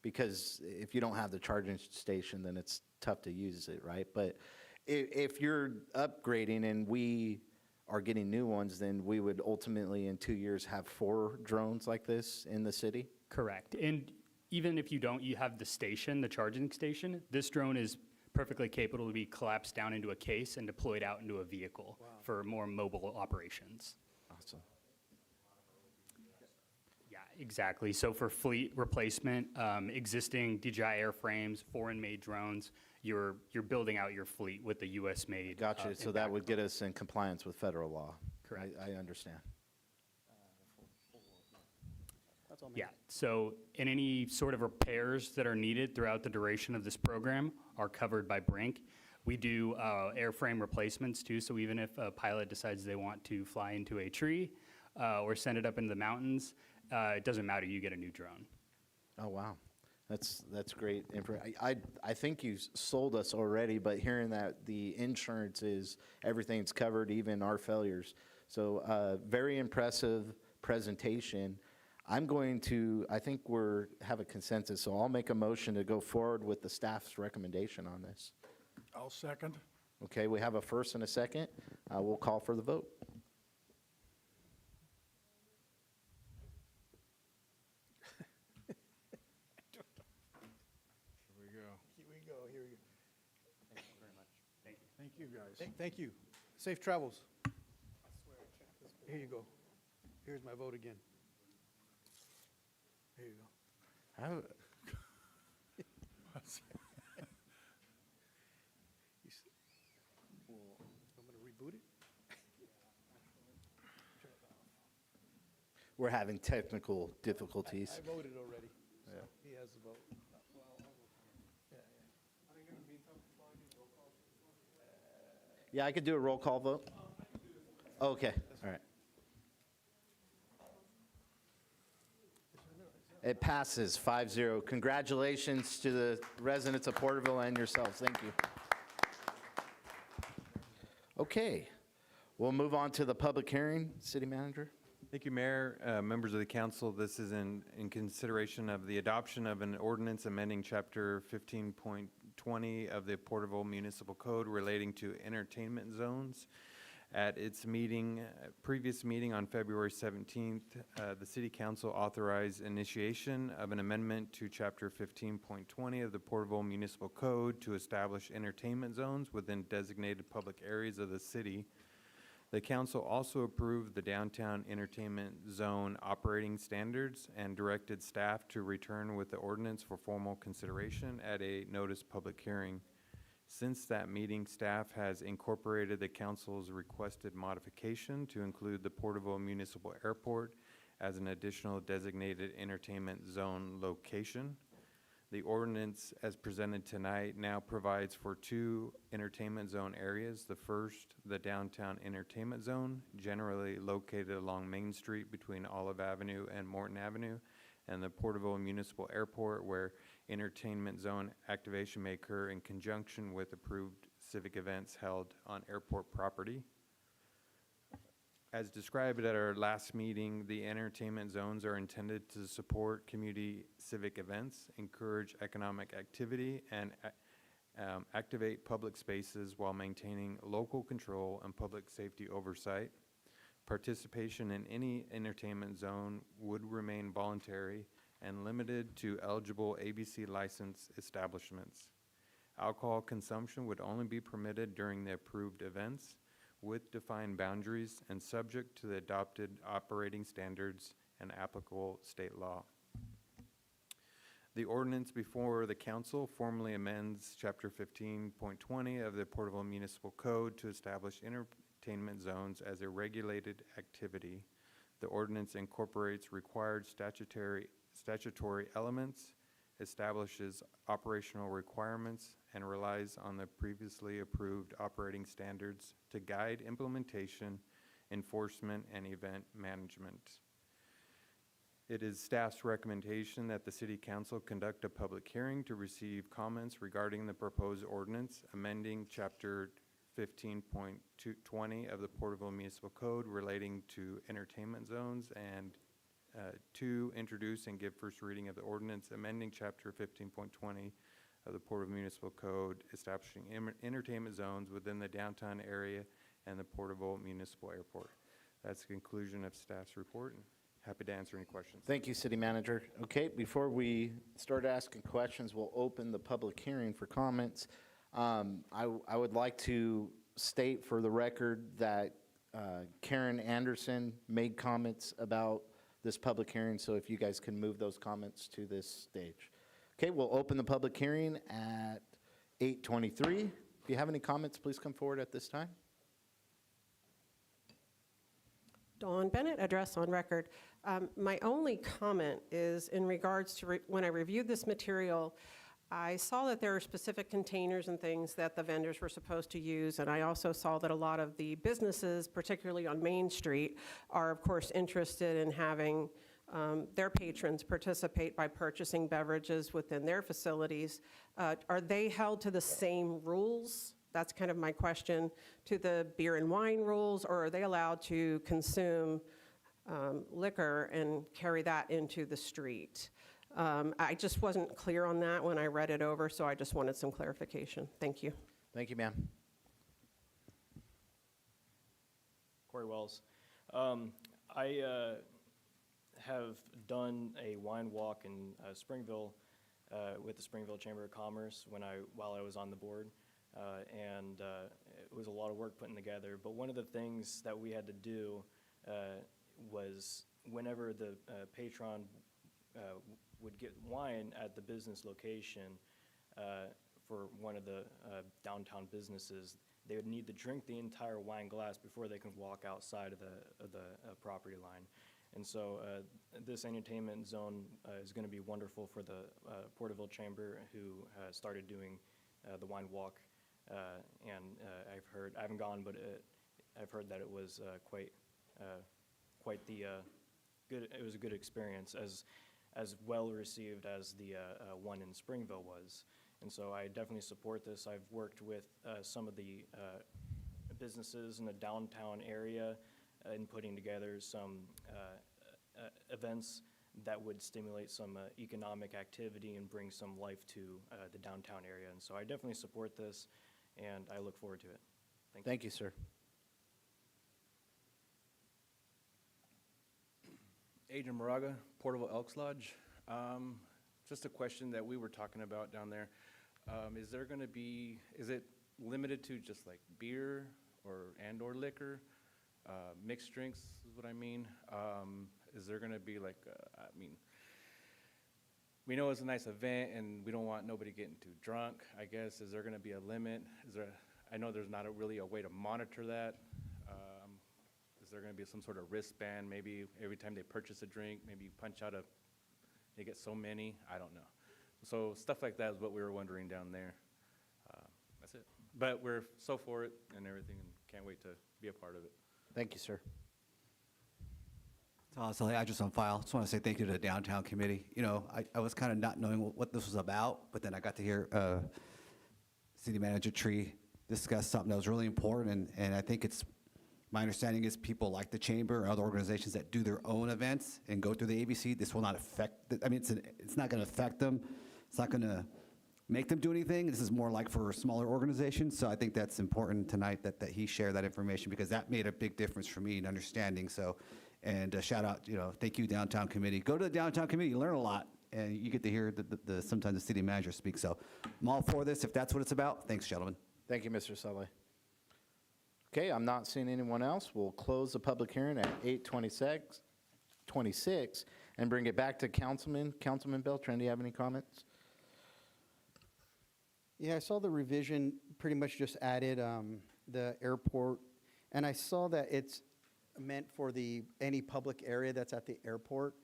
S1: because if you don't have the charging station, then it's tough to use it, right? But if you're upgrading and we are getting new ones, then we would ultimately in 2 years have 4 drones like this in the city?
S14: Correct. And even if you don't, you have the station, the charging station. This drone is perfectly capable to be collapsed down into a case and deployed out into a vehicle for more mobile operations.
S1: Awesome.
S14: Yeah, exactly. So for fleet replacement, existing DJI airframes, foreign-made drones, you're building out your fleet with the U.S.-made.
S1: Gotcha. So that would get us in compliance with federal law.
S14: Correct.
S1: I understand.
S5: That's all.
S14: Yeah. So and any sort of repairs that are needed throughout the duration of this program are covered by Brink. We do airframe replacements too. So even if a pilot decides they want to fly into a tree, or send it up into the mountains, it doesn't matter, you get a new drone.
S1: Oh, wow. That's great info. I think you sold us already, but hearing that the insurance is, everything's covered, even our failures. So very impressive presentation. I think have a consensus, so I'll make a motion to go forward with the staff's recommendation on this.
S4: I'll second.
S1: Okay, we have a first and a second. We'll call for the vote.
S2: Here we go.
S5: Here we go, here we go.
S14: Thank you very much. Thank you.
S4: Thank you, guys.
S5: Thank you. Safe travels. Here you go. Here's my vote again. Here you go.
S1: How-
S5: I'm going to reboot it.
S1: We're having technical difficulties.
S5: I voted already. So
S1: Yeah.
S5: he has the vote.
S1: Yeah, I could do a roll call vote. Okay, all right. It passes 5-0. Congratulations to the residents of Porterville and yourselves. Thank you. Okay, we'll move on to the public hearing. City Manager?
S12: Thank you, Mayor. Members of the council, this is in consideration of the adoption of an ordinance amending Chapter 15.20 of the Porterville Municipal Code relating to entertainment zones. At its previous meeting on February 17th, the City Council authorized initiation of an amendment to Chapter 15.20 of the Porterville Municipal Code to establish entertainment zones within designated public areas of the city. The council also approved the downtown entertainment zone operating standards and directed staff to return with the ordinance for formal consideration at a notice public hearing. Since that meeting, staff has incorporated the council's requested modification to include the Porterville Municipal Airport as an additional designated entertainment zone location. The ordinance as presented tonight now provides for 2 entertainment zone areas. The first, the downtown entertainment zone, generally located along Main Street between Olive Avenue and Morton Avenue, and the Porterville Municipal Airport, where entertainment zone activation may occur in conjunction with approved civic events held on airport property. As described at our last meeting, the entertainment zones are intended to support community civic events, encourage economic activity, and activate public spaces while maintaining local control and public safety oversight. Participation in any entertainment zone would remain voluntary and limited to eligible ABC license establishments. Alcohol consumption would only be permitted during the approved events, with defined boundaries and subject to the adopted operating standards and applicable state law. The ordinance before the council formally amends Chapter 15.20 of the Porterville Municipal Code to establish entertainment zones as a regulated activity. The ordinance incorporates required statutory elements, establishes operational requirements, and relies on the previously approved operating standards to guide implementation, enforcement, and event management. It is staff's recommendation that the City Council conduct a public hearing to receive comments regarding the proposed ordinance amending Chapter 15.20 of the Porterville Municipal Code relating to entertainment zones, and 2, introduce and give first reading of the ordinance amending Chapter 15.20 of the Porterville Municipal Code establishing entertainment zones within the downtown area and the Porterville Municipal Airport. That's the conclusion of staff's report, and happy to answer any questions.
S1: Thank you, City Manager. Okay, before we start asking questions, we'll open the public hearing for comments. I would like to state for the record that Karen Anderson made comments about this public hearing, so if you guys can move those comments to this stage. Okay, we'll open the public hearing at 8:23. If you have any comments, please come forward at this time.
S10: Dawn Bennett, address on record. My only comment is in regards to when I reviewed this material, I saw that there are specific containers and things that the vendors were supposed to use, and I also saw that a lot of the businesses, particularly on Main Street, are of course interested in having their patrons participate by purchasing beverages within their facilities. Are they held to the same rules? That's kind of my question, to the beer and wine rules, or are they allowed to consume liquor and carry that into the street? I just wasn't clear on that when I read it over, so I just wanted some clarification. Thank you.
S1: Thank you, ma'am.
S8: Corey Wells. I have done a wine walk in Springville with the Springville Chamber of Commerce while I was on the board, and it was a lot of work putting together. But one of the things that we had to do was whenever the patron would get wine at the business location for one of the downtown businesses, they would need to drink the entire wine glass before they can walk outside of the property line. And so this entertainment zone is going to be wonderful for the Porterville Chamber, who started doing the wine walk. And I haven't gone, but I've heard that it was quite the good. It was a good experience, as well received as the one in Springville was. And so I definitely support this. I've worked with some of the businesses in the downtown area in putting together some events that would stimulate some economic activity and bring some life to the downtown area. And so I definitely support this, and I look forward to it.
S1: Thank you, sir.
S9: Adrian Moraga, Porterville Elks Lodge. Just a question that we were talking about down there. Is it limited to just like beer or liquor? Mixed drinks is what I mean. Is there gonna be like, we know it's a nice event and we don't want nobody getting too drunk, I guess. Is there gonna be a limit? I know there's not really a way to monitor that. Is there gonna be some sort of wristband, maybe every time they purchase a drink, maybe you punch out they get so many, I don't know. So stuff like that is what we were wondering down there. That's it. But we're so for it and everything, and can't wait to be a part of it.
S1: Thank you, sir.
S7: So I just on file. Just want to say thank you to the downtown committee. You know, I was kind of not knowing what this was about, but then I got to hear City Manager Tree discuss something that was really important, and I think my understanding is people like the chamber or other organizations that do their own events and go through the ABC. This will not affect. It's not going to affect them. It's not going to make them do anything. This is more like for smaller organizations. So I think that's important tonight that he shared that information, because that made a big difference for me in understanding. So, and shout out, thank you, Downtown Committee. Go to the Downtown Committee, you learn a lot, and you get to hear sometimes the city manager speak. So I'm all for this if that's what it's about. Thanks, gentlemen.
S1: Thank you, Mr. Sully. Okay, I'm not seeing anyone else. We'll close the public hearing at 8:26 and bring it back to Councilman Beltran. Do you have any comments?
S5: Yeah, I saw the revision pretty much just added the airport, and I saw that it's meant for any public area that's at the airport.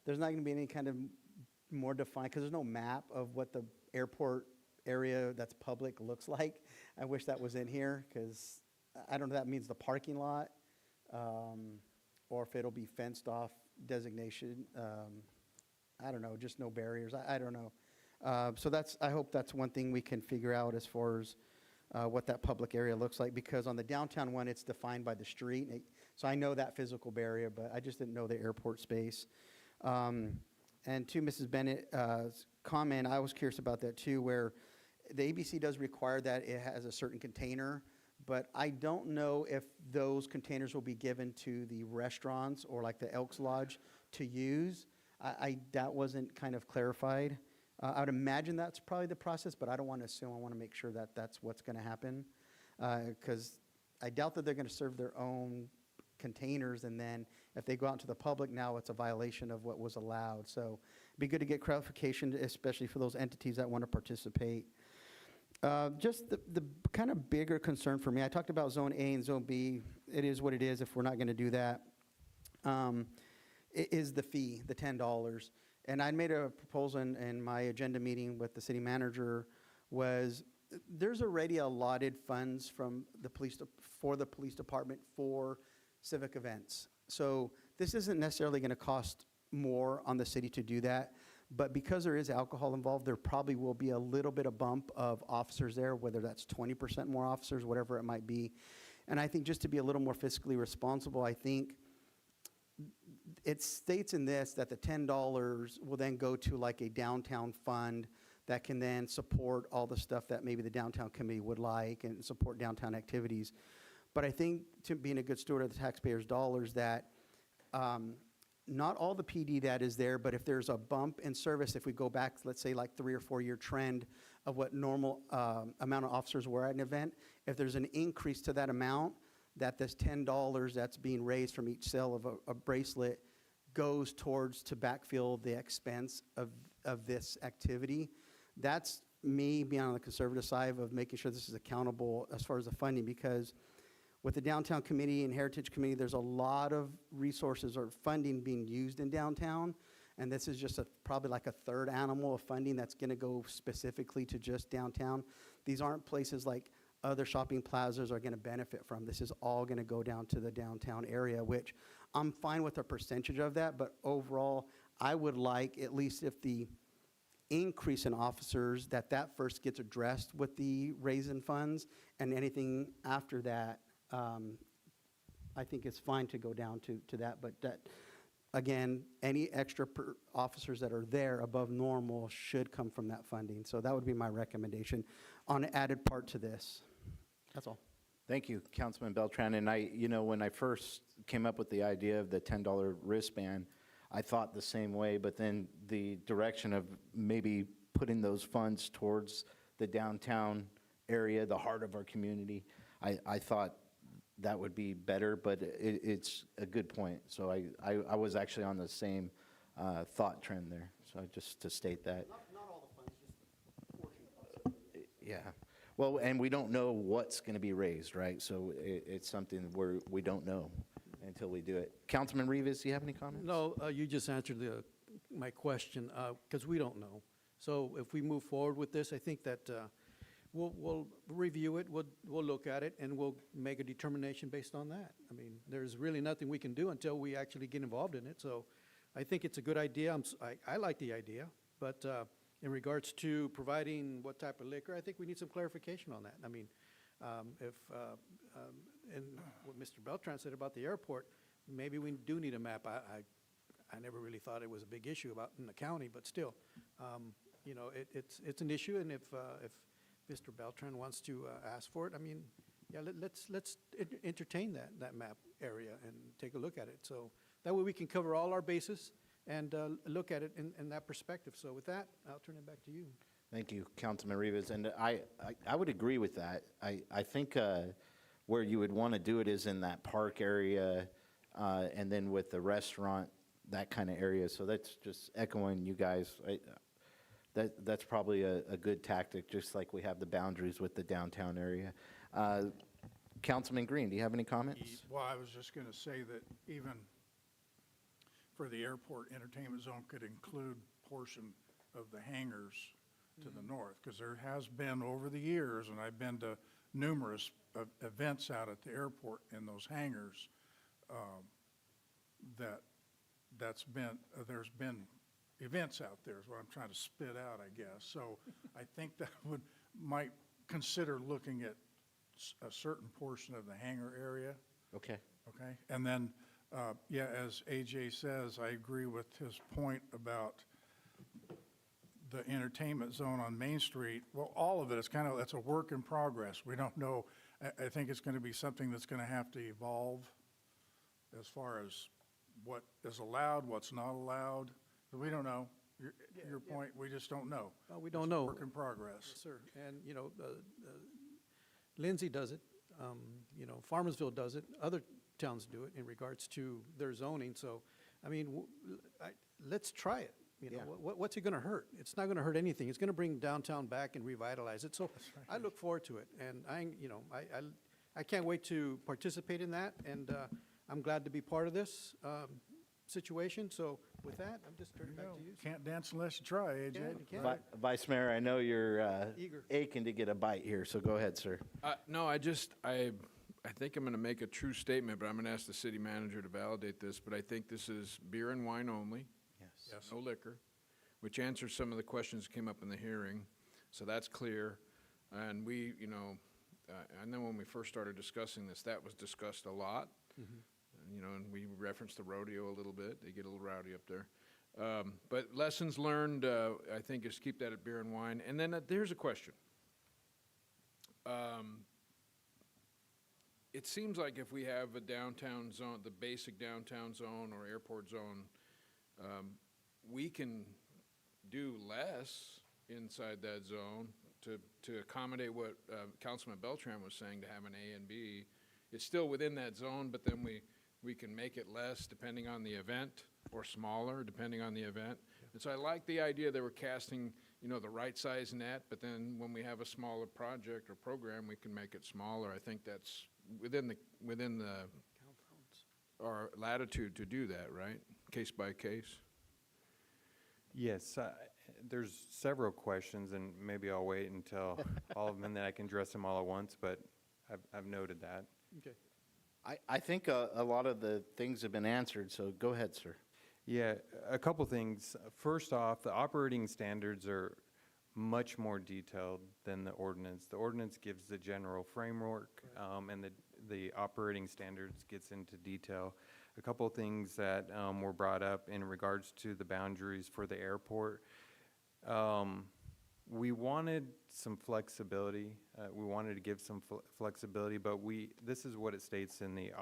S5: There's not going to be any kind of more defined, because there's no map of what the airport area that's public looks like. I wish that was in here, because I don't know if that means the parking lot, or if it'll be fenced off designation. I don't know, just no barriers. I don't know. So I hope that's one thing we can figure out as far as what that public area looks like, because on the downtown one, it's defined by the street. So I know that physical barrier, but I just didn't know the airport space. And to Mrs. Bennett's comment, I was curious about that too, where the ABC does require that it has a certain container, but I don't know if those containers will be given to the restaurants or like the Elks Lodge to use. That wasn't kind of clarified. I would imagine that's probably the process, but I don't want to assume. I want to make sure that that's what's going to happen, because I doubt that they're going to serve their own containers, and then if they go out into the public, now it's a violation of what was allowed. So it'd be good to get clarification, especially for those entities that want to participate. Just the kind of bigger concern for me, I talked about Zone A and Zone B. It is what it is if we're not going to do that. It is the fee, the $10. And I made a proposal in my agenda meeting with the city manager, was there's already allotted funds from the for the police department for civic events. So this isn't necessarily going to cost more on the city to do that, but because there is alcohol involved, there probably will be a little bit of bump of officers there, whether that's 20% more officers, whatever it might be. And I think just to be a little more fiscally responsible, I think it states in this that the $10 will then go to like a downtown fund that can then support all the stuff that maybe the downtown committee would like and support downtown activities. But I think, to being a good steward of the taxpayers' dollars, that not all the PD that is there, but if there's a bump in service, if we go back, let's say like 3 or 4 year trend of what normal amount of officers were at an event, if there's an increase to that amount, that this $10 that's being raised from each sale of a bracelet goes towards to backfill the expense of this activity. That's me being on the conservative side of making sure this is accountable as far as the funding, because with the downtown committee and heritage committee, there's a lot of resources or funding being used in downtown, and this is just probably like a third animal of funding that's going to go specifically to just downtown. These aren't places like other shopping plazas are going to benefit from. This is all going to go down to the downtown area, which I'm fine with a percentage of that, but overall, I would like, at least if the increase in officers, that first gets addressed with the raise in funds, and anything after that, I think it's fine to go down to that, but that, again, any extra officers that are there above normal should come from that funding. So that would be my recommendation on an added part to this. That's all.
S1: Thank you, Councilman Beltran. And when I first came up with the idea of the $10 wristband, I thought the same way, but then the direction of maybe putting those funds towards the downtown area, the heart of our community, I thought that would be better, but it's a good point. So I was actually on the same thought trend there. So just to state that.
S5: Not all the funds, just a portion of it.
S1: Yeah. Well, and we don't know what's going to be raised, right? So it's something where we don't know until we do it. Councilman Rivas, do you have any comments?
S5: No, you just answered my question, because we don't know. So if we move forward with this, I think that we'll review it, we'll look at it, and we'll make a determination based on that. I mean, there's really nothing we can do until we actually get involved in it. So I think it's a good idea. I like the idea, but in regards to providing what type of liquor, I think we need some clarification on that. I mean, and what Mr. Beltran said about the airport, maybe we do need a map. I never really thought it was a big issue in the county, but still, it's an issue, and if Mr. Beltran wants to ask for it, I mean, yeah, let's entertain that map area and take a look at it. So that way we can cover all our bases and look at it in that perspective. So with that, I'll turn it back to you.
S1: Thank you, Councilman Rivas. And I would agree with that. I think where you would want to do it is in that park area, and then with the restaurant, that kind of area. So that's just echoing you guys. That's probably a good tactic, just like we have the boundaries with the downtown area. Councilman Green, do you have any comments?
S4: Well, I was just going to say that even for the airport, entertainment zone could include portion of the hangars to the north, because there has been over the years, and I've been to numerous events out at the airport in those hangars, there's been events out there is what I'm trying to spit out, I guess. So I think that might consider looking at a certain portion of the hangar area.
S1: Okay.
S4: Okay. And then, yeah, as AJ says, I agree with his point about the entertainment zone on Main Street. Well, all of it is that's a work in progress. We don't know. I think it's going to be something that's going to have to evolve as far as what is allowed, what's not allowed. We don't know. Your point, we just don't know.
S5: We don't know.
S4: Work in progress.
S5: Yes, sir. And, Lindsay does it, Farmersville does it, other towns do it in regards to their zoning. So, I mean, let's try it. What's it going to hurt? It's not going to hurt anything. It's going to bring downtown back and revitalize it. So I look forward to it. And I can't wait to participate in that. And I'm glad to be part of this. situation. So with that, I'm just turning it back to you.
S4: Can't dance unless you try, AJ.
S5: You can't.
S1: Vice Mayor, I know you're
S5: Eager.
S1: aching to get a bite here, so go ahead, sir.
S2: No, I think I'm going to make a true statement, but I'm going to ask the city manager to validate this, but I think this is beer and wine only.
S1: Yes.
S2: No liquor, which answers some of the questions that came up in the hearing, so that's clear. And we, I know when we first started discussing this, that was discussed a lot. And we referenced the rodeo a little bit. They get a little rowdy up there. But lessons learned, I think, is keep that at beer and wine. And then there's a question. It seems like if we have a downtown zone, the basic downtown zone or airport zone, we can do less inside that zone to accommodate what Councilman Beltran was saying, to have an A and B. It's still within that zone, but then we can make it less depending on the event, or smaller depending on the event. And so I like the idea that we're casting, the right size net, but then when we have a smaller project or program, we can make it smaller. I think that's within our latitude to do that, right? Case by case.
S12: Yes, there's several questions, and maybe I'll wait until all of them, and then I can address them all at once, but I've noted that.
S5: Okay.
S1: I think a lot of the things have been answered, so go ahead, sir.
S12: Yeah, a couple things. First off, the operating standards are much more detailed than the ordinance. The ordinance gives the general framework, and the operating standards gets into detail. A couple things that were brought up in regards to the boundaries for the airport. We wanted some flexibility. We wanted to give some flexibility, but this is what it states in the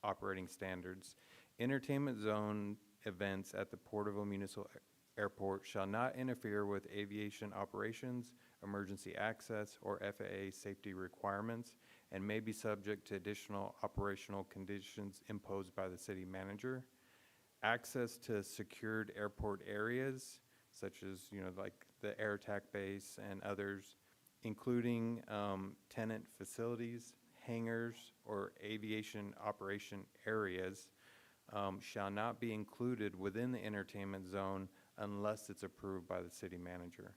S12: operating standards. Entertainment zone events at the Porterville Municipal Airport shall not interfere with aviation operations, emergency access, or FAA safety requirements, and may be subject to additional operational conditions imposed by the city manager. Access to secured airport areas, such as, like the air attack base and others, including tenant facilities, hangars, or aviation operation areas, shall not be included within the entertainment zone unless it's approved by the city manager.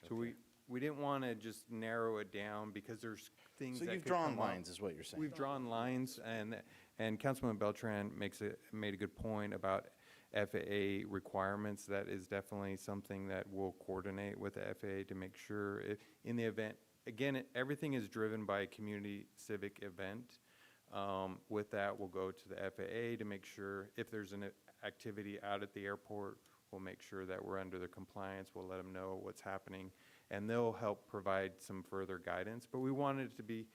S12: So we didn't want to just narrow it down, because there's things
S1: So
S12: that
S1: you've
S12: could
S1: drawn
S12: come up.
S1: lines, is what you're saying.
S12: We've drawn lines, and Councilman Beltran made a good point about FAA requirements. That is definitely something that we'll coordinate with the FAA to make sure in the event, again, everything is driven by a community civic event. With that, we'll go to the FAA to make sure if there's an activity out at the airport, we'll make sure that we're under the compliance. We'll let them know what's happening, and they'll help provide some further guidance. But we wanted it to be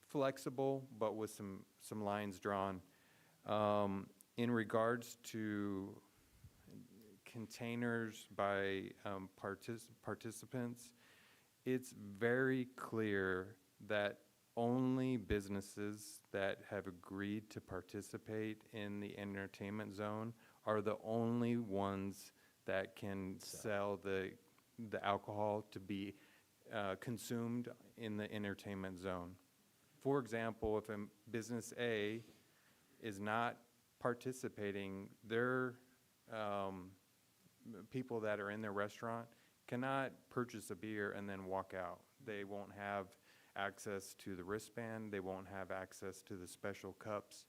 S12: flexible, but with some lines drawn. In regards to containers by participants, it's very clear that only businesses that have agreed to participate in the entertainment zone are the only ones that can sell the alcohol to be consumed in the entertainment zone. For example, if a business A is not participating, their people that are in their restaurant cannot purchase a beer and then walk out. They won't have access to the wristband. They won't have access to the special cups.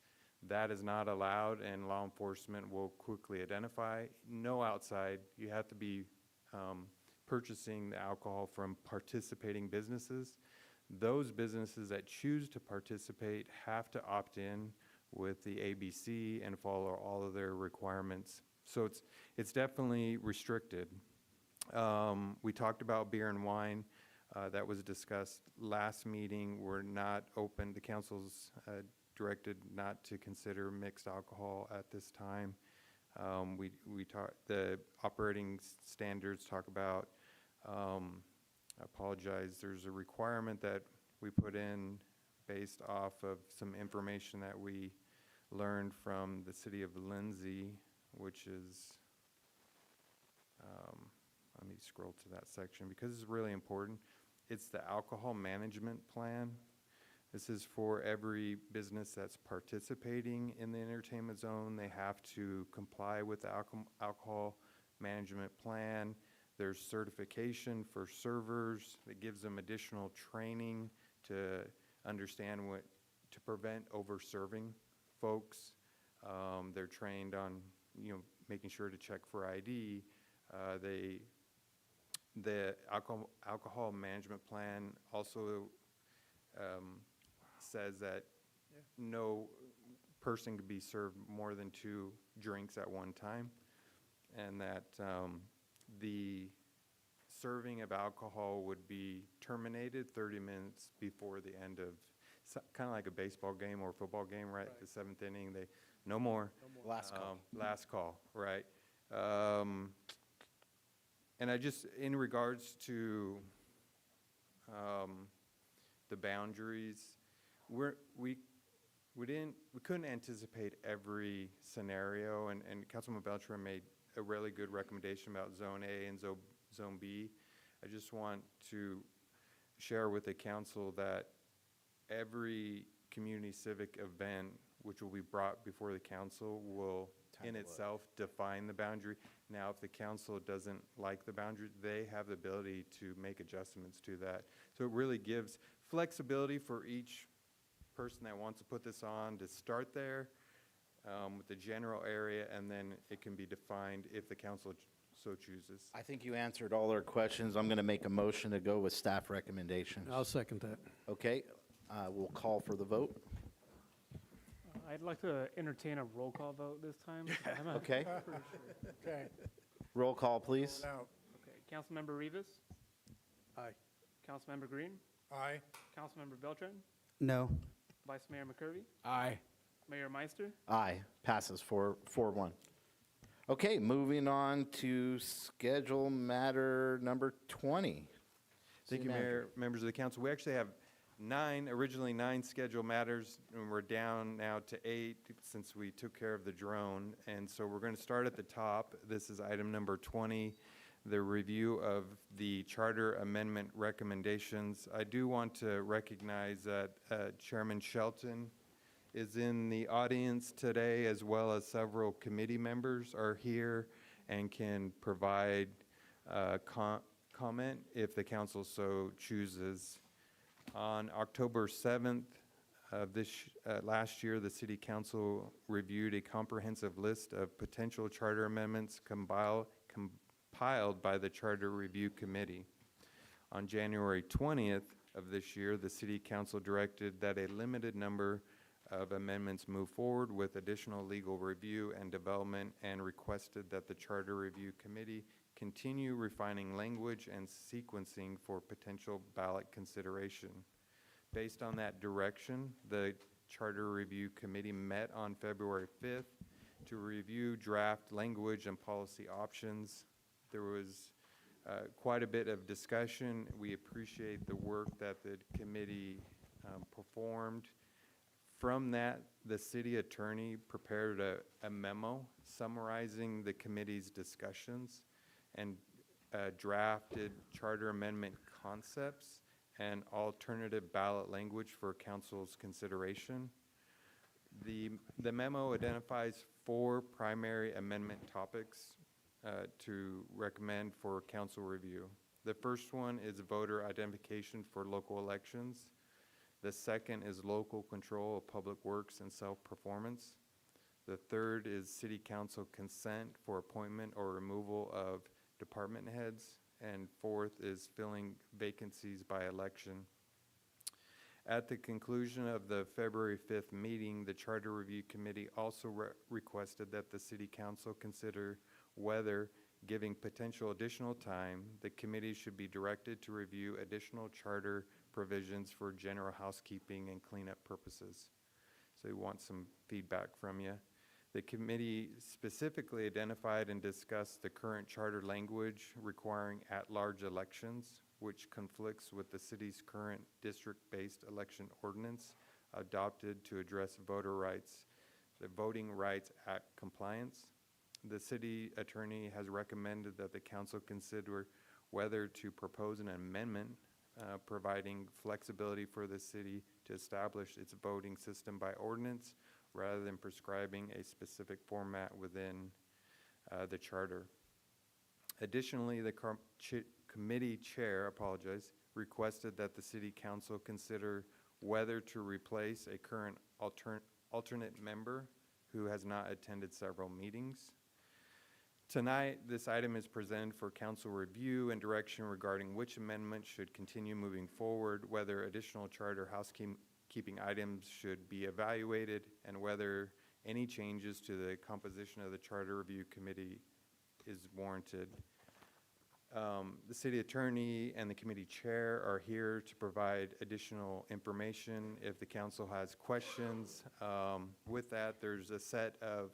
S12: That is not allowed, and law enforcement will quickly identify. No outside. You have to be purchasing the alcohol from participating businesses. Those businesses that choose to participate have to opt in with the ABC and follow all of their requirements. So it's definitely restricted. We talked about beer and wine. That was discussed last meeting. We're not open. The council's directed not to consider mixed alcohol at this time. The operating standards talk about, I apologize, there's a requirement that we put in based off of some information that we learned from the city of Lindsay, which is, let me scroll to that section because it's really important. It's the alcohol management plan. This is for every business that's participating in the entertainment zone. They have to comply with the alcohol management plan. There's certification for servers that gives them additional training to understand to prevent over-serving folks. They're trained on, making sure to check for ID. The alcohol management plan also says that no person could be served more than 2 drinks at one time, and that the serving of alcohol would be terminated 30 minutes before the end of, kind of like a baseball game or football game, right? The 7th inning, no more.
S1: Last call.
S12: Last call, right. And in regards to the boundaries, we couldn't anticipate every scenario, and Councilman Beltran made a really good recommendation about Zone A and Zone B. I just want to share with the council that every community civic event which will be brought before the council will in itself define the boundary. Now, if the council doesn't like the boundary, they have the ability to make adjustments to that. So it really gives flexibility for each person that wants to put this on to start there with the general area, and then it can be defined if the council so chooses.
S1: I think you answered all our questions. I'm going to make a motion to go with staff recommendations.
S5: I'll second that.
S1: Okay, we'll call for the vote.
S11: I'd like to entertain a roll call vote this time. I'm not
S1: Okay.
S11: for sure.
S4: Okay.
S1: Roll call, please.
S4: Now,
S11: Okay, Councilmember Rivas,
S5: Aye.
S11: Councilmember Green,
S4: aye.
S11: Councilmember Beltran,
S7: No.
S11: Vice Mayor McCurvey,
S2: Aye.
S11: Mayor Meister.
S1: Aye, passes 4-1. Okay, moving on to schedule matter number 20.
S12: Thank you, Mayor, members of the council. We actually have originally nine scheduled matters, and we're down now to 8 since we took care of the drone. And so we're going to start at the top. This is item number 20, the review of the charter amendment recommendations. I do want to recognize that Chairman Shelton is in the audience today, as well as several committee members are here and can provide comment if the council so chooses. On October 7th of last year, the City Council reviewed a comprehensive list of potential charter amendments compiled by the Charter Review Committee. On January 20th of this year, the City Council directed that a limited number of amendments move forward with additional legal review and development, and requested that the Charter Review Committee continue refining language and sequencing for potential ballot consideration. Based on that direction, the Charter Review Committee met on February 5th to review draft language and policy options. There was quite a bit of discussion. We appreciate the work that the committee performed. From that, the city attorney prepared a memo summarizing the committee's discussions and drafted charter amendment concepts and alternative ballot language for council's consideration. The memo identifies 4 primary amendment topics to recommend for council review. The first one is voter identification for local elections. The second is local control of public works and self-performance. The third is city council consent for appointment or removal of department heads. And fourth is filling vacancies by election. At the conclusion of the February 5th meeting, the Charter Review Committee also requested that the City Council consider whether, giving potential additional time, the committee should be directed to review additional charter provisions for general housekeeping and cleanup purposes. So we want some feedback from you. The committee specifically identified and discussed the current charter language requiring at-large elections, which conflicts with the city's current district-based election ordinance adopted to address voter rights, the Voting Rights Act compliance. The city attorney has recommended that the council consider whether to propose an amendment providing flexibility for the city to establish its voting system by ordinance rather than prescribing a specific format within the charter. Additionally, the committee chair, requested that the city council consider whether to replace a current alternate member who has not attended several meetings. Tonight, this item is presented for council review and direction regarding which amendments should continue moving forward, whether additional charter housekeeping items should be evaluated, and whether any changes to the composition of the charter review committee is warranted. The city attorney and the committee chair are here to provide additional information if the council has questions. With that, there's a set of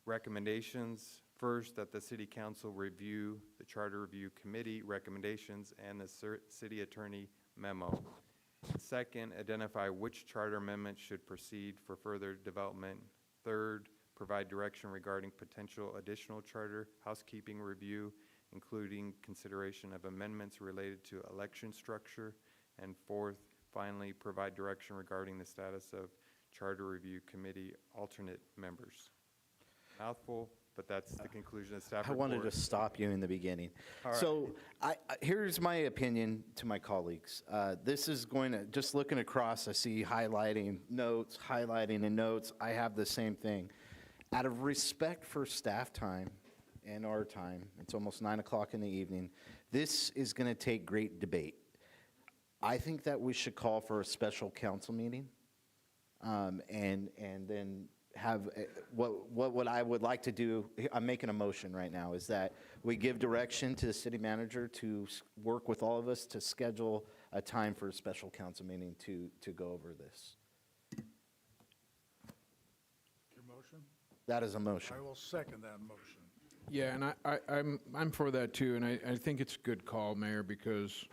S12: recommendations. First, that the city council review the charter review committee recommendations and the city attorney memo. Second, identify which charter amendments should proceed for further development. Third, provide direction regarding potential additional charter housekeeping review, including consideration of amendments related to election structure. And fourth, finally, provide direction regarding the status of charter review committee alternate members. Mouthful, but that's the conclusion of staff
S1: I
S12: report.
S1: wanted to stop you in the beginning.
S12: All right.
S1: So here's my opinion to my colleagues. This is going to, just looking across, I see highlighting and notes. I have the same thing. Out of respect for staff time and our time, it's almost 9 o'clock in the evening, this is going to take great debate. I think that we should call for a special council meeting and then have, what I would like to do, I'm making a motion right now, is that we give direction to the city manager to work with all of us to schedule a time for a special council meeting to go over this.
S4: Your motion?
S1: That is a motion.
S4: I will second that motion.
S2: Yeah, and I'm for that too, and I think it's a good call, Mayor, because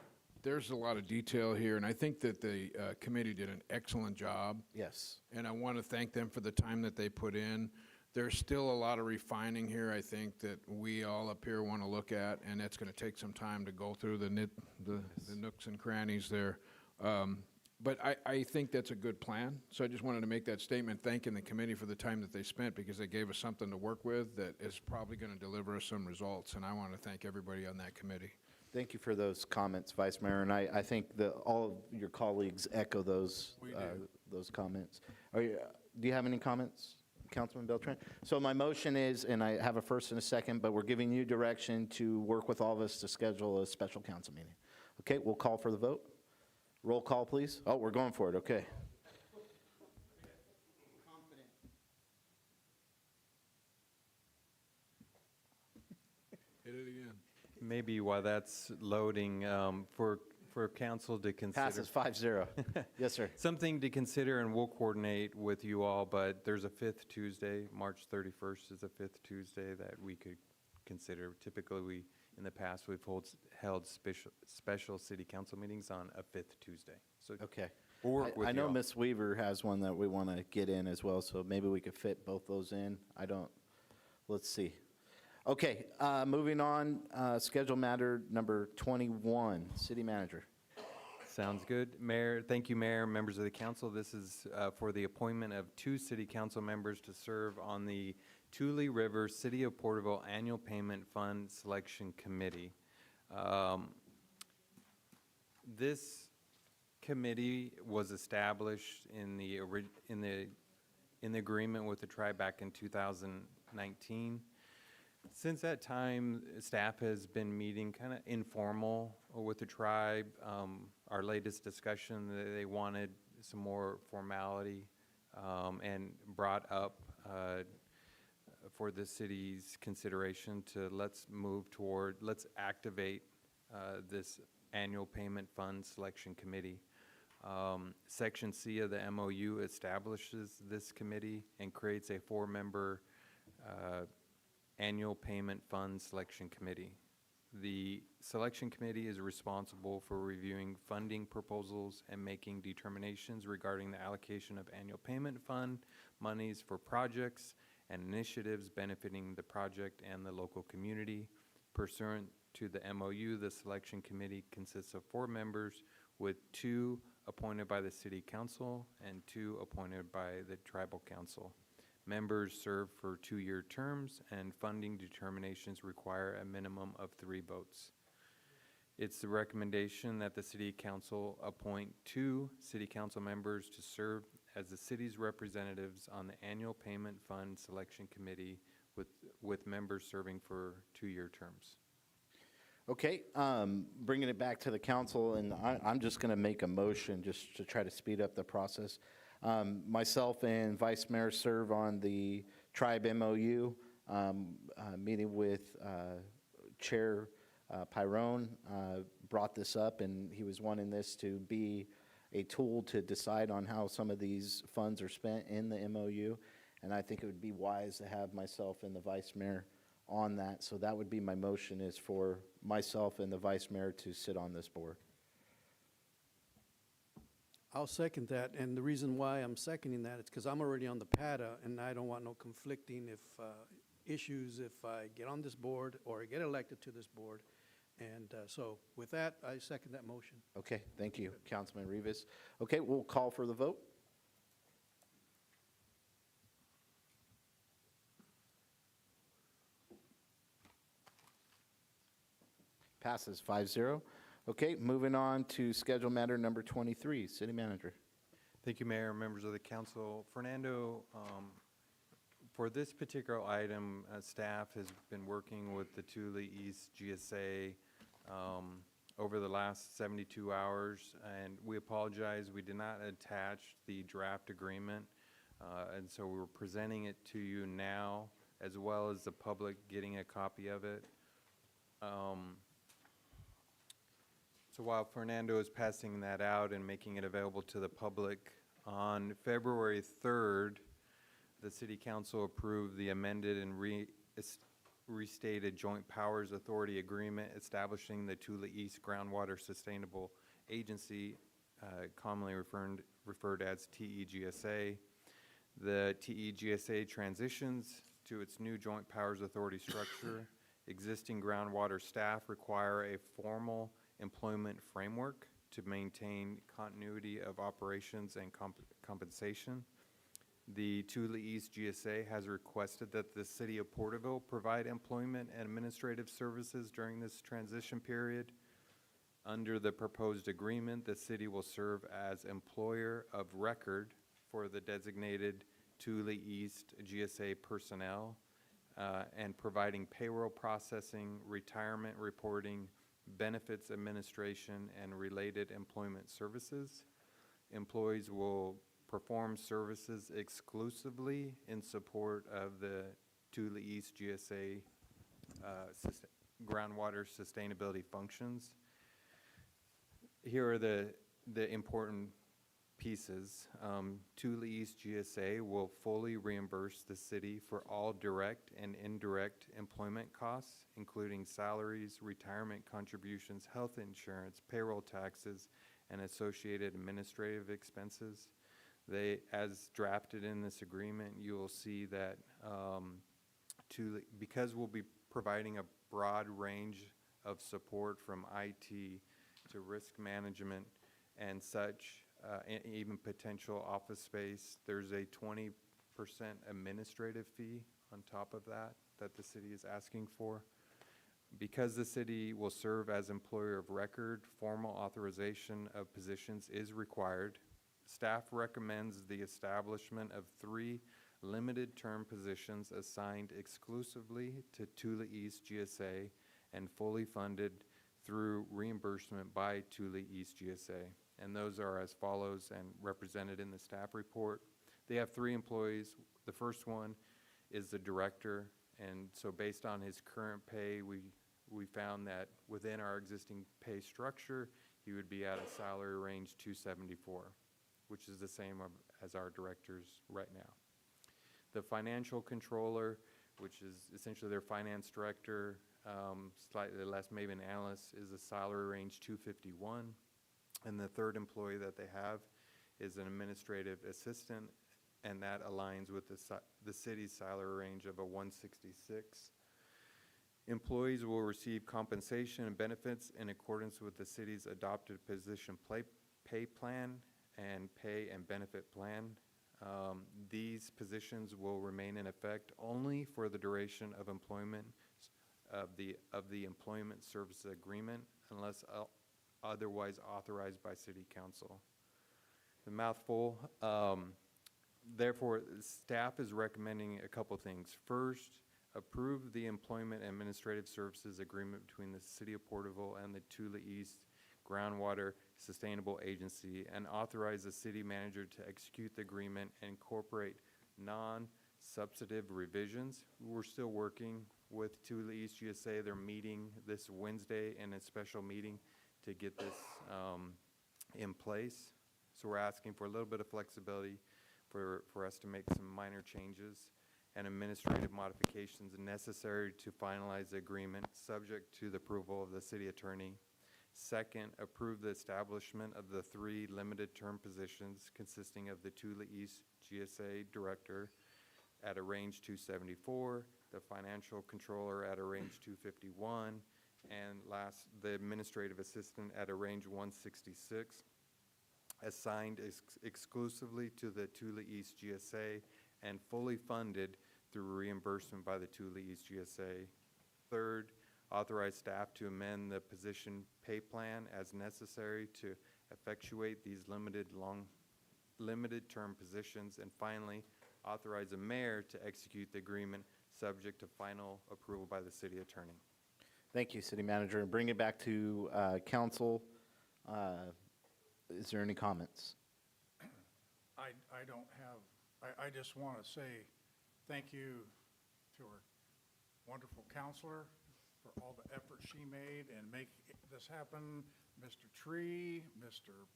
S2: there's a lot of detail here, and I think that the committee did an excellent job.
S1: Yes.
S2: And I want to thank them for the time that they put in. There's still a lot of refining here, I think, that we all up here want to look at, and that's going to take some time to go through the nooks and crannies there. But I think that's a good plan, so I just wanted to make that statement, thanking the committee for the time that they spent, because they gave us something to work with that is probably going to deliver us some results, and I want to thank everybody on that committee.
S1: Thank you for those comments, Vice Mayor, and I think that all of your colleagues echo those comments. Do you have any comments, Councilman Beltran? So my motion is, and I have a first and a second, but we're giving you direction to work with all of us to schedule a special council meeting. Okay, we'll call for the vote. Roll call, please. Oh, we're going for it, okay.
S2: Hit it again.
S12: Maybe while that's loading, for council to consider.
S1: Passes 5-0. Yes, sir.
S12: Something to consider, and we'll coordinate with you all, but there's a fifth Tuesday, March 31st is a fifth Tuesday that we could consider. Typically, in the past, we've held special city council meetings on a fifth Tuesday. So
S1: Okay.
S12: we'll work with
S1: I
S12: you
S1: know
S12: all.
S1: Ms. Weaver has one that we want to get in as well, so maybe we could fit both those in. Let's see. Okay, moving on, schedule matter number 21, city manager.
S12: Sounds good. Mayor, thank you, Mayor, members of the council. This is for the appointment of 2 city council members to serve on the Tule River City of Porterville Annual Payment Fund Selection Committee. This committee was established in the agreement with the tribe back in 2019. Since that time, staff has been meeting kind of informal with the tribe. Our latest discussion, they wanted some more formality and brought up for the city's consideration to let's activate this annual payment fund selection committee. Section C of the MOU establishes this committee and creates a 4-member annual payment fund selection committee. The selection committee is responsible for reviewing funding proposals and making determinations regarding the allocation of annual payment fund monies for projects and initiatives benefiting the project and the local community. Pursuant to the MOU, the selection committee consists of 4 members with 2 appointed by the city council and 2 appointed by the tribal council. Members serve for 2-year terms, and funding determinations require a minimum of 3 votes. It's the recommendation that the city council appoint 2 city council members to serve as the city's representatives on the annual payment fund selection committee with members serving for 2-year terms.
S1: Okay, bringing it back to the council, and I'm just going to make a motion just to try to speed up the process. Myself and Vice Mayor serve on the Tribe MOU, meeting with Chair Pyrone, brought this up, and he was wanting this to be a tool to decide on how some of these funds are spent in the MOU, and I think it would be wise to have myself and the Vice Mayor on that. So that would be my motion, is for myself and the Vice Mayor to sit on this board.
S5: I'll second that, and the reason why I'm seconding that is because I'm already on the PATA, and I don't want no conflicting issues if I get on this board or I get elected to this board. And so with that, I second that motion.
S1: Okay, thank you, Councilman Rivas. Okay, we'll call for the vote. Passes 5-0. Okay, moving on to schedule matter number 23, City Manager.
S12: Thank you, Mayor, members of the council. Fernando, for this particular item, staff has been working with the Tule East GSA over the last 72 hours, and we apologize, we did not attach the draft agreement, and so we're presenting it to you now, as well as the public getting a copy of it. So while Fernando is passing that out and making it available to the public, on February 3rd, the City Council approved the amended and restated Joint Powers Authority Agreement establishing the Tule East Groundwater Sustainable Agency, commonly referred as TEGSA. The TEGSA transitions to its new Joint Powers Authority structure. Existing groundwater staff require a formal employment framework to maintain continuity of operations and compensation. The Tule East GSA has requested that the City of Porterville provide employment and administrative services during this transition period. Under the proposed agreement, the city will serve as employer of record for the designated Tule East GSA personnel and providing payroll processing, retirement reporting, benefits administration, and related employment services. Employees will perform services exclusively in support of the Tule East GSA groundwater sustainability functions. Here are the important pieces. Tule East GSA will fully reimburse the city for all direct and indirect employment costs, including salaries, retirement contributions, health insurance, payroll taxes, and associated administrative expenses. As drafted in this agreement, you will see that because we'll be providing a broad range of support from IT to risk management and such, and even potential office space, there's a 20% administrative fee on top of that the city is asking for. Because the city will serve as employer of record, formal authorization of positions is required. Staff recommends the establishment of 3 limited term positions assigned exclusively to Tule East GSA and fully funded through reimbursement by Tule East GSA. And those are as follows and represented in the staff report. They have 3 employees. The first one is the director, and so based on his current pay, we found that within our existing pay structure, he would be at a salary range 274, which is the same as our directors right now. The financial controller, which is essentially their finance director, slightly less, maybe an analyst, is a salary range 251. And the third employee that they have is an administrative assistant, and that aligns with the city's salary range of a 166. Employees will receive compensation and benefits in accordance with the city's adopted position pay plan and pay and benefit plan. These positions will remain in effect only for the duration of employment of the employment service agreement unless otherwise authorized by city council. The mouthful. Therefore, staff is recommending a couple things. First, approve the employment administrative services agreement between the City of Porterville and the Tula East Groundwater Sustainable Agency and authorize the city manager to execute the agreement and incorporate non-substantive revisions. We're still working with Tula East GSA. They're meeting this Wednesday in a special meeting to get this in place. So we're asking for a little bit of flexibility for us to make some minor changes and administrative modifications necessary to finalize the agreement, subject to the approval of the city attorney. Second, approve the establishment of the 3 limited-term positions consisting of the Tula East GSA Director at a range 274, the Financial Controller at a range 251, and last, the Administrative Assistant at a range 166, assigned exclusively to the Tula East GSA and fully funded through reimbursement by the Tula East GSA. Third, authorize staff to amend the position pay plan as necessary to effectuate these limited term positions. And finally, authorize the mayor to execute the agreement subject to final approval by the city attorney.
S1: Thank you, City Manager. And bring it back to council. Is there any comments?
S4: I don't have, I just want to say thank you to our wonderful counselor for all the effort she made and make this happen, Mr. Tree, Mr.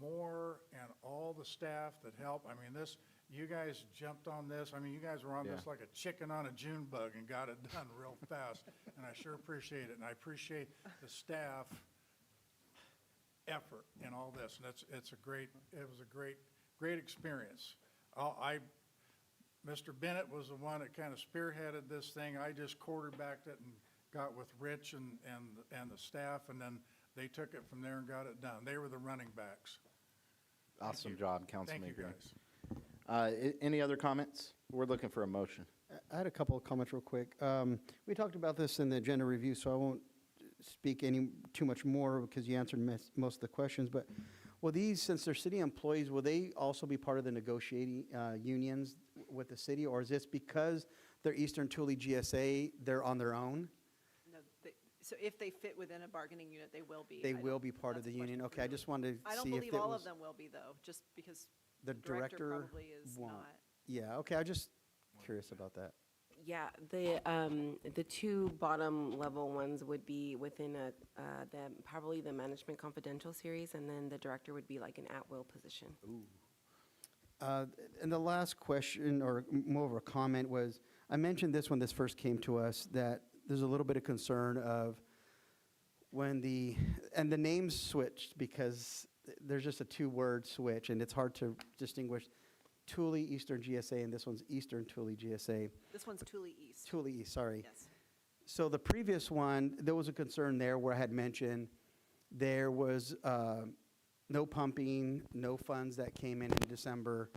S4: Moore, and all the staff that helped. I mean, you guys jumped on this. I mean, you guys were on this like a chicken on a June bug and got it done real fast, and I sure appreciate it. And I appreciate the staff effort in all this, and it was a great experience. Mr. Bennett was the one that kind of spearheaded this thing. I just quarterbacked it and got with Rich and the staff, and then they took it from there and got it done. They were the running backs.
S1: Awesome job, Councilman
S4: Thank you,
S1: Green.
S4: guys.
S1: Any other comments? We're looking for a motion.
S5: I had a couple of comments real quick. We talked about this in the agenda review, so I won't speak too much more because you answered most of the questions. But will these, since they're city employees, will they also be part of the negotiating unions with the city? Or is this because they're Eastern Tule GSA, they're on their own?
S17: No, so if they fit within a bargaining unit, they will be.
S5: They will be part of the union? Okay, I just wanted to see if
S17: I don't believe all of them will be, though, just because
S5: the director
S17: probably is
S5: won't.
S17: not.
S5: Yeah, okay, I'm just curious about that.
S18: Yeah, the 2 bottom level ones would be within probably the management confidential series, and then the director would be like an at-will position.
S5: And the last question, or more of a comment, was, I mentioned this when this first came to us, that there's a little bit of concern of when the names switched, because there's just a 2-word switch, and it's hard to distinguish Tule Eastern GSA, and this one's Eastern Tule GSA.
S17: This one's Tule East.
S5: Tule East, sorry.
S17: Yes.
S5: So the previous one, there was a concern there where I had mentioned there was no pumping, no funds that came in December,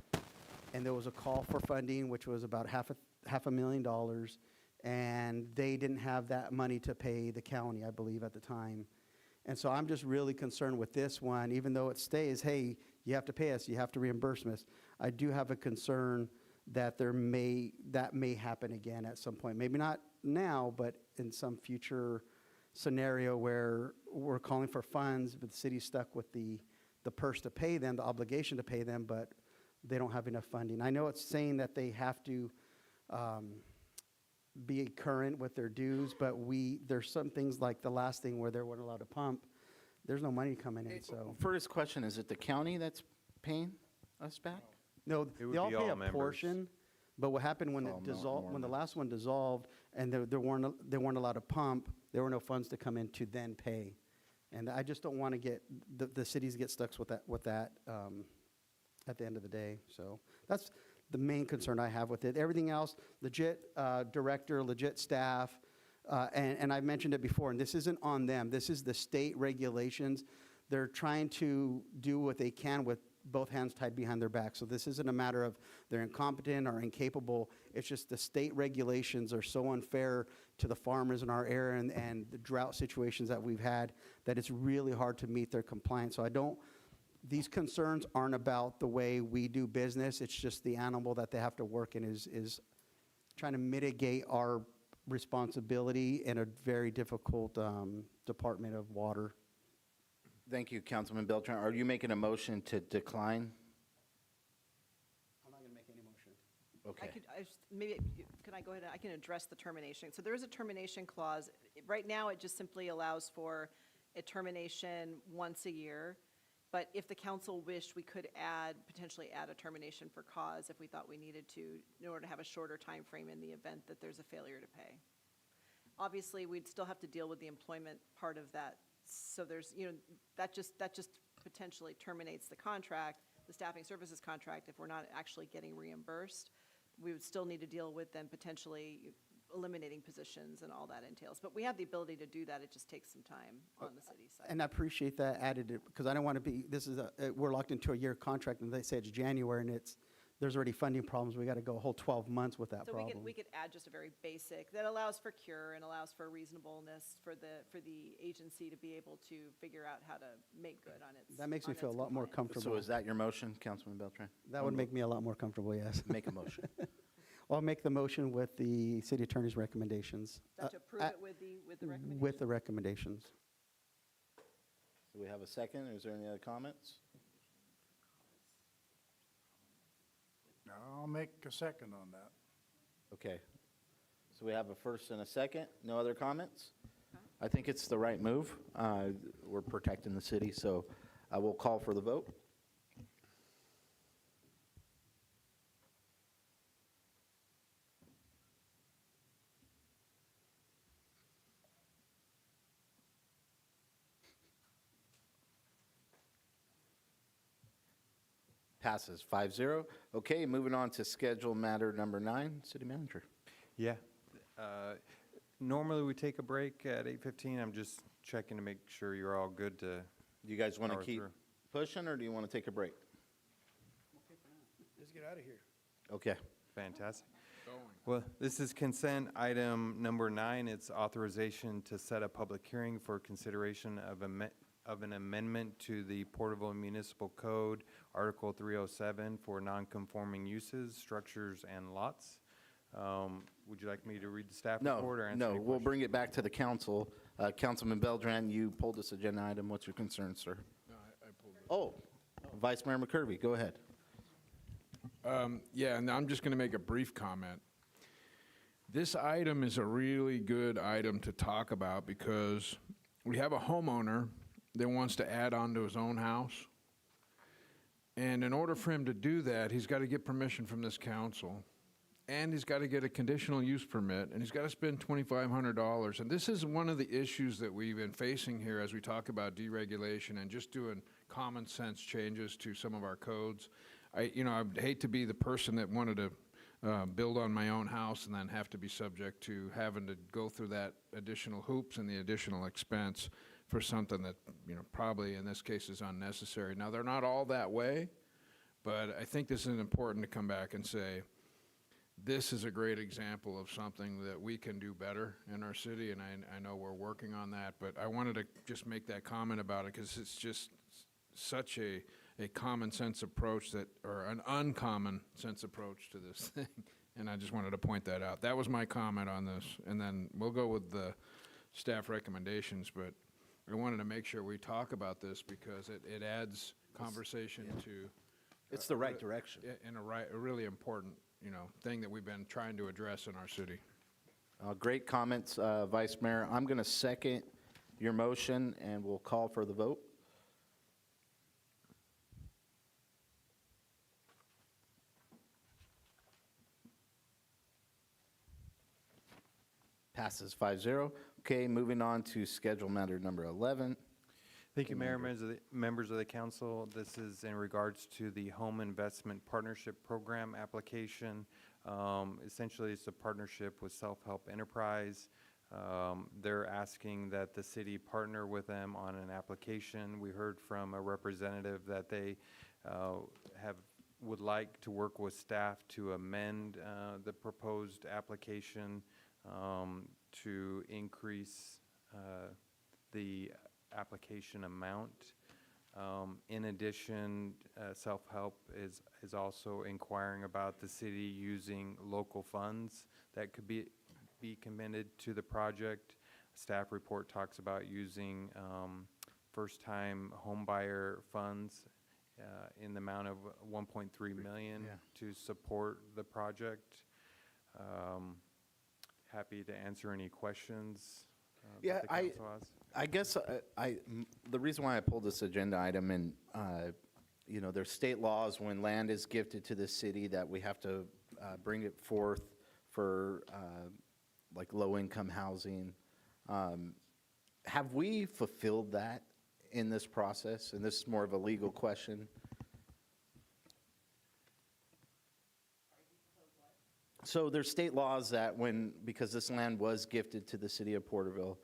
S5: and there was a call for funding, which was about $500,000, and they didn't have that money to pay the county, I believe, at the time. And so I'm just really concerned with this one, even though it stays, hey, you have to pay us, you have to reimburse us. I do have a concern that that may happen again at some point. Maybe not now, but in some future scenario where we're calling for funds, but the city's stuck with the purse to pay them, the obligation to pay them, but they don't have enough funding. I know it's saying that they have to be current with their dues, but there's some things like the last thing where they weren't allowed to pump. There's no money coming in, so.
S1: First question, is it the county that's paying us back?
S5: No,
S12: It would
S5: they all
S12: be
S5: pay
S12: all
S5: a
S12: members.
S5: portion, but what happened when it dissolved, when the last one dissolved, and they weren't allowed to pump, there were no funds to come in to then pay. And I just don't want to get, the cities get stuck with that at the end of the day. So that's the main concern I have with it. Everything else, legit director, legit staff. And I've mentioned it before, and this isn't on them. This is the state regulations. They're trying to do what they can with both hands tied behind their back. So this isn't a matter of they're incompetent or incapable. It's just the state regulations are so unfair to the farmers in our area and the drought situations that we've had that it's really hard to meet their compliance. So these concerns aren't about the way we do business. It's just the animal that they have to work in is trying to mitigate our responsibility in a very difficult Department of Water.
S1: Thank you, Councilman Beltran. Are you making a motion to decline?
S5: I'm not going to make any motion.
S1: Okay.
S17: Can I go ahead and I can address the termination? So there is a termination clause. Right now, it just simply allows for a termination once a year. But if the council wished, we could potentially add a termination for cause if we thought we needed to, in order to have a shorter time frame in the event that there's a failure to pay. Obviously, we'd still have to deal with the employment part of that. So there's, that just potentially terminates the contract, the staffing services contract, if we're not actually getting reimbursed. We would still need to deal with then potentially eliminating positions and all that entails. But we have the ability to do that. It just takes some time on the city side.
S5: And I appreciate that added, because I don't want to be, we're locked into a year contract, and they say it's January, and there's already funding problems. We got to go a whole 12 months with that
S17: So
S5: problem.
S17: we could add just a very basic, that allows for cure and allows for reasonableness for the agency to be able to figure out how to make good on its.
S5: That makes me
S17: on
S5: feel a
S17: its
S5: lot more
S17: compliance.
S5: comfortable.
S1: So is that your motion, Councilman Beltran?
S5: That would make me a lot more comfortable, yes.
S1: Make a motion.
S5: Well, I'll make the motion with the city attorney's recommendations.
S17: Is that to approve it with the recommendation?
S5: With the recommendations.
S1: Do we have a second? Is there any other comments?
S4: I'll make a second on that.
S1: Okay. So we have a first and a second. No other comments? I think it's the right move. We're protecting the city, so I will call for the vote. Passes 5-0. Okay, moving on to schedule matter number 9, City Manager.
S12: Yeah. Normally, we take a break at 8:15. I'm just checking to make sure you're all good to.
S1: Do you guys want to
S12: power
S1: keep
S12: through.
S1: pushing, or do you want to take a break?
S5: Let's get out of here.
S1: Okay.
S12: Fantastic. Well, this is consent item number 9. It's authorization to set a public hearing for consideration of an amendment to the Porterville Municipal Code, Article 307, for non-conforming uses, structures, and lots. Would you like me to read the staff report or answer
S1: No,
S12: any
S1: we'll
S12: questions?
S1: bring it back to the council. Councilman Beltran, you pulled this agenda item. What's your concern, sir?
S2: No, I pulled it.
S1: Oh, Vice Mayor McCurvey, go ahead.
S2: Yeah, and I'm just going to make a brief comment. This item is a really good item to talk about because we have a homeowner that wants to add on to his own house. And in order for him to do that, he's got to get permission from this council. And he's got to get a conditional use permit, and he's got to spend $2,500. And this is one of the issues that we've been facing here as we talk about deregulation and just doing common sense changes to some of our codes. I'd hate to be the person that wanted to build on my own house and then have to be subject to having to go through that additional hoops and the additional expense for something that, probably in this case is unnecessary. Now, they're not all that way, but I think this is important to come back and say, this is a great example of something that we can do better in our city, and I know we're working on that, but I wanted to just make that comment about it because it's just such a common sense approach or an uncommon sense approach to this thing, and I just wanted to point that out. That was my comment on this, and then we'll go with the staff recommendations, but I wanted to make sure we talk about this because it adds conversation to.
S1: It's the right direction.
S2: In a really important, thing that we've been trying to address in our city.
S1: Great comments, Vice Mayor. I'm going to second your motion, and we'll call for the vote. Passes 5-0. Okay, moving on to schedule matter number 11.
S12: Thank you, Mayor, members of the council. This is in regards to the Home Investment Partnership Program application. Essentially, it's a partnership with Self-Help Enterprise. They're asking that the city partner with them on an application. We heard from a representative that they would like to work with staff to amend the proposed application to increase the application amount. In addition, Self-Help is also inquiring about the city using local funds that could be committed to the project. Staff report talks about using first-time homebuyer funds in the amount of 1.3 million to support the project. Happy to answer any questions that the council has.
S1: I guess the reason why I pulled this agenda item, and there's state laws when land is gifted to the city that we have to bring it forth for like low-income housing. Have we fulfilled that in this process? And this is more of a legal question. So there's state laws that because this land was gifted to the city of Porterville,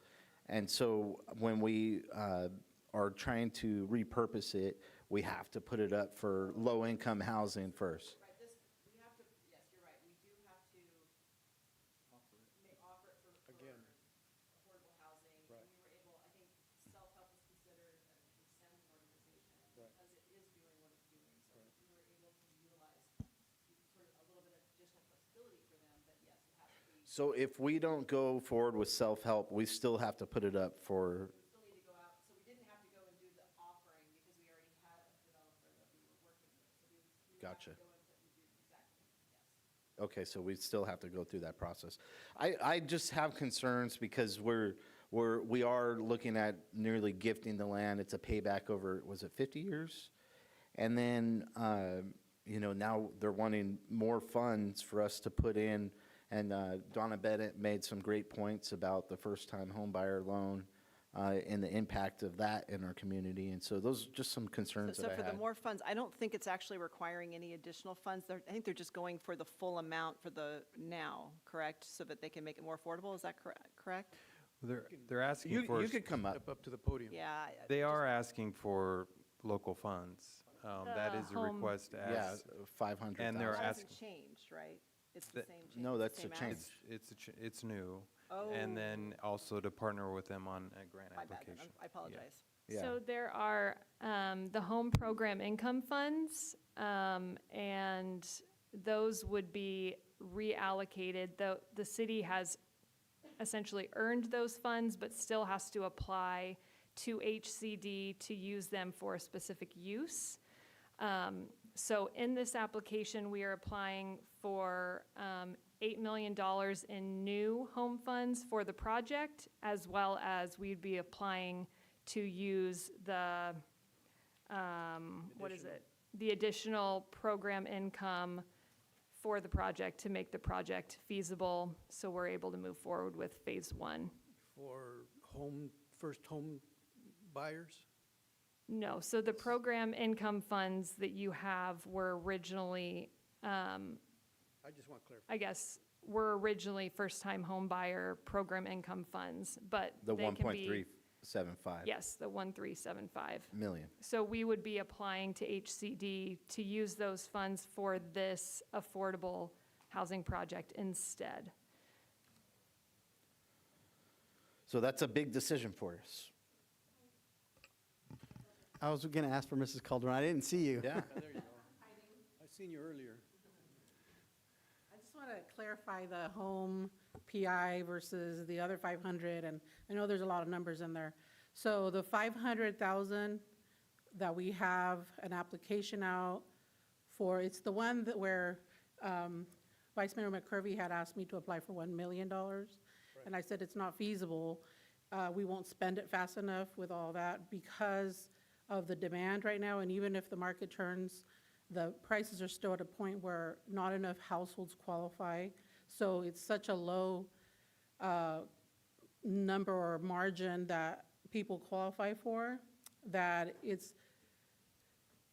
S1: and so when we are trying to repurpose it, we have to put it up for low-income housing first.
S17: Right, we have to, yes, you're right, we do have to offer it for affordable housing.
S5: Right.
S17: And we were able, I think Self-Help is considered a consent organization
S5: Right.
S17: because it is doing what it's doing. So
S5: Right.
S17: we were able to utilize sort of a little bit of additional flexibility for them, but yes, it has to be.
S1: So if we don't go forward with self-help, we still have to put it up for,
S17: We still need to go out, so we didn't have to go and do the offering because we already had a developer that we were working with. So we would have
S1: Gotcha.
S17: to go and do exactly, yes.
S1: okay, so we still have to go through that process. I just have concerns because we are looking at nearly gifting the land. It's a payback over, was it 50 years? And then, now they're wanting more funds for us to put in. And Donna Bennett made some great points about the first-time home buyer loan and the impact of that in our community. And so those are just some concerns
S17: So
S1: that I
S17: for the
S1: had.
S17: more funds, I don't think it's actually requiring any additional funds. I think they're just going for the full amount for the now, correct? So that they can make it more affordable, is that correct?
S12: They're asking for.
S1: You could come up.
S5: Step up to the podium.
S17: Yeah.
S12: They are asking for local funds. That is a request to
S1: Yeah,
S12: ask.
S1: 500,000.
S12: And they're
S17: That
S12: asking.
S17: hasn't changed, right? It's the same change.
S1: No, that's
S17: same
S1: a change.
S17: ask?
S12: It's new.
S17: Oh.
S12: And then also to partner with them on a grant
S17: My bad, then.
S12: application.
S17: I apologize.
S1: Yeah.
S19: So there are the home program income funds, and those would be reallocated. The city has essentially earned those funds, but still has to apply to HCD to use them for a specific use. So in this application, we are applying for $8 million in new home funds for the project, as well as we'd be applying to use the, the additional program income for the project to make the project feasible, so we're able to move forward with phase one.
S5: For first home buyers?
S19: No, so the program income funds that you have were originally,
S5: I just want clarification.
S19: I guess, were originally first-time home buyer program income funds, but
S1: The
S19: they can be.
S1: 1.375
S19: Yes, the 1.375.
S1: million.
S19: So we would be applying to HCD to use those funds for this affordable housing project instead.
S1: So that's a big decision for us.
S5: I was going to ask for Mrs. Calderon. I didn't see you.
S1: Yeah.
S5: There you go. I seen you earlier.
S20: I just want to clarify the home PI versus the other 500, and I know there's a lot of numbers in there. So the 500,000 that we have an application out for, it's the one that where Vice Mayor McCurvey had asked me to apply for $1 million. And I said it's not feasible. We won't spend it fast enough with all that because of the demand right now, and even if the market turns, the prices are still at a point where not enough households qualify. So it's such a low number or margin that people qualify for, that it's,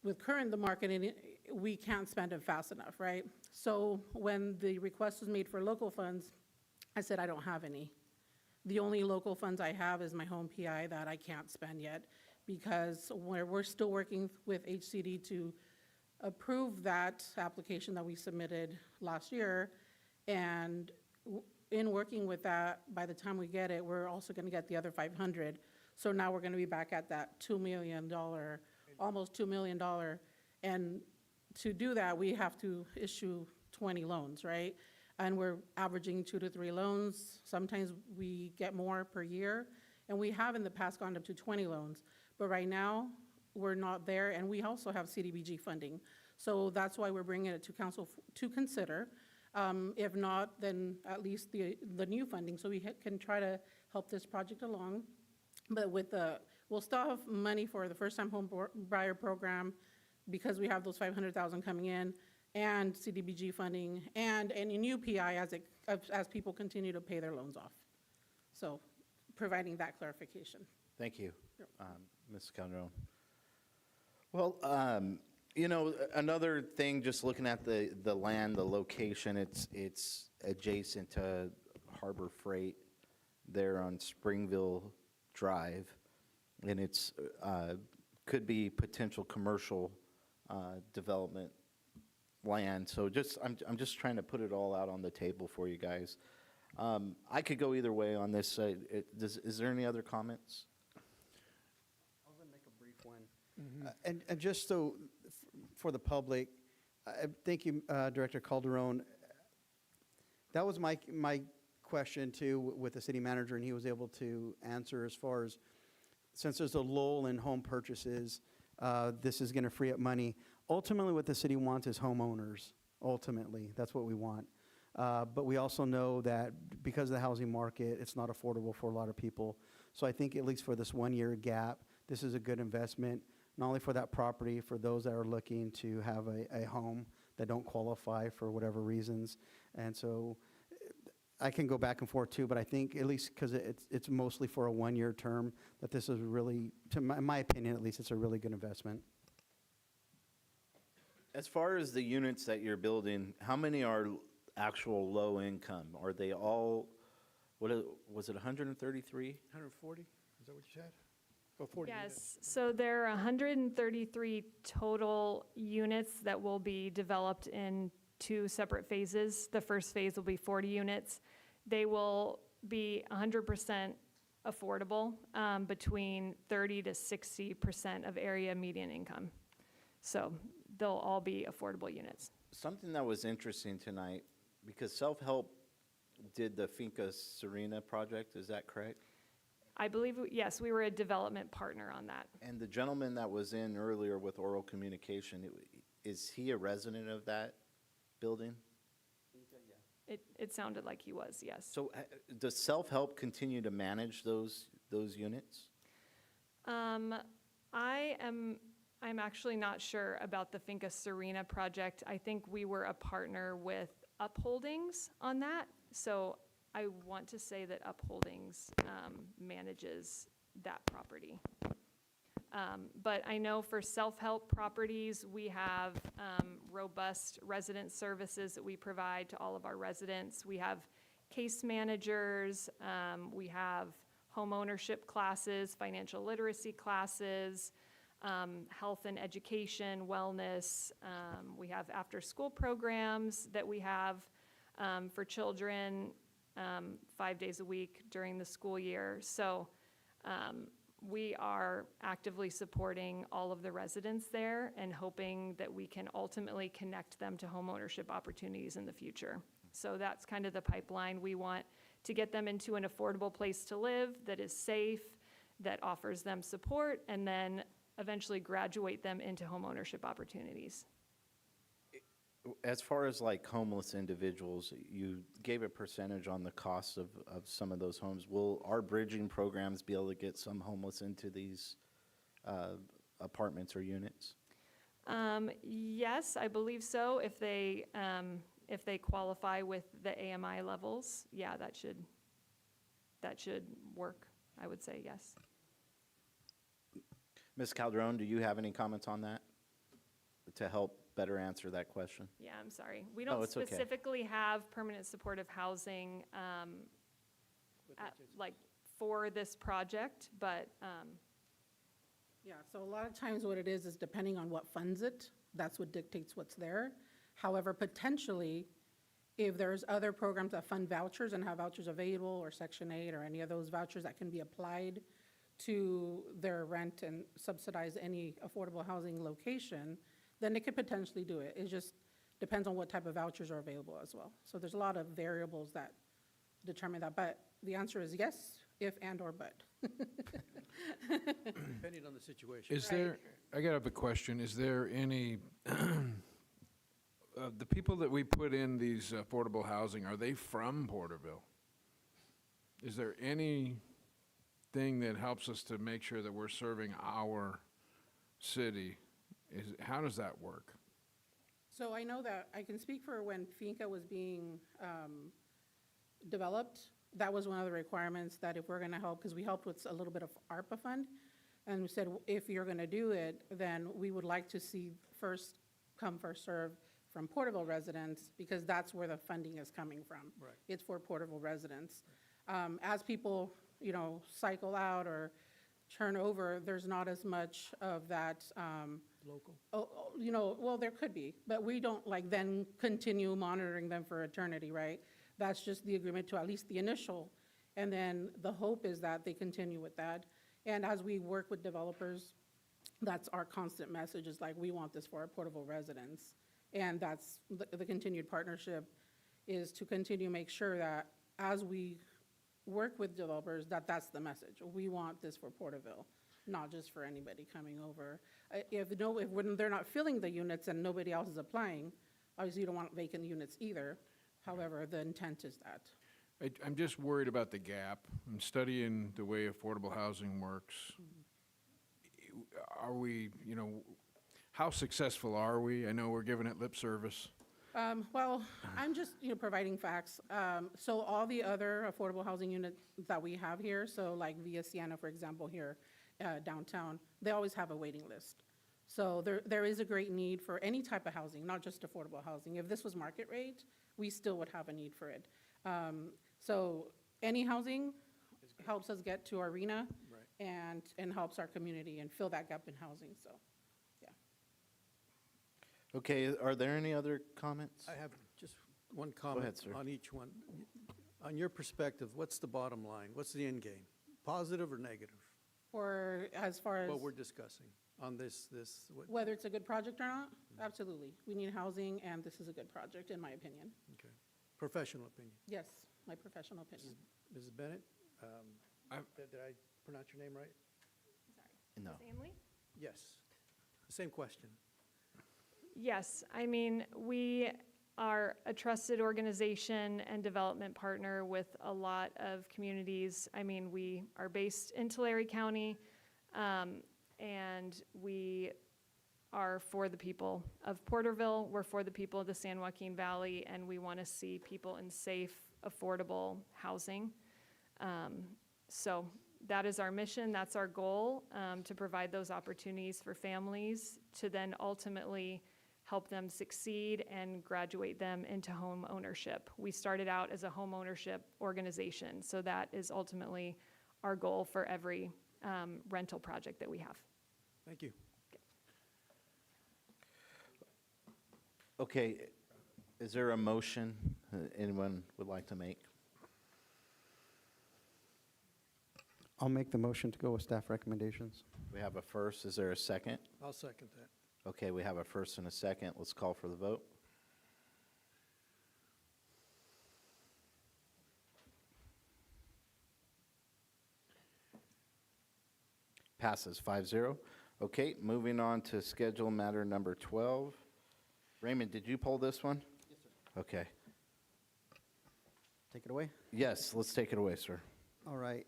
S20: with the market, we can't spend it fast enough, right? So when the request was made for local funds, I said, I don't have any. The only local funds I have is my home PI that I can't spend yet because we're still working with HCD to approve that application that we submitted last year. And in working with that, by the time we get it, we're also going to get the other 500. So now we're going to be back at that $2 million, almost $2 million. And to do that, we have to issue 20 loans, right? And we're averaging 2 to 3 loans. Sometimes we get more per year. And we have in the past gone up to 20 loans. But right now, we're not there. And we also have CDBG funding. So that's why we're bringing it to council to consider. If not, then at least the new funding, so we can try to help this project along. But we'll still have money for the first-time home buyer program because we have those 500,000 coming in, and CDBG funding, and any new PI as people continue to pay their loans off. So providing that clarification.
S1: Thank you,
S20: Yep.
S1: Ms. Calderon. Well, you know, another thing, just looking at the land, the location, it's adjacent to Harbor Freight there on Springville Drive, and it's could be potential commercial development land. So I'm just trying to put it all out on the table for you guys. I could go either way on this. Is there any other comments?
S5: I'll make a brief one. And just so, for the public, thank you, Director Calderon. That was my question too with the city manager, and he was able to answer as far as, since there's a lull in home purchases, this is going to free up money. Ultimately, what the city wants is homeowners. Ultimately, that's what we want. But we also know that because of the housing market, it's not affordable for a lot of people. So I think at least for this 1 year gap, this is a good investment, not only for that property, for those that are looking to have a home that don't qualify for whatever reasons. And so I can go back and forth too, but I think at least because it's mostly for a 1 year term, that this is really, in my opinion at least, it's a really good investment.
S1: As far as the units that you're building, how many are actual low income? Are they all, was it 133?
S4: 140, is that what you said? Oh, 40 units.
S19: Yes, so there are 133 total units that will be developed in 2 separate phases. The first phase will be 40 units. They will be 100% affordable, between 30 to 60% of area median income. So they'll all be affordable units.
S1: Something that was interesting tonight, because Self-Help did the Finca Serena project, is that correct?
S19: I believe, yes, we were a development partner on that.
S1: And the gentleman that was in earlier with oral communication, is he a resident of that building?
S19: It sounded like he was, yes.
S1: So does Self-Help continue to manage those units?
S19: I'm actually not sure about the Finca Serena project. I think we were a partner with Upholdings on that. So I want to say that Upholdings manages that property. But I know for self-help properties, we have robust resident services that we provide to all of our residents. We have case managers, we have home ownership classes, financial literacy classes, health and education, wellness. We have after-school programs that we have for children 5 days a week during the school year. So we are actively supporting all of the residents there and hoping that we can ultimately connect them to homeownership opportunities in the future. So that's kind of the pipeline. We want to get them into an affordable place to live that is safe, that offers them support, and then eventually graduate them into homeownership opportunities.
S1: As far as like homeless individuals, you gave a percentage on the cost of some of those homes. Will our bridging programs be able to get some homeless into these apartments or units?
S19: Yes, I believe so. If they qualify with the AMI levels, yeah, that should work. I would say yes.
S1: Ms. Calderon, do you have any comments on that to help better answer that question?
S19: Yeah, I'm sorry. We don't
S1: it's okay.
S19: specifically have permanent supportive housing like, for this project, but,
S20: Yeah, so a lot of times what it is depending on what funds it, that's what dictates what's there. However, potentially, if there's other programs that fund vouchers and have vouchers available, or Section 8, or any of those vouchers that can be applied to their rent and subsidize any affordable housing location, then they could potentially do it. It just depends on what type of vouchers are available as well. So there's a lot of variables that determine that, but the answer is yes, if and or but.
S5: Depending on the situation.
S2: Is there, I got a question, is there any, the people that we put in these affordable housing, are they from Porterville? Is there anything that helps us to make sure that we're serving our city? How does that work?
S20: So I know that, I can speak for when Finca was being developed, that was one of the requirements, that if we're gonna help, because we helped with a little bit of ARPA fund, and we said, if you're gonna do it, then we would like to see first come, first serve from Porterville residents, because that's where the funding is coming from.
S5: Right.
S20: It's for Porterville residents. As people, cycle out or turn over, there's not as much of that,
S5: Local.
S20: well, there could be, but we don't then continue monitoring them for eternity, right? That's just the agreement to at least the initial, and then the hope is that they continue with that. And as we work with developers, that's our constant message, is we want this for our Porterville residents. And that's the continued partnership, is to continue to make sure that as we work with developers, that's the message. We want this for Porterville, not just for anybody coming over. When they're not filling the units and nobody else is applying, obviously you don't want vacant units either. However, the intent is that.
S2: I'm just worried about the gap. I'm studying the way affordable housing works. Are we, how successful are we? I know we're giving it lip service.
S20: Well, I'm just, providing facts. So all the other affordable housing units that we have here, so like Via Siena, for example, here downtown, they always have a waiting list. So there is a great need for any type of housing, not just affordable housing. If this was market rate, we still would have a need for it. So any housing helps us get to our arena,
S5: Right.
S20: and helps our community and fill that gap in housing, so, yeah.
S1: Okay, are there any other comments?
S5: I have just one comment
S1: ahead, sir.
S5: on each one. On your perspective, what's the bottom line? What's the end game? Positive or negative?
S20: Or as far as
S5: What we're discussing on this,
S20: whether it's a good project or not, absolutely. We need housing, and this is a good project, in my opinion.
S5: okay. Professional opinion.
S20: Yes, my professional opinion.
S5: Mrs. Bennett, did I pronounce your name right?
S1: No.
S19: Emily?
S5: Yes. Same question.
S19: Yes, I mean, we are a trusted organization and development partner with a lot of communities. I mean, we are based in Tulare County, and we are for the people of Porterville. We're for the people of the San Joaquin Valley, and we want to see people in safe, affordable housing. So that is our mission, that's our goal, to provide those opportunities for families to then ultimately help them succeed and graduate them into home ownership. We started out as a home ownership organization, so that is ultimately our goal for every rental project that we have.
S5: Thank you.
S1: Okay, is there a motion anyone would like to make?
S5: I'll make the motion to go with staff recommendations.
S1: We have a first, is there a second?
S5: I'll second that.
S1: Okay, we have a first and a second. Let's call for the vote. Passes 5-0. Okay, moving on to schedule matter number 12. Raymond, did you pull this one? Yes, sir. Okay.
S5: Take it away?
S1: Yes, let's take it away, sir.
S5: All right.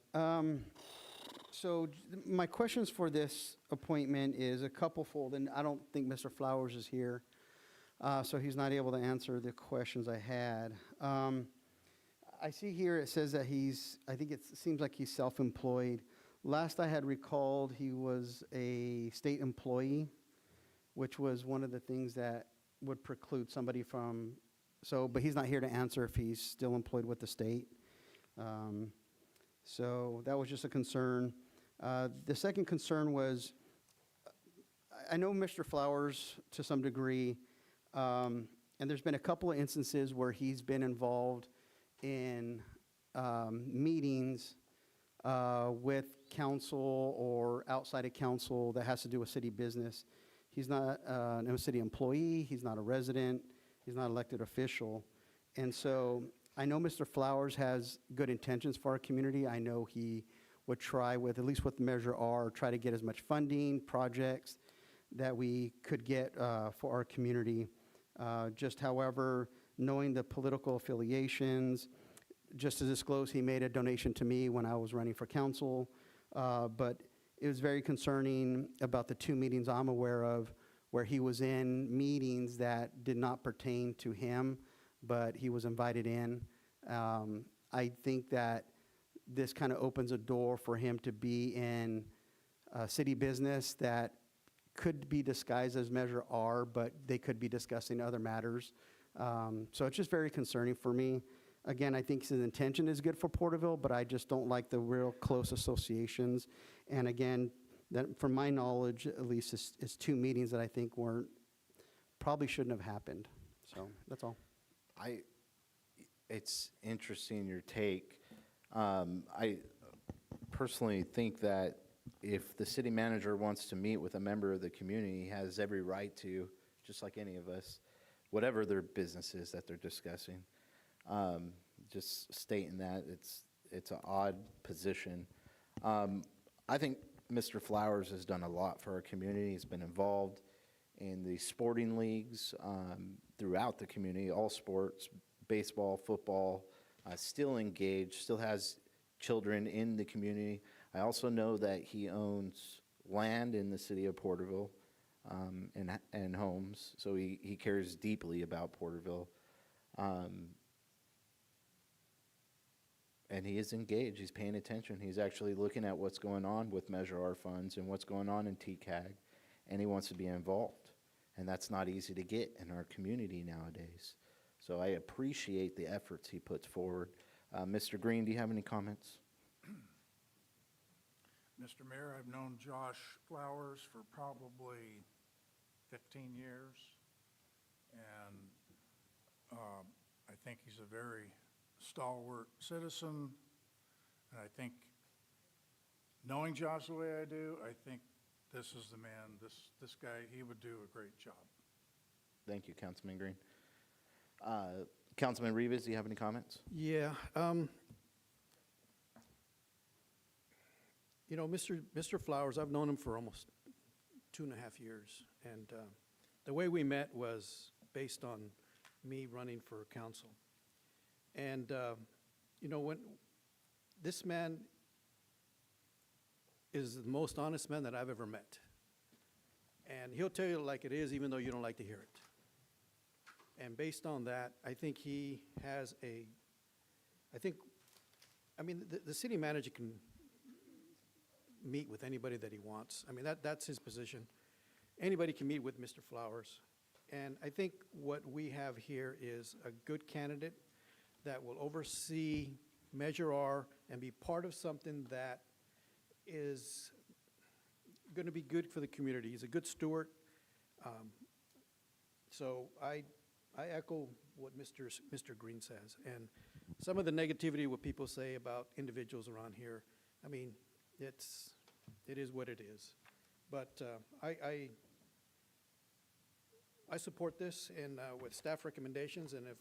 S5: So my questions for this appointment is a couple-fold, and I don't think Mr. Flowers is here, so he's not able to answer the questions I had. I see here it says that I think it seems like he's self-employed. Last I had recalled, he was a state employee, which was one of the things that would preclude somebody from, but he's not here to answer if he's still employed with the state. So that was just a concern. The second concern was, I know Mr. Flowers to some degree, and there's been a couple of instances where he's been involved in meetings with council or outside of council that has to do with city business. He's not no city employee, he's not a resident, he's not an elected official. And so I know Mr. Flowers has good intentions for our community. I know he would try with, at least with Measure R, try to get as much funding, projects that we could get for our community. Just however, knowing the political affiliations, just to disclose, he made a donation to me when I was running for council, but it was very concerning about the 2 meetings I'm aware of where he was in meetings that did not pertain to him, but he was invited in. I think that this kind of opens a door for him to be in city business that could be disguised as Measure R, but they could be discussing other matters. So it's just very concerning for me. Again, I think his intention is good for Porterville, but I just don't like the real close associations. And again, that from my knowledge, at least, is 2 meetings that I think probably shouldn't have happened. So that's all.
S1: It's interesting, your take. I personally think that if the city manager wants to meet with a member of the community, he has every right to, just like any of us, whatever their business is that they're discussing. Just stating that, it's an odd position. I think Mr. Flowers has done a lot for our community. He's been involved in the sporting leagues throughout the community, all sports, baseball, football, still engaged, still has children in the community. I also know that he owns land in the city of Porterville and homes, so he cares deeply about Porterville. And he is engaged. He's paying attention. He's actually looking at what's going on with Measure R funds and what's going on in TCAG, and he wants to be involved. And that's not easy to get in our community nowadays. So I appreciate the efforts he puts forward. Mr. Green, do you have any comments?
S4: Mr. Mayor, I've known Josh Flowers for probably 15 years, and I think he's a very stalwart citizen, and I think, knowing Josh the way I do, I think this is the man, this guy, he would do a great job.
S1: Thank you, Councilman Green. Councilman Rivas, do you have any comments?
S5: Yeah. You know, Mr. Flowers, I've known him for almost 2.5 years, and the way we met was based on me running for council. And, you know, when this man is the most honest man that I've ever met. And he'll tell you like it is, even though you don't like to hear it. And based on that, I think he has I mean, the city manager can meet with anybody that he wants. I mean, that's his position. Anybody can meet with Mr. Flowers. And I think what we have here is a good candidate that will oversee Measure R and be part of something that is going to be good for the community. He's a good steward. So I echo what Mr. Green says. And some of the negativity, what people say about individuals around here, I mean, it is what it is. But I support this and with staff recommendations, and if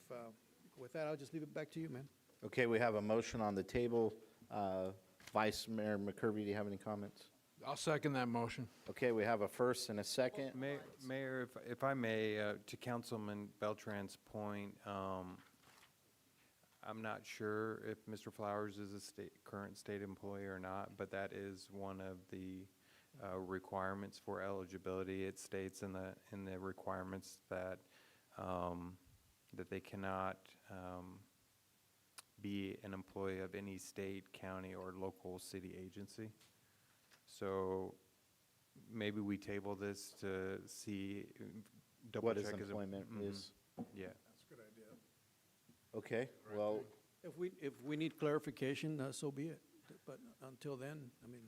S5: with that, I'll just leave it back to you, man.
S1: Okay, we have a motion on the table. Vice Mayor McCurvey, do you have any comments?
S2: I'll second that motion.
S1: Okay, we have a first and a second.
S12: Mayor, if I may, to Councilman Beltran's point, I'm not sure if Mr. Flowers is a current state employee or not, but that is one of the requirements for eligibility. It states in the requirements that that they cannot be an employee of any state, county, or local city agency. So maybe we table this to see, double
S1: What
S12: check.
S1: his employment is.
S12: Yeah.
S4: That's a good idea.
S1: Okay, well,
S5: If we need clarification, so be it. until then, I mean.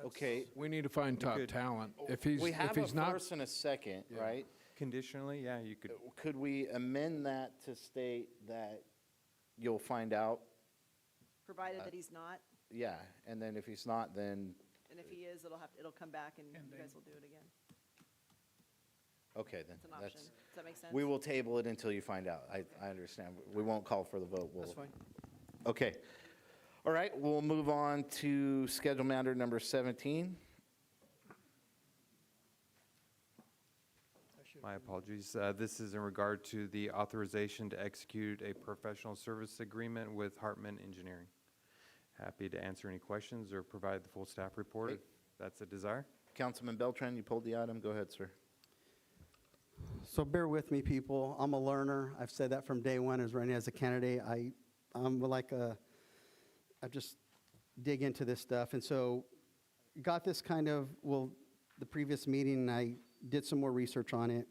S1: Okay.
S2: We need to find top
S12: could-
S2: talent. If
S1: We
S2: he's
S1: have a
S2: not,
S1: first and a second,
S12: Yeah.
S1: right?
S12: Conditionally, yeah, you could,
S1: Could we amend that to state that you'll find out?
S17: Provided that he's not,
S1: Yeah, and then if he's not, then,
S17: and if he is, it'll come back and you guys will do it again.
S1: okay, then.
S17: It's an option.
S1: That's,
S17: Does that make sense?
S1: we will table it until you find out. I understand. We won't call for the vote.
S5: That's fine.
S1: Okay. All right, we'll move on to schedule matter number 17.
S12: my apologies. This is in regard to the authorization to execute a professional service agreement with Hartman Engineering. Happy to answer any questions or provide the full staff report if that's a desire.
S1: Councilman Beltran, you pulled the item. Go ahead, sir.
S5: So bear with me, people. I'm a learner. I've said that from day one as running as a candidate. I'm like I just dig into this stuff. And so got this kind of, the previous meeting, I did some more research on it.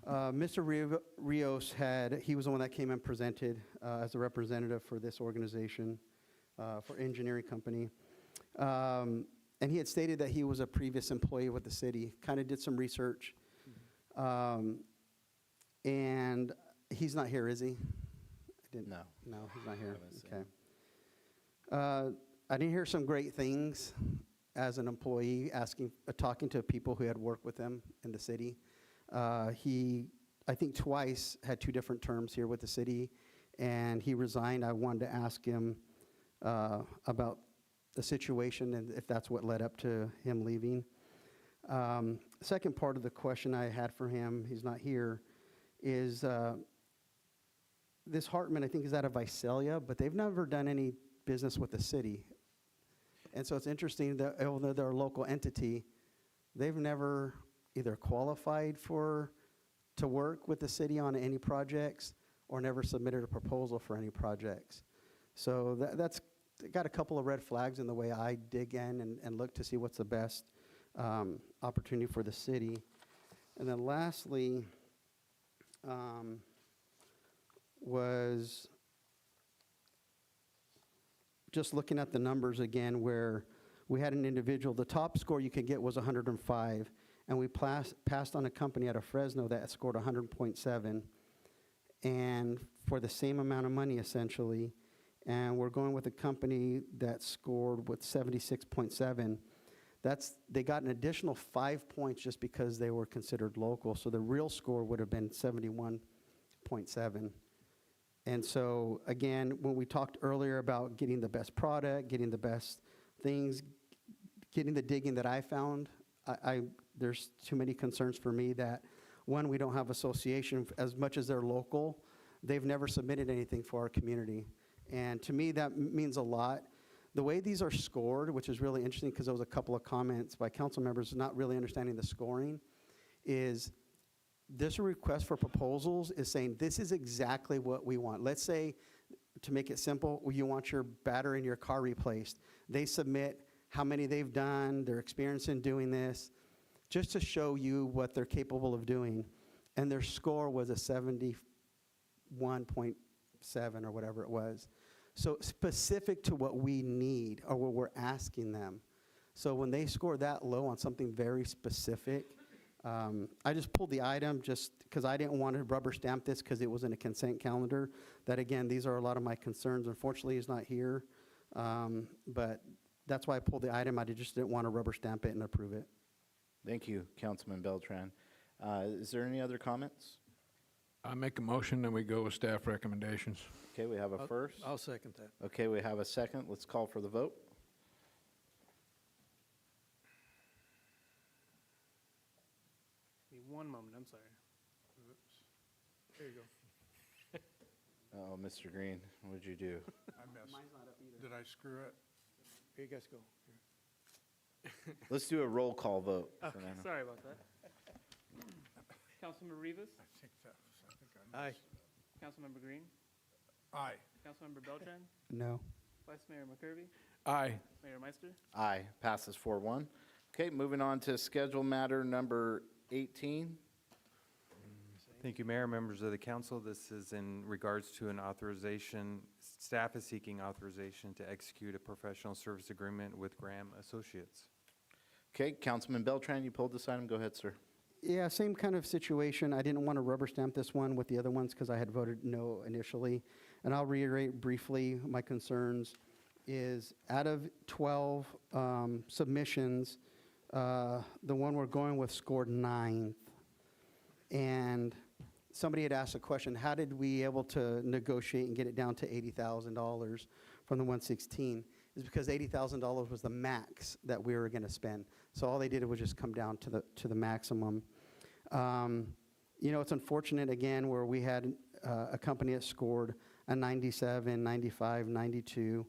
S5: Mr. Rios he was the one that came and presented as a representative for this organization, for engineering company. And he had stated that he was a previous employee with the city, kind of did some research. And he's not here, is he?
S1: No.
S5: No, he's not here.
S1: Haven't seen
S5: Okay. I didn't hear some great things as an employee, talking to people who had worked with him in the city. He, I think twice, had 2 different terms here with the city, and he resigned. I wanted to ask him about the situation and if that's what led up to him leaving. Second part of the question I had for him, he's not here, is this Hartman, I think, is out of Visalia, but they've never done any business with the city. And so it's interesting that although they're a local entity, they've never either qualified to work with the city on any projects or never submitted a proposal for any projects. So that's got a couple of red flags in the way I dig in and look to see what's the best opportunity for the city. And then lastly, was just looking at the numbers again, where we had an individual, the top score you could get was 105, and we passed on a company out of Fresno that scored 100.7, and for the same amount of money, essentially, and we're going with a company that scored with 76.7. They got an additional 5 points just because they were considered local, so the real score would have been 71.7. And so, again, when we talked earlier about getting the best product, getting the best things, getting the digging that I found, there's too many concerns for me that, one, we don't have association. As much as they're local, they've never submitted anything for our community. And to me, that means a lot. The way these are scored, which is really interesting because there was a couple of comments by council members not really understanding the scoring, is this request for proposals is saying this is exactly what we want. Let's say, to make it simple, you want your battery in your car replaced. They submit how many they've done, their experience in doing this, just to show you what they're capable of doing. And their score was a 71.7 or whatever it was. So specific to what we need or what we're asking them. So when they score that low on something very specific, I just pulled the item just because I didn't want to rubber stamp this because it was in a consent calendar. That, again, these are a lot of my concerns. Unfortunately, he's not here. But that's why I pulled the item. I just didn't want to rubber stamp it and approve it.
S1: Thank you, Councilman Beltran. Is there any other comments?
S2: I make a motion and we go with staff recommendations.
S1: Okay, we have a first.
S5: I'll second that.
S1: Okay, we have a second. Let's call for the vote.
S11: Give me one moment, I'm sorry.
S4: There you go.
S1: Oh, Mr. Green, what'd you do?
S4: I missed. Did I screw it?
S5: Here you guys go.
S1: Let's do a roll call vote.
S11: Okay,
S1: for now.
S11: sorry about that. Councilmember Rivas,
S4: I think I
S5: Aye.
S4: missed.
S11: Councilmember Green,
S4: Aye.
S11: Councilmember Beltran,
S5: No.
S11: Vice Mayor McCurvey,
S2: Aye.
S11: Mayor Meister.
S1: Aye, passes 4-1. Okay, moving on to schedule matter number 18.
S12: Thank you, Mayor, members of the council. This is in regards to an authorization. Staff is seeking authorization to execute a professional service agreement with Graham Associates.
S1: Okay, Councilman Beltran, you pulled this item. Go ahead, sir.
S5: Yeah, same kind of situation. I didn't want to rubber stamp this one with the other ones because I had voted no initially. And I'll reiterate briefly my concerns is out of 12 submissions, the one we're going with scored 9th. And somebody had asked a question, how did we able to negotiate and get it down to $80,000 from the 116? Is because $80,000 was the max that we were going to spend. So all they did was just come down to the maximum. You know, it's unfortunate again where we had a company that scored a 97, 95, 92,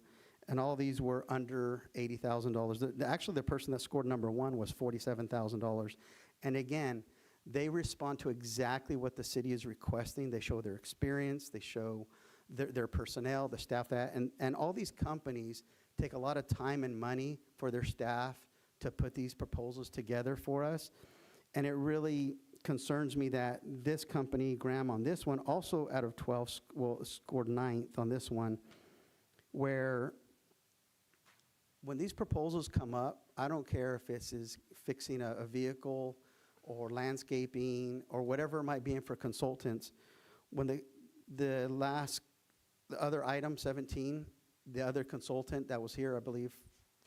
S5: and all these were under $80,000. Actually, the person that scored number 1 was $47,000. And again, they respond to exactly what the city is requesting. They show their experience, they show their personnel, the staff that, and all these companies take a lot of time and money for their staff to put these proposals together for us. And it really concerns me that this company, Graham, on this one, also out of 12, scored 9th on this one, where when these proposals come up, I don't care if this is fixing a vehicle or landscaping or whatever it might be in for consultants. When the other item, 17, the other consultant that was here, I believe,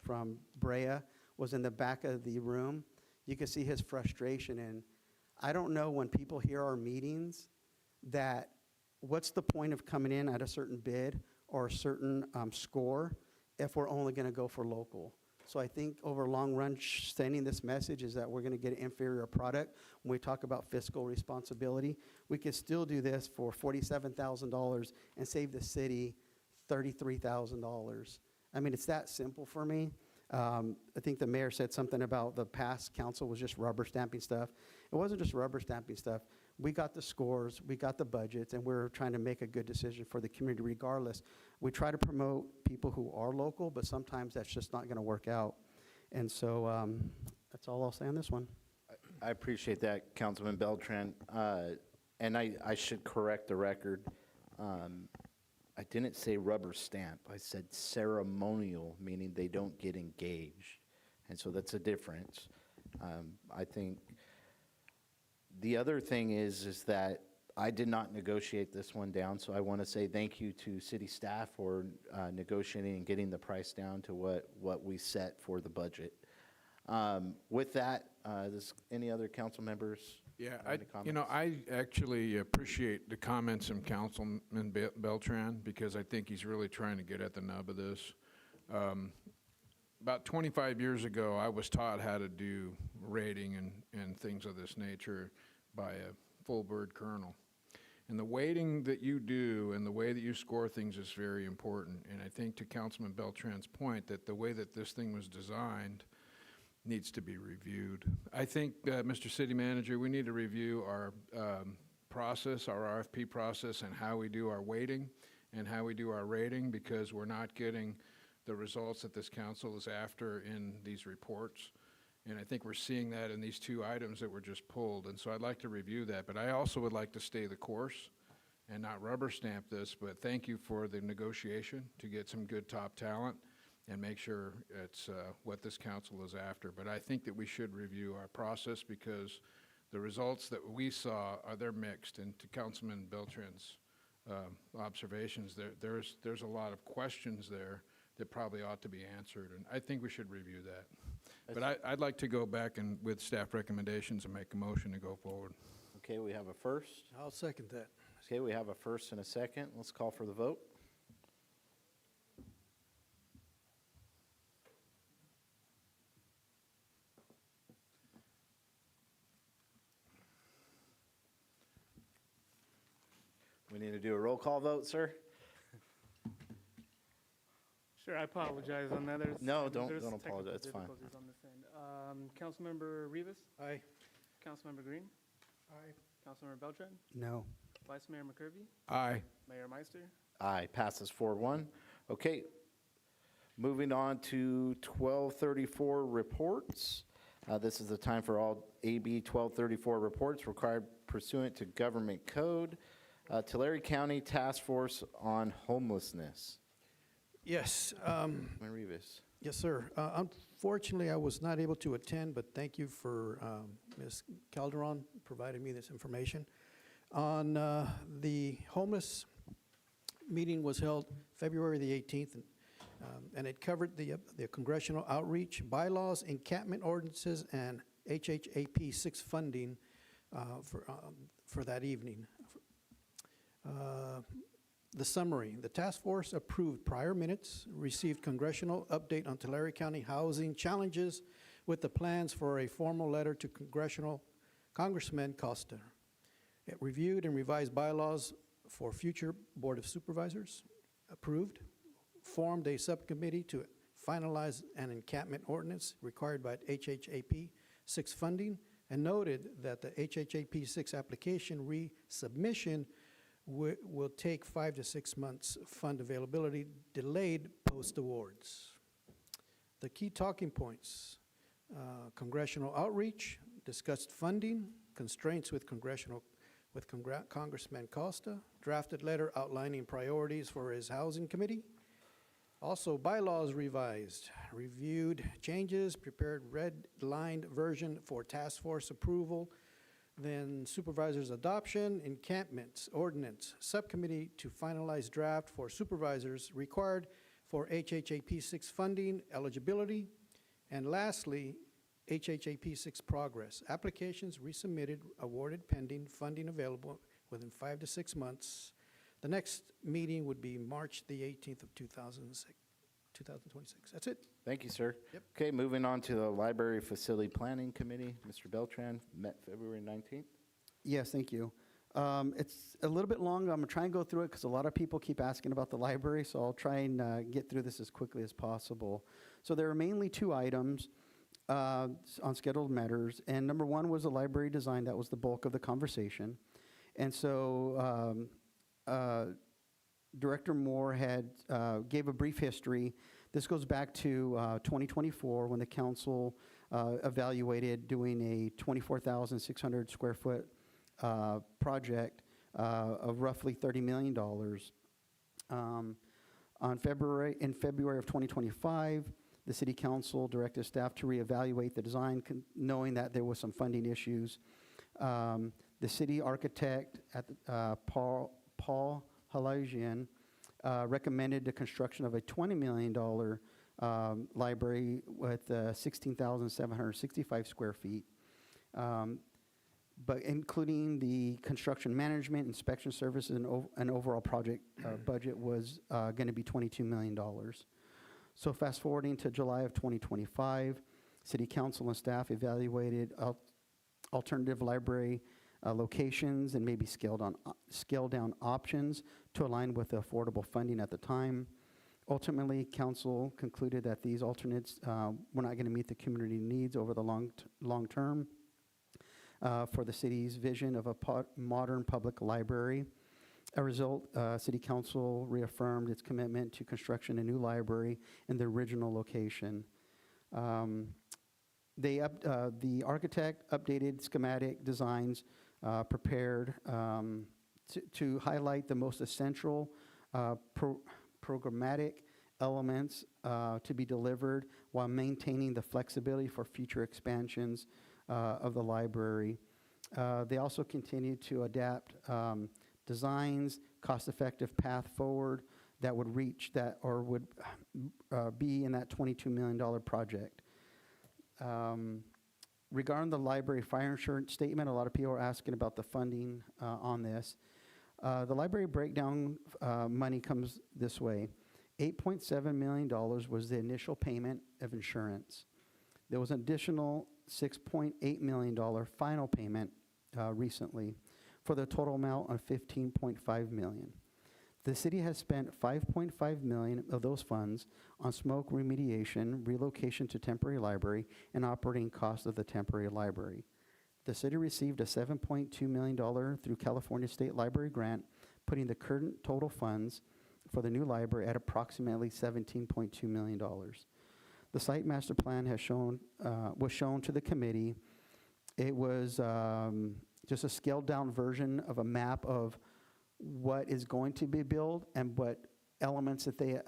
S5: from Brea, was in the back of the room. You could see his frustration. And I don't know when people hear our meetings that what's the point of coming in at a certain bid or a certain score if we're only going to go for local. So I think over long run, sending this message is that we're going to get an inferior product. When we talk about fiscal responsibility, we could still do this for $47,000 and save the city $33,000. I mean, it's that simple for me. I think the mayor said something about the past council was just rubber stamping stuff. It wasn't just rubber stamping stuff. We got the scores, we got the budgets, and we're trying to make a good decision for the community regardless. We try to promote people who are local, but sometimes that's just not going to work out. And so that's all I'll say on this one.
S1: I appreciate that, Councilman Beltran. And I should correct the record. I didn't say rubber stamp. I said ceremonial, meaning they don't get engaged. And so that's a difference. I think the other thing is that I did not negotiate this one down, so I want to say thank you to city staff for negotiating and getting the price down to what we set for the budget. With that, any other council members?
S2: Yeah,
S1: have any comments?
S2: you know, I actually appreciate the comments from Councilman Beltran because I think he's really trying to get at the nub of this. About 25 years ago, I was taught how to do rating and things of this nature by a full bird colonel. And the weighting that you do and the way that you score things is very important. And I think to Councilman Beltran's point that the way that this thing was designed needs to be reviewed. I think, Mr. City Manager, we need to review our process, our RFP process, and how we do our weighting and how we do our rating, because we're not getting the results that this council is after in these reports. And I think we're seeing that in these 2 items that were just pulled. And so I'd like to review that. But I also would like to stay the course and not rubber stamp this. But thank you for the negotiation to get some good top talent and make sure it's what this council is after. But I think that we should review our process because the results that we saw they're mixed. And to Councilman Beltran's observations, there's a lot of questions there that probably ought to be answered. And I think we should review that. But I'd like to go back and with staff recommendations and make a motion to go forward.
S1: Okay, we have a first.
S5: I'll second that.
S1: Okay, we have a first and a second. Let's call for the vote. We need to do a roll call vote, sir?
S11: Sure, I apologize on that.
S1: No, don't
S11: technical
S1: apologize, it's fine.
S11: difficulties on this end. Councilmember Rivas?
S5: Aye.
S11: Councilmember Green?
S4: Aye.
S11: Councilmember Beltran?
S5: No.
S11: Vice Mayor McCurvey?
S2: Aye.
S11: Mayor Meister?
S1: Aye, passes 4-1. Okay, moving on to 1234 reports. This is the time for all AB 1234 reports required pursuant to government code. Tulare County Task Force on Homelessness.
S5: Yes.
S1: Commissioner Rivas.
S5: Yes, sir. Unfortunately, I was not able to attend, but thank you for Ms. Calderon providing me this information. On the homeless meeting was held February the 18th, and it covered the congressional outreach, bylaws, encampment ordinances, and HHAP 6 funding for that evening. The summary: the task force approved prior minutes, received congressional update on Tulare County housing challenges with the plans for a formal letter to Congressman Costa. It reviewed and revised bylaws for future Board of Supervisors, approved, formed a subcommittee to finalize an encampment ordinance required by HHAP 6 funding, and noted that the HHAP 6 application resubmission will take 5 to 6 months fund availability, delayed post-awards. The key talking points: congressional outreach, discussed funding, constraints with Congressman Costa, drafted letter outlining priorities for his housing committee. Also, bylaws revised, reviewed changes, prepared red-lined version for task force approval, then supervisors' adoption, encampments, ordinance, subcommittee to finalize draft for supervisors required for HHAP 6 funding eligibility, and lastly, HHAP 6 progress. Applications resubmitted, awarded pending, funding available within 5 to 6 months. The next meeting would be March the 18th of 2026. That's it.
S1: Thank you, sir.
S5: Yep.
S1: Okay, moving on to the Library Facility Planning Committee. Mr. Beltran, met February 19th.
S16: Yes, thank you. It's a little bit long. I'm going to try and go through it because a lot of people keep asking about the library, so I'll try and get through this as quickly as possible. So there are mainly 2 items on scheduled matters, and number 1 was the library design. That was the bulk of the conversation. And so Director Moore gave a brief history. This goes back to 2024 when the council evaluated doing a 24,600 square foot project of roughly $30 million. In February of 2025, the city council directed staff to reevaluate the design, knowing that there was some funding issues. The city architect, Paul Halajian, recommended the construction of a $20 million library with 16,765 square feet, but including the construction management, inspection services, and overall project budget was going to be $22 million. So fast forwarding to July of 2025, city council and staff evaluated alternative library locations and maybe scaled down options to align with the affordable funding at the time. Ultimately, council concluded that these alternates were not going to meet the community needs over the long term for the city's vision of a modern public library. As a result, city council reaffirmed its commitment to construction a new library in the original location. The architect updated schematic designs prepared to highlight the most essential programmatic elements to be delivered while maintaining the flexibility for future expansions of the library. They also continue to adapt designs, cost-effective path forward that would reach that or would be in that $22 million project. Regarding the library fire insurance statement, a lot of people are asking about the funding on this. The library breakdown money comes this way. $8.7 million was the initial payment of insurance. There was an additional $6.8 million final payment recently for the total amount of $15.5 million. The city has spent $5.5 million of those funds on smoke remediation, relocation to temporary library, and operating costs of the temporary library. The city received a $7.2 million through California State Library grant, putting the current total funds for the new library at approximately $17.2 million. The site master plan was shown to the committee. It was just a scaled-down version of a map of what is going to be built and what elements that they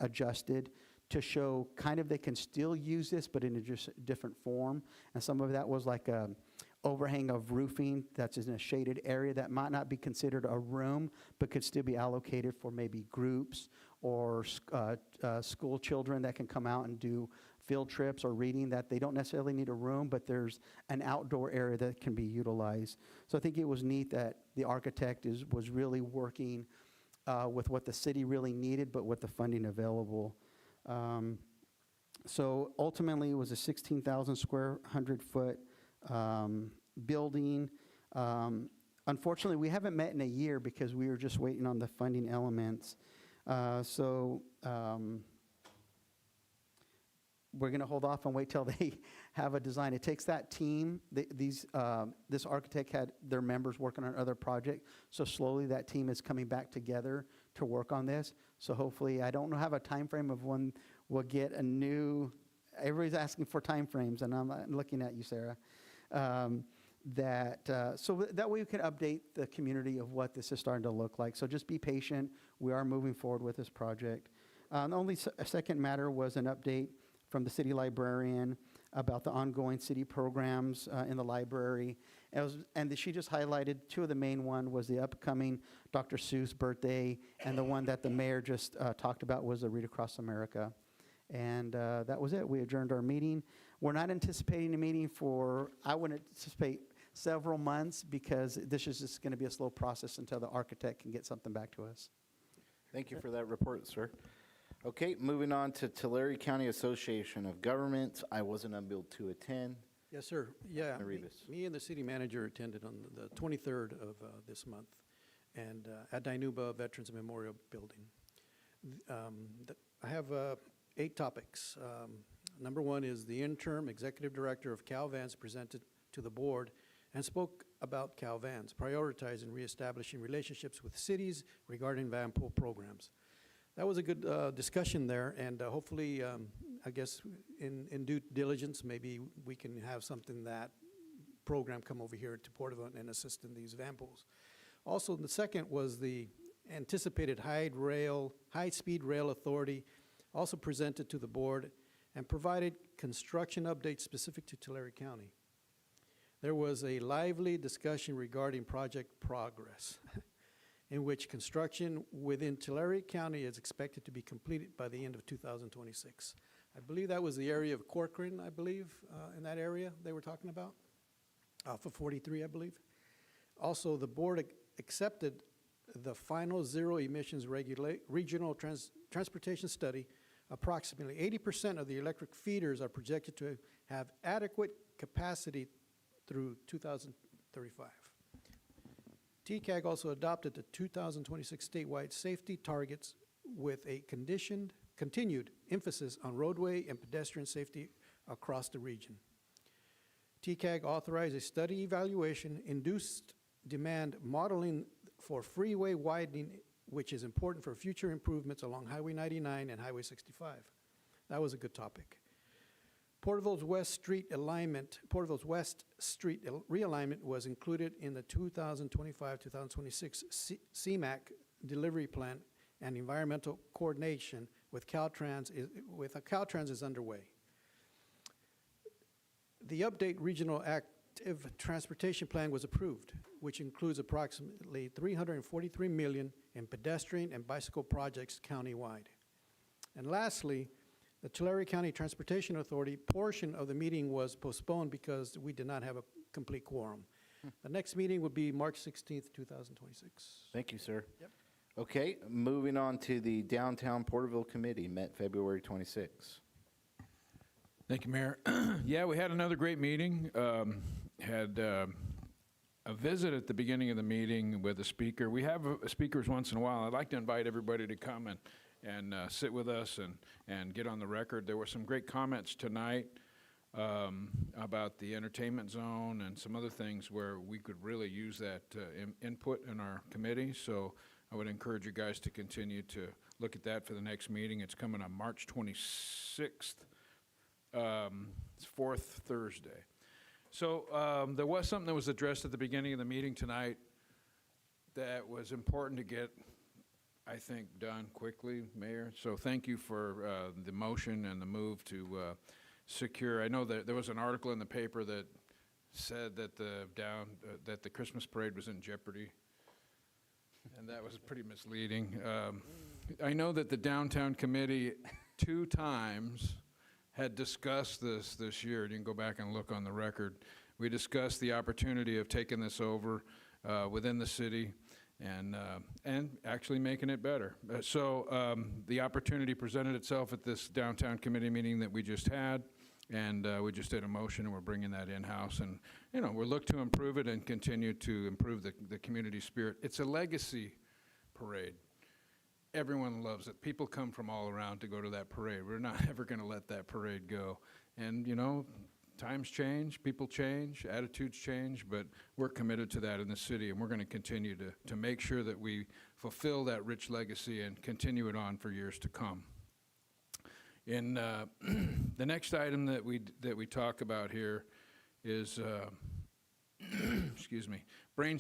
S16: adjusted to show kind of they can still use this, but in a just different form. And some of that was like a overhang of roofing that's in a shaded area that might not be considered a room, but could still be allocated for maybe groups or school children that can come out and do field trips or reading, that they don't necessarily need a room, but there's an outdoor area that can be utilized. So I think it was neat that the architect was really working with what the city really needed, but with the funding available. So ultimately, it was a 16,000 square 100-foot building. Unfortunately, we haven't met in a year because we were just waiting on the funding elements. We're going to hold off and wait till they have a design. It takes that team. This architect had their members working on other projects, so slowly that team is coming back together to work on this. So hopefully, I don't have a time frame of when we'll get a new. Everybody's asking for time frames, and I'm looking at you, Sarah. So that way we can update the community of what this is starting to look like. So just be patient. We are moving forward with this project. The only second matter was an update from the city librarian about the ongoing city programs in the library. She just highlighted two of the main one was the upcoming Dr. Seuss birthday, and the one that the mayor just talked about was the Read Across America. And that was it. We adjourned our meeting. We're not anticipating a meeting I would anticipate several months, because this is just going to be a slow process until the architect can get something back to us.
S1: Thank you for that report, sir. Okay, moving on to Tulare County Association of Governments. I wasn't able to attend.
S5: Yes, sir. Yeah,
S1: Rivas.
S5: me and the city manager attended on the 23rd of this month, and at Dinuba Veterans Memorial Building. I have 8 topics. Number 1 is the interim executive director of CalVans presented to the board and spoke about CalVans, prioritizing reestablishing relationships with cities regarding van pool programs. That was a good discussion there, and hopefully, I guess in due diligence, maybe we can have something that program come over here to Porterville and assist in these van pools. Also, the second was the anticipated high-speed rail authority, also presented to the board and provided construction updates specific to Tulare County. There was a lively discussion regarding project progress, in which construction within Tulare County is expected to be completed by the end of 2026. I believe that was the area of Corcoran, I believe, in that area they were talking about, off of 43, I believe. Also, the board accepted the final zero emissions regional transportation study. Approximately 80% of the electric feeders are projected to have adequate capacity through 2035. TCAG also adopted the 2026 statewide safety targets with a continued emphasis on roadway and pedestrian safety across the region. TCAG authorized a study evaluation, induced demand modeling for freeway widening, which is important for future improvements along Highway 99 and Highway 65. That was a good topic. Porterville's West Street realignment was included in the 2025-2026 CMAQ delivery plan, and environmental coordination with Caltrans is underway. The update regional active transportation plan was approved, which includes approximately $343 million in pedestrian and bicycle projects countywide. And lastly, the Tulare County Transportation Authority portion of the meeting was postponed because we did not have a complete quorum. The next meeting will be March 16th, 2026.
S1: Thank you, sir.
S5: Yep.
S1: Okay, moving on to the Downtown Porterville Committee, met February 26.
S2: Thank you, Mayor. Yeah, we had another great meeting. Had a visit at the beginning of the meeting with a speaker. We have speakers once in a while. I'd like to invite everybody to come and sit with us and get on the record. There were some great comments tonight about the entertainment zone and some other things where we could really use that input in our committee. So I would encourage you guys to continue to look at that for the next meeting. It's coming on March 26th It's fourth Thursday. So there was something that was addressed at the beginning of the meeting tonight that was important to get, I think, done quickly, Mayor. So thank you for the motion and the move to secure. I know that there was an article in the paper that said that that the Christmas parade was in jeopardy, and that was pretty misleading. I know that the downtown committee 2 times had discussed this year. You can go back and look on the record. We discussed the opportunity of taking this over within the city and actually making it better. So the opportunity presented itself at this downtown committee meeting that we just had, and we just did a motion, and we're bringing that in-house. And, you know, we're looking to improve it and continue to improve the community spirit. It's a legacy parade. Everyone loves it. People come from all around to go to that parade. We're not ever going to let that parade go. And, you know, times change, people change, attitudes change, but we're committed to that in the city, and we're going to continue to make sure that we fulfill that rich legacy and continue it on for years to come. In the next item that we talk about here is, excuse me,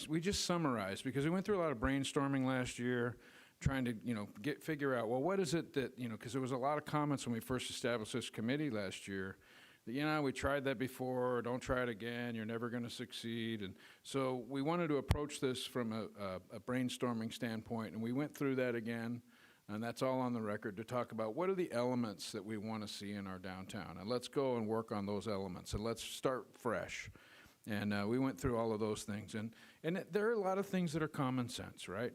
S2: we just summarized, because we went through a lot of brainstorming last year, trying to, you know, figure out, well, what is it that, you know, because there was a lot of comments when we first established this committee last year, that, you know, we tried that before, don't try it again, you're never going to succeed. And so we wanted to approach this from a brainstorming standpoint, and we went through that again, and that's all on the record, to talk about what are the elements that we want to see in our downtown. And let's go and work on those elements, and let's start fresh. And we went through all of those things. And there are a lot of things that are common sense, right?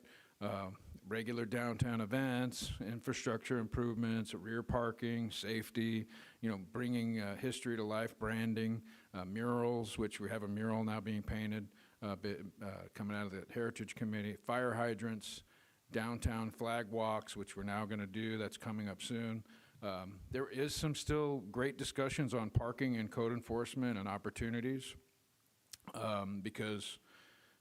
S2: Regular downtown events, infrastructure improvements, rear parking, safety, you know, bringing history to life, branding, murals, which we have a mural now being painted, coming out of the Heritage Committee, fire hydrants, downtown flag walks, which we're now going to do. That's coming up soon. There is some still great discussions on parking and code enforcement and opportunities, because,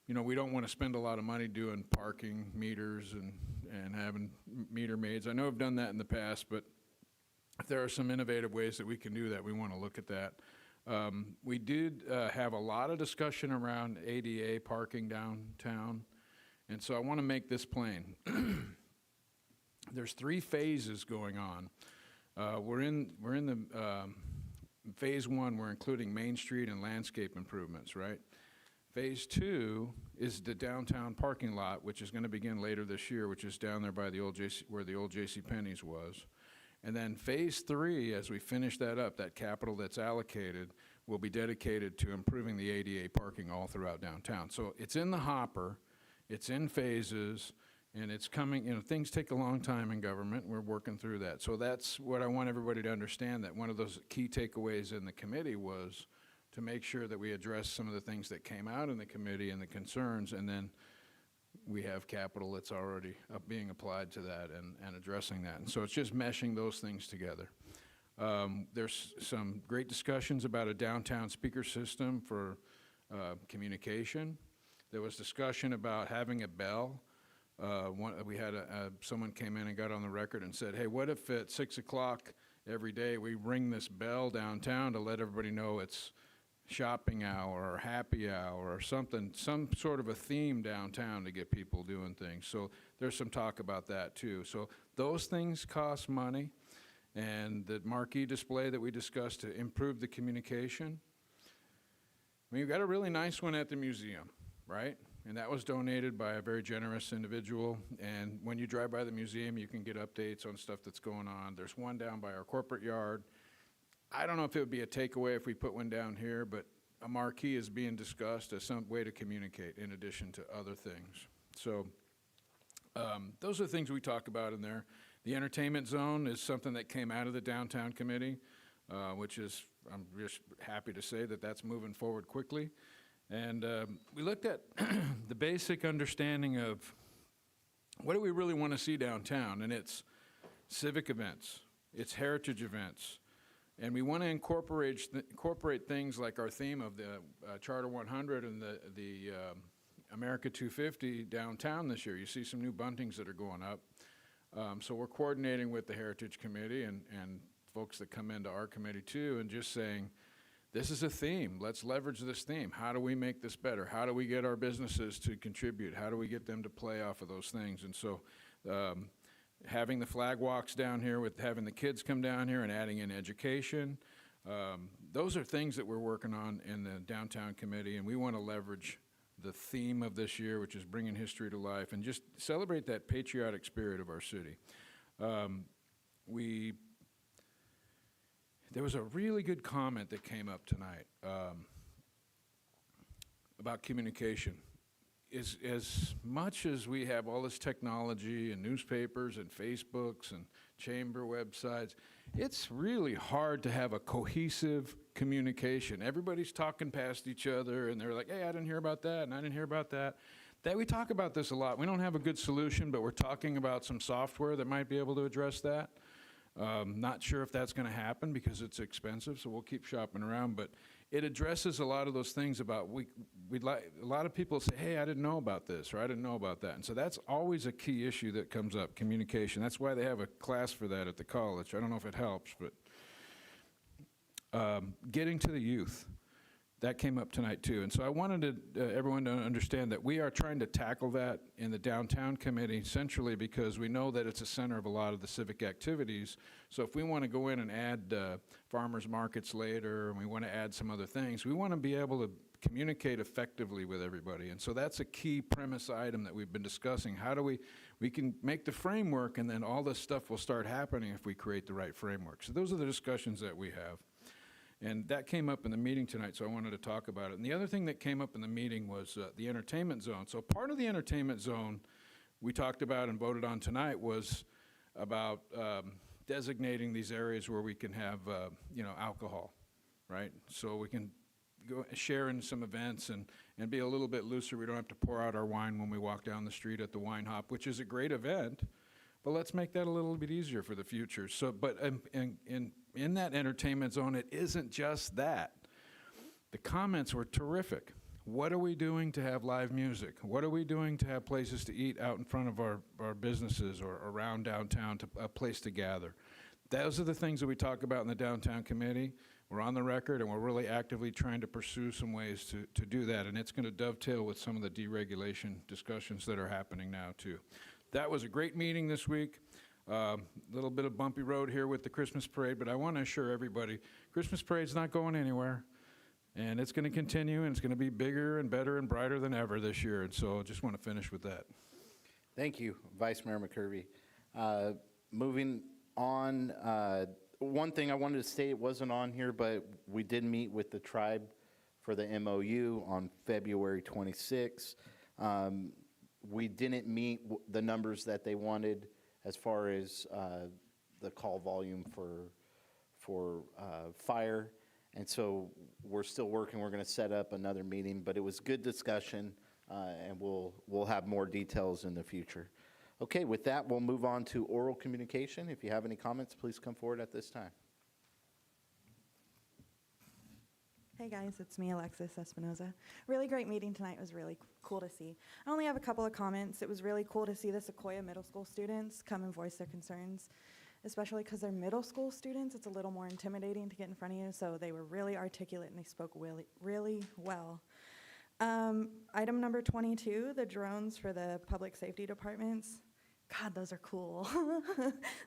S2: you know, we don't want to spend a lot of money doing parking meters and having meter maids. I know I've done that in the past, but if there are some innovative ways that we can do that, we want to look at that. We did have a lot of discussion around ADA parking downtown, and so I want to make this plain. There's 3 phases going on. We're in the phase 1. We're including Main Street and landscape improvements, right? Phase 2 is the downtown parking lot, which is going to begin later this year, which is down there by the old where the old JCPenney's was. And then phase 3, as we finish that up, that capital that's allocated will be dedicated to improving the ADA parking all throughout downtown. So it's in the hopper, it's in phases, and it's coming. You know, things take a long time in government. We're working through that. So that's what I want everybody to understand, that one of those key takeaways in the committee was to make sure that we address some of the things that came out in the committee and the concerns, and then we have capital that's already being applied to that and addressing that. And so it's just meshing those things together. There's some great discussions about a downtown speaker system for communication. There was discussion about having a bell. We had someone came in and got on the record and said, hey, what if at 6 o'clock every day we ring this bell downtown to let everybody know it's shopping hour or happy hour or something, some sort of a theme downtown to get people doing things. So there's some talk about that too. So those things cost money, and the marquee display that we discussed to improve the communication. I mean, we've got a really nice one at the museum, right? And that was donated by a very generous individual. And when you drive by the museum, you can get updates on stuff that's going on. There's one down by our corporate yard. I don't know if it would be a takeaway if we put one down here, but a marquee is being discussed as some way to communicate in addition to other things. So those are things we talk about in there. The entertainment zone is something that came out of the downtown committee, which is, I'm just happy to say that that's moving forward quickly. And we looked at the basic understanding of what do we really want to see downtown, and it's civic events, it's heritage events, and we want to incorporate things like our theme of the Charter 100 and the America 250 downtown this year. You see some new buntings that are going up. So we're coordinating with the Heritage Committee and folks that come into our committee too, and just saying, this is a theme. Let's leverage this theme. How do we make this better? How do we get our businesses to contribute? How do we get them to play off of those things? And so having the flag walks down here, with having the kids come down here and adding in education, those are things that we're working on in the downtown committee, and we want to leverage the theme of this year, which is bringing history to life, and just celebrate that patriotic spirit of our city. There was a really good comment that came up tonight about communication. As much as we have all this technology and newspapers and Facebooks and chamber websites, it's really hard to have a cohesive communication. Everybody's talking past each other, and they're like, hey, I didn't hear about that, and I didn't hear about that. We talk about this a lot. We don't have a good solution, but we're talking about some software that might be able to address that. Not sure if that's going to happen because it's expensive, so we'll keep shopping around. But it addresses a lot of those things about a lot of people say, hey, I didn't know about this, or I didn't know about that. And so that's always a key issue that comes up, communication. That's why they have a class for that at the college. I don't know if it helps, but getting to the youth. That came up tonight too. And so I wanted everyone to understand that we are trying to tackle that in the downtown committee centrally, because we know that it's a center of a lot of the civic activities. So if we want to go in and add farmers markets later, and we want to add some other things, we want to be able to communicate effectively with everybody. And so that's a key premise item that we've been discussing. How do we can make the framework, and then all this stuff will start happening if we create the right framework. So those are the discussions that we have. And that came up in the meeting tonight, so I wanted to talk about it. And the other thing that came up in the meeting was the entertainment zone. So part of the entertainment zone we talked about and voted on tonight was about designating these areas where we can have, alcohol, right? So we can go share in some events and be a little bit looser. We don't have to pour out our wine when we walk down the street at the Wine Hop, which is a great event. But let's make that a little bit easier for the future. So, but in that entertainment zone, it isn't just that. The comments were terrific. What are we doing to have live music? What are we doing to have places to eat out in front of our businesses or around downtown, a place to gather? Those are the things that we talk about in the downtown committee. We're on the record, and we're really actively trying to pursue some ways to do that. And it's going to dovetail with some of the deregulation discussions that are happening now, too. That was a great meeting this week. A little bit of bumpy road here with the Christmas parade, but I want to assure everybody, Christmas parade's not going anywhere, and it's going to continue, and it's going to be bigger and better and brighter than ever this year. And so I just want to finish with that.
S1: Thank you, Vice Mayor McCurvey. Moving on, one thing I wanted to state, it wasn't on here, but we did meet with the tribe for the MOU on February 26th. We didn't meet the numbers that they wanted as far as the call volume for fire. And so we're still working. We're going to set up another meeting, but it was good discussion, and we'll have more details in the future. Okay, with that, we'll move on to oral communication. If you have any comments, please come forward at this time.
S15: Hey guys, it's me, Alexis Espinoza. Really great meeting tonight. It was really cool to see. I only have a couple of comments. It was really cool to see the Sequoia Middle School students come and voice their concerns, especially because they're middle school students. It's a little more intimidating to get in front of you, so they were really articulate and they spoke really, really well. Item number 22, the drones for the public safety departments. God, those are cool.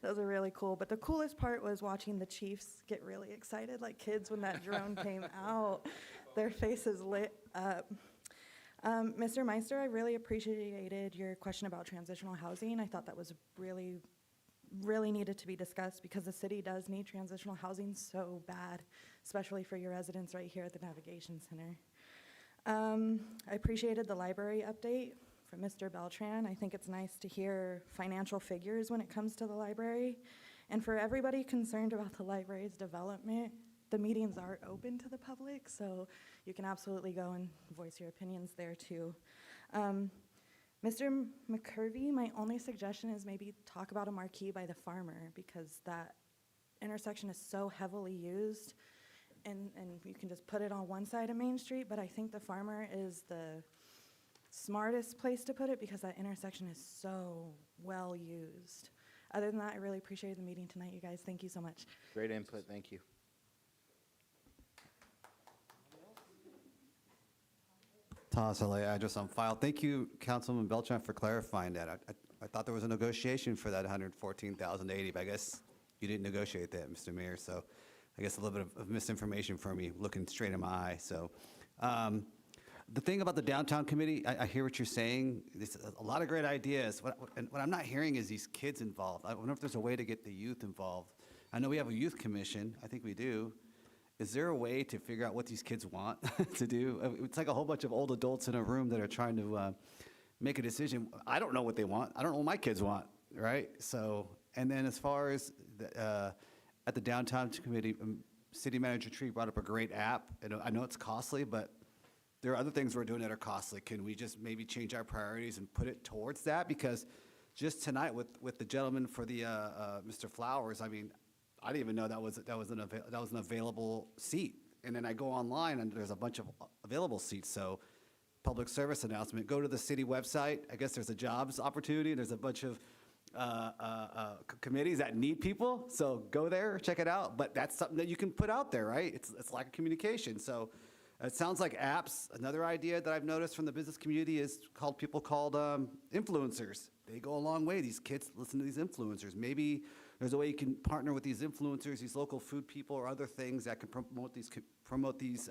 S15: Those are really cool. But the coolest part was watching the chiefs get really excited like kids when that drone came out. Their faces lit up. Mr. Meister, I really appreciated your question about transitional housing. I thought that was really needed to be discussed because the city does need transitional housing so bad, especially for your residents right here at the Navigation Center. I appreciated the library update from Mr. Beltran. I think it's nice to hear financial figures when it comes to the library. And for everybody concerned about the library's development, the meetings are open to the public, so you can absolutely go and voice your opinions there too. Mr. McCurvey, my only suggestion is maybe talk about a marquee by the farmer, because that intersection is so heavily used, and you can just put it on one side of Main Street, but I think the farmer is the smartest place to put it because that intersection is so well used. Other than that, I really appreciated the meeting tonight, you guys. Thank you so much.
S1: Great input, thank you.
S7: Toss-LA address on file. Thank you, Councilman Beltran, for clarifying that. I thought there was a negotiation for that 114,080, but I guess you didn't negotiate that, Mr. Mayor, so I guess a little bit of misinformation for me, looking straight in my eye, so. The thing about the downtown committee, I hear what you're saying. There's a lot of great ideas. And what I'm not hearing is these kids involved. I wonder if there's a way to get the youth involved. I know we have a youth commission. I think we do. Is there a way to figure out what these kids want to do? It's like a whole bunch of old adults in a room that are trying to make a decision. I don't know what they want. I don't know what my kids want, right? So, and then as far as at the downtown committee, City Manager Tree brought up a great app. And I know it's costly, but there are other things we're doing that are costly. Can we just maybe change our priorities and put it towards that? Because just tonight with the gentleman for the Mr. Flowers, I mean, I didn't even know that was an available seat. And then I go online and there's a bunch of available seats. So public service announcement, go to the city website. I guess there's a jobs opportunity. There's a bunch of committees that need people. So go there, check it out. But that's something that you can put out there, right? It's like a communication. So it sounds like apps. Another idea that I've noticed from the business community is people called influencers. They go a long way. These kids listen to these influencers. Maybe there's a way you can partner with these influencers, these local food people, or other things that can promote these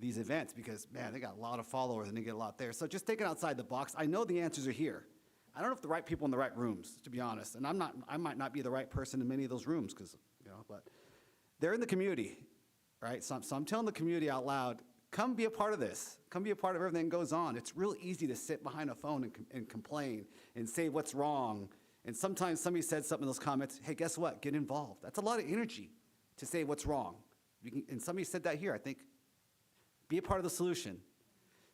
S7: events. Because man, they got a lot of followers and they get a lot there. So just thinking outside the box. I know the answers are here. I don't know if the right people in the right rooms, to be honest. And I might not be the right person in many of those rooms, because but they're in the community. Right, so I'm telling the community out loud, come be a part of this. Come be a part of everything that goes on. It's real easy to sit behind a phone and complain and say what's wrong. And sometimes somebody said something in those comments, hey, guess what? Get involved. That's a lot of energy to say what's wrong. And somebody said that here, I think. Be a part of the solution.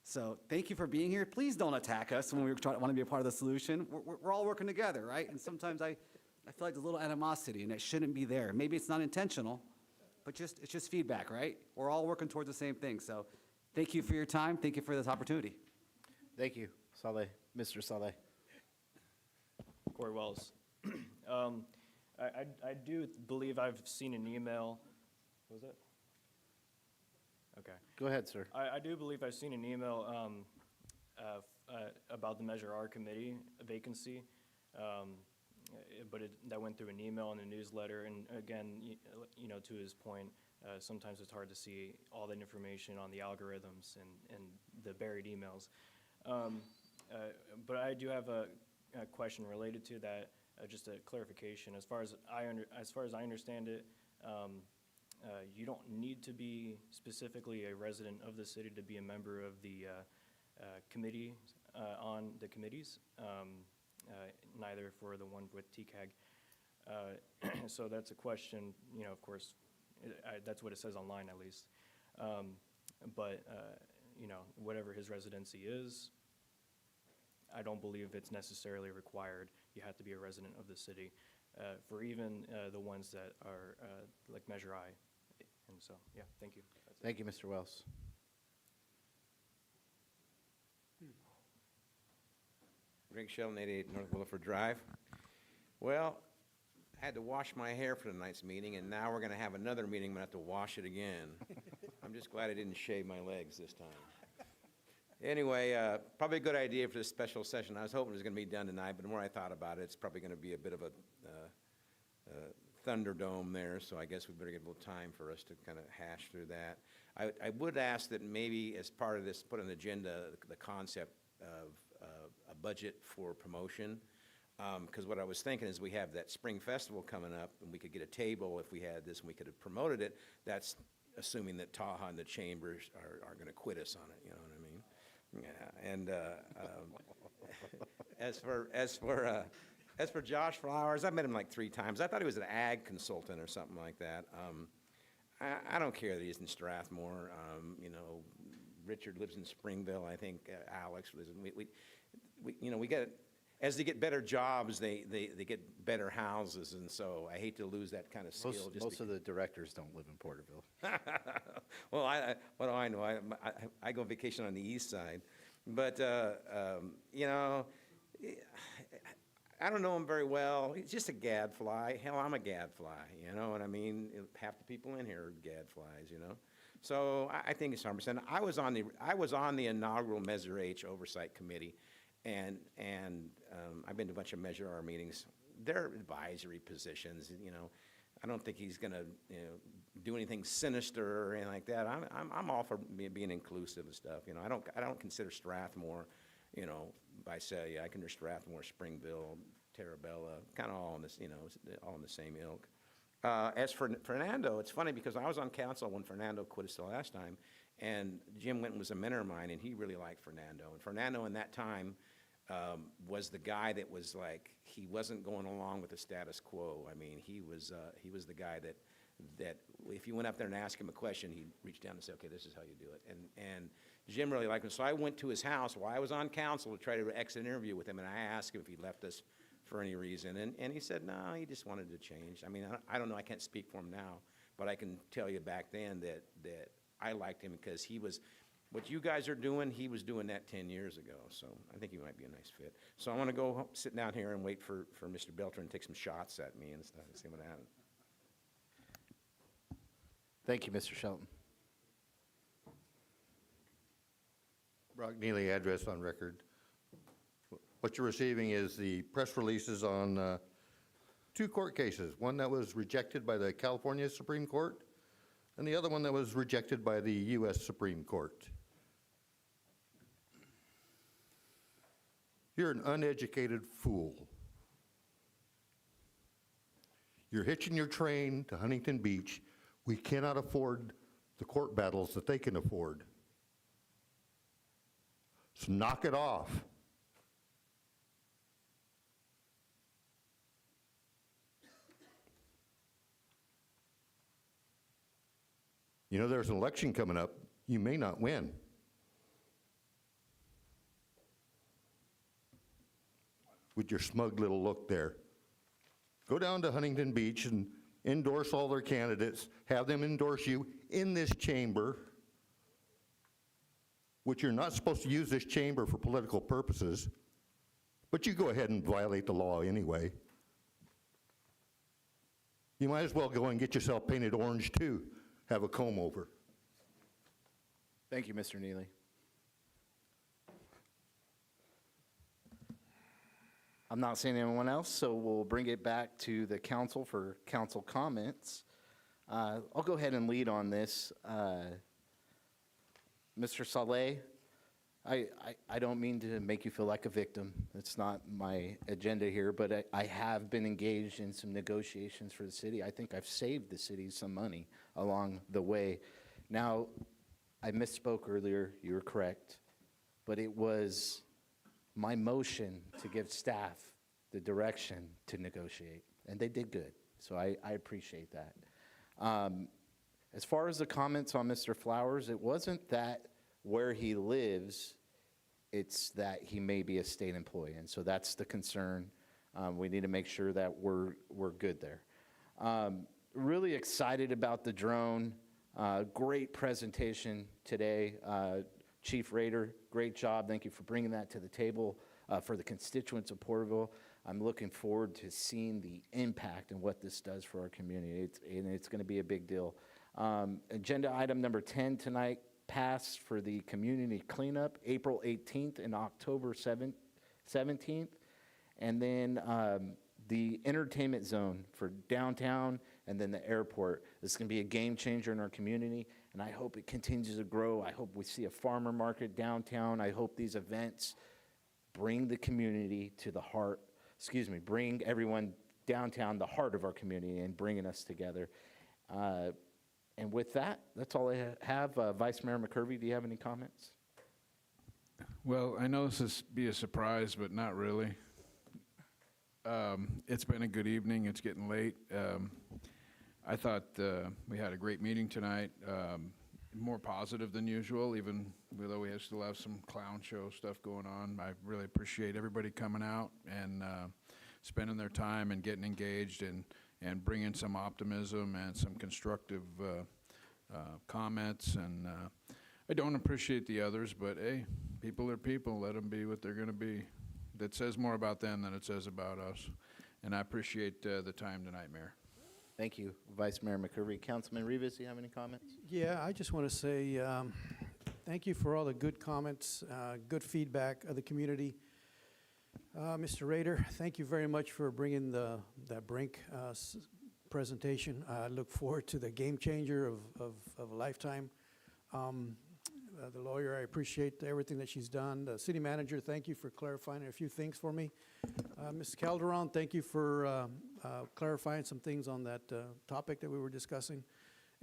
S7: So thank you for being here. Please don't attack us when we want to be a part of the solution. We're all working together, right? And sometimes I feel like there's a little animosity, and it shouldn't be there. Maybe it's not intentional. But it's just feedback, right? We're all working towards the same thing. So thank you for your time. Thank you for this opportunity.
S1: Thank you, Saleh. Mr. Saleh.
S8: Corey Wells. I do believe I've seen an email. What was it? Okay.
S1: Go ahead, sir.
S8: I do believe I've seen an email about the Measure R committee vacancy. But that went through an email and a newsletter, and again, to his point, sometimes it's hard to see all that information on the algorithms and the buried emails. But I do have a question related to that, just a clarification. As far as I understand it, you don't need to be specifically a resident of the city to be a member of the committee on the committees. Neither for the one with TCAG. So that's a question, of course, that's what it says online at least. But whatever his residency is, I don't believe it's necessarily required. You have to be a resident of the city for even the ones that are like Measure I. And so, yeah, thank you. That's it.
S1: Thank you, Mr. Wells.
S21: Greg Sheldon, 88 North Williford Drive. Well, I had to wash my hair for tonight's meeting, and now we're going to have another meeting, I'm going to have to wash it again. I'm just glad I didn't shave my legs this time. Anyway, probably a good idea for this special session. I was hoping it was going to be done tonight, but the more I thought about it, it's probably going to be a bit of a thunderdome there, so I guess we better get a little time for us to kind of hash through that. I would ask that maybe as part of this, put on the agenda the concept of a budget for promotion, because what I was thinking is we have that spring festival coming up, and we could get a table if we had this and we could have promoted it. That's assuming that Taha and the chambers are going to quit us on it, you know what I mean? Yeah, and as for Josh Flowers, I've met him like 3 times. I thought he was an ag consultant or something like that. I don't care that he's in Strathmore. Richard lives in Springville. I think Alex lives in, we get, as they get better jobs, they get better houses, and so I hate to lose that kind of skill.
S1: Most of the directors don't live in Porterville.
S21: Well, what do I know? I go vacation on the east side, but I don't know him very well. He's just a gadfly. Hell, I'm a gadfly, you know what I mean? Half the people in here are gadflies, you know? So I think it's 100%. I was on the inaugural Measure H Oversight Committee, and I've been to a bunch of Measure R meetings. They're advisory positions, you know. I don't think he's gonna, you know, do anything sinister or anything like that. I'm all for being inclusive and stuff, you know. I don't consider Strathmore, you know, Visalia. I consider Strathmore, Springville, Terabella, kind of all in this, you know, all in the same ilk. As for Fernando, it's funny because I was on council when Fernando quit us the last time, and Jim Winton was a mentor of mine, and he really liked Fernando. And Fernando in that time was the guy that was like, he wasn't going along with the status quo. I mean, he was the guy that if you went up there and asked him a question, he'd reach down and say, okay, this is how you do it. And Jim really liked him. So I went to his house while I was on council to try to exit an interview with him, and I asked him if he left us for any reason. And he said, no, he just wanted to change. I mean, I don't know, I can't speak for him now, but I can tell you back then that I liked him because he was, what you guys are doing, he was doing that 10 years ago. So I think he might be a nice fit. So I want to go sit down here and wait for Mr. Beltran to take some shots at me and stuff and see what happens.
S1: Thank you, Mr. Shelton.
S6: Brock Neely, address on record. What you're receiving is the press releases on 2 court cases, one that was rejected by the California Supreme Court and the other one that was rejected by the U.S. Supreme Court. You're an uneducated fool. You're hitching your train to Huntington Beach. We cannot afford the court battles that they can afford. So knock it off. You know, there's an election coming up. You may not win. With your smug little look there. Go down to Huntington Beach and endorse all their candidates, have them endorse you in this chamber, which you're not supposed to use this chamber for political purposes, but you go ahead and violate the law anyway. You might as well go and get yourself painted orange too. Have a comb over.
S1: Thank you, Mr. Neely. I'm not seeing anyone else, so we'll bring it back to the council for council comments. I'll go ahead and lead on this. Mr. Saleh, I don't mean to make you feel like a victim. It's not my agenda here, but I have been engaged in some negotiations for the city. I think I've saved the city some money along the way. Now, I misspoke earlier. You were correct. But it was my motion to give staff the direction to negotiate, and they did good. So I appreciate that. As far as the comments on Mr. Flowers, it wasn't that where he lives, it's that he may be a state employee, and so that's the concern. We need to make sure that we're good there. Really excited about the drone. Great presentation today. Chief Rader, great job. Thank you for bringing that to the table for the constituents of Porterville. I'm looking forward to seeing the impact and what this does for our community. It's going to be a big deal. Agenda item number 10 tonight, passed for the community cleanup, April 18th and October 17th. And then the entertainment zone for downtown and then the airport. This is going to be a game changer in our community, and I hope it continues to grow. I hope we see a farmer market downtown. I hope these events bring the community to the heart, bring everyone downtown, the heart of our community, and bringing us together. And with that, that's all I have. Vice Mayor McCurvey, do you have any comments?
S2: Well, I know this is be a surprise, but not really. It's been a good evening. It's getting late. I thought we had a great meeting tonight, more positive than usual, even though we still have some clown show stuff going on. I really appreciate everybody coming out and spending their time and getting engaged and bringing some optimism and some constructive comments. And I don't appreciate the others, but hey, people are people. Let them be what they're going to be. that says more about them than it says about us. And I appreciate the time tonight, Mayor.
S1: Thank you, Vice Mayor McCurry. Councilman Rivas, do you have any comments?
S5: Yeah, I just want to say thank you for all the good comments, good feedback of the community. Mr. Rader, thank you very much for bringing that Brink presentation. I look forward to the game changer of a lifetime. The lawyer, I appreciate everything that she's done. The city manager, thank you for clarifying a few things for me. Ms. Calderon, thank you for clarifying some things on that topic that we were discussing.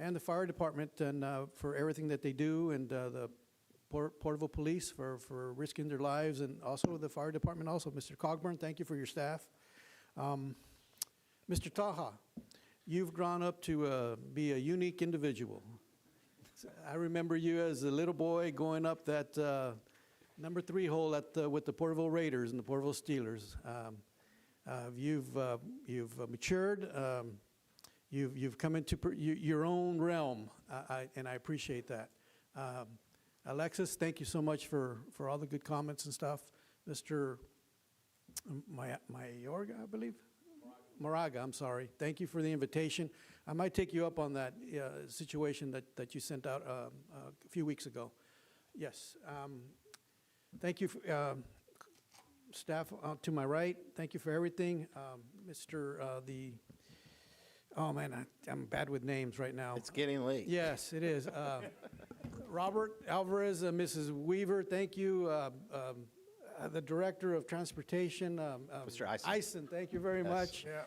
S5: And the fire department and for everything that they do, and the Porterville Police for risking their lives, and also the fire department also. Mr. Cogburn, thank you for your staff. Mr. Taha, you've grown up to be a unique individual. I remember you as a little boy going up that number 3 hole with the Porterville Raiders and the Porterville Steelers. You've matured. You've come into your own realm, and I appreciate that. Alexis, thank you so much for all the good comments and stuff. Mr. Mayorga, I believe? Moraga, I'm sorry. Thank you for the invitation. I might take you up on that situation that you sent out a few weeks ago. Yes. Thank you, staff to my right. Thank you for everything. Oh, man, I'm bad with names right now.
S1: It's getting late.
S5: Yes, it is. Robert Alvarez, Mrs. Weaver, thank you. The Director of Transportation,
S1: Mr. Eisen.
S5: Eisen, thank you very much.
S4: Yeah.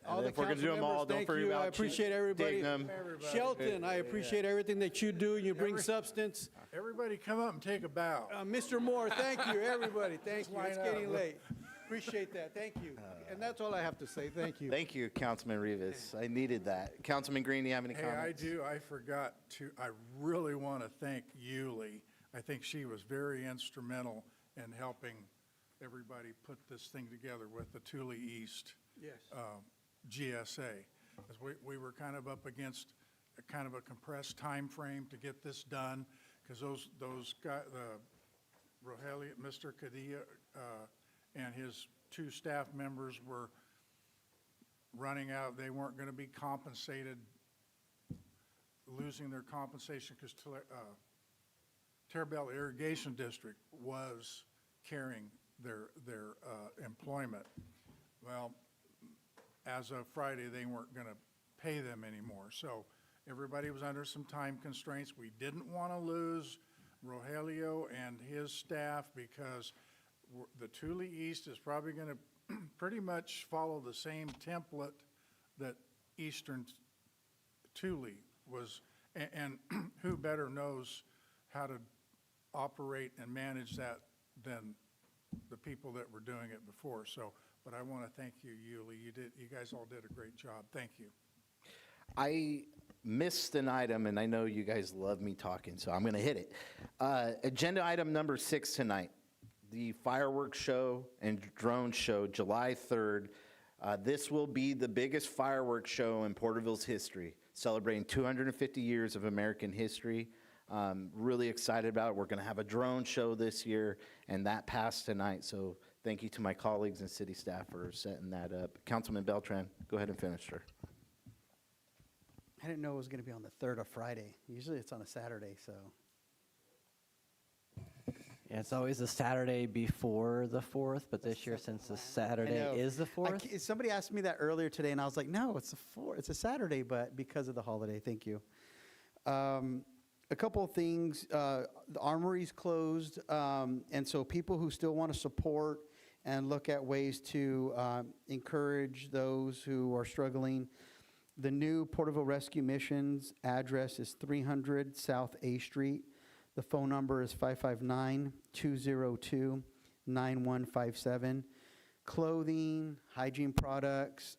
S5: All the
S1: if we're gonna do
S5: council
S1: them all,
S5: members,
S1: don't
S5: thank
S1: worry
S5: you.
S1: about
S5: I appreciate everybody.
S1: dating them.
S5: Shelton, I appreciate everything that you do. You bring substance.
S4: Everybody come up and take a bow.
S5: Mr. Moore, thank you, everybody. Thank you. It's
S4: line up.
S5: getting late. Appreciate that. Thank you. And that's all I have to say. Thank you.
S1: Thank you, Councilman Rivas. I needed that. Councilman Green, do you have any
S4: Hey,
S1: comments?
S4: I do. I forgot to, I really want to thank Yuli. I think she was very instrumental in helping everybody put this thing together with the Thule East
S5: Yes.
S4: GSA. As we were kind of up against a kind of a compressed time frame to get this done, because those guys, Rogelio, Mr. Cadilla, and his 2 staff members were running out. They weren't going to be compensated, losing their compensation because Terrebell Irrigation District was carrying their employment. Well, as of Friday, they weren't going to pay them anymore. So everybody was under some time constraints. We didn't want to lose Rogelio and his staff because the Thule East is probably going to pretty much follow the same template that Eastern Thule was, and who better knows how to operate and manage that than the people that were doing it before. So, but I want to thank you, Yuli. You guys all did a great job. Thank you.
S1: I missed an item, and I know you guys love me talking, so I'm going to hit it. Agenda item number 6 tonight, the fireworks show and drone show, July 3rd. This will be the biggest fireworks show in Porterville's history, celebrating 250 years of American history. Really excited about it. We're going to have a drone show this year, and that passed tonight. So thank you to my colleagues and city staff for setting that up. Councilman Beltran, go ahead and finish, sir.
S16: I didn't know it was going to be on the 3rd of Friday. Usually it's on a Saturday, so.
S3: Yeah, it's always the Saturday before the 4th, but this year, since the Saturday is the 4th.
S16: Somebody asked me that earlier today, and I was like, no, it's the 4th. It's a Saturday, but because of the holiday. Thank you. A couple of things. The armory's closed, and so people who still want to support and look at ways to encourage those who are struggling. The new Porterville Rescue Missions address is 300 South A Street. The phone number is 559-202-9157. Clothing, hygiene products,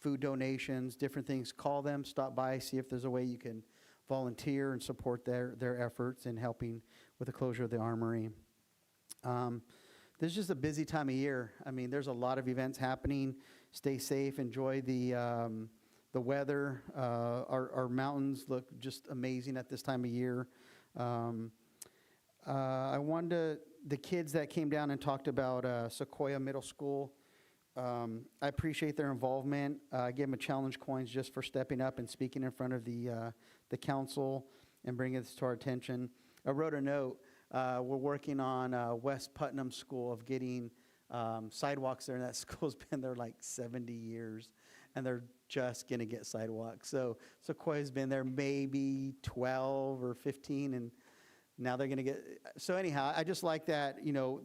S16: food donations, different things. Call them, stop by, see if there's a way you can volunteer and support their efforts in helping with the closure of the armory. This is just a busy time of year. I mean, there's a lot of events happening. Stay safe, enjoy the weather. Our mountains look just amazing at this time of year. I wanted to the kids that came down and talked about Sequoia Middle School, I appreciate their involvement. I gave them a challenge coins just for stepping up and speaking in front of the council and bringing this to our attention. I wrote a note. We're working on West Putnam School of getting sidewalks there, and that school's been there like 70 years, and they're just going to get sidewalks. So Sequoia's been there maybe 12 or 15, and now they're going to get, so anyhow, I just like that, you know,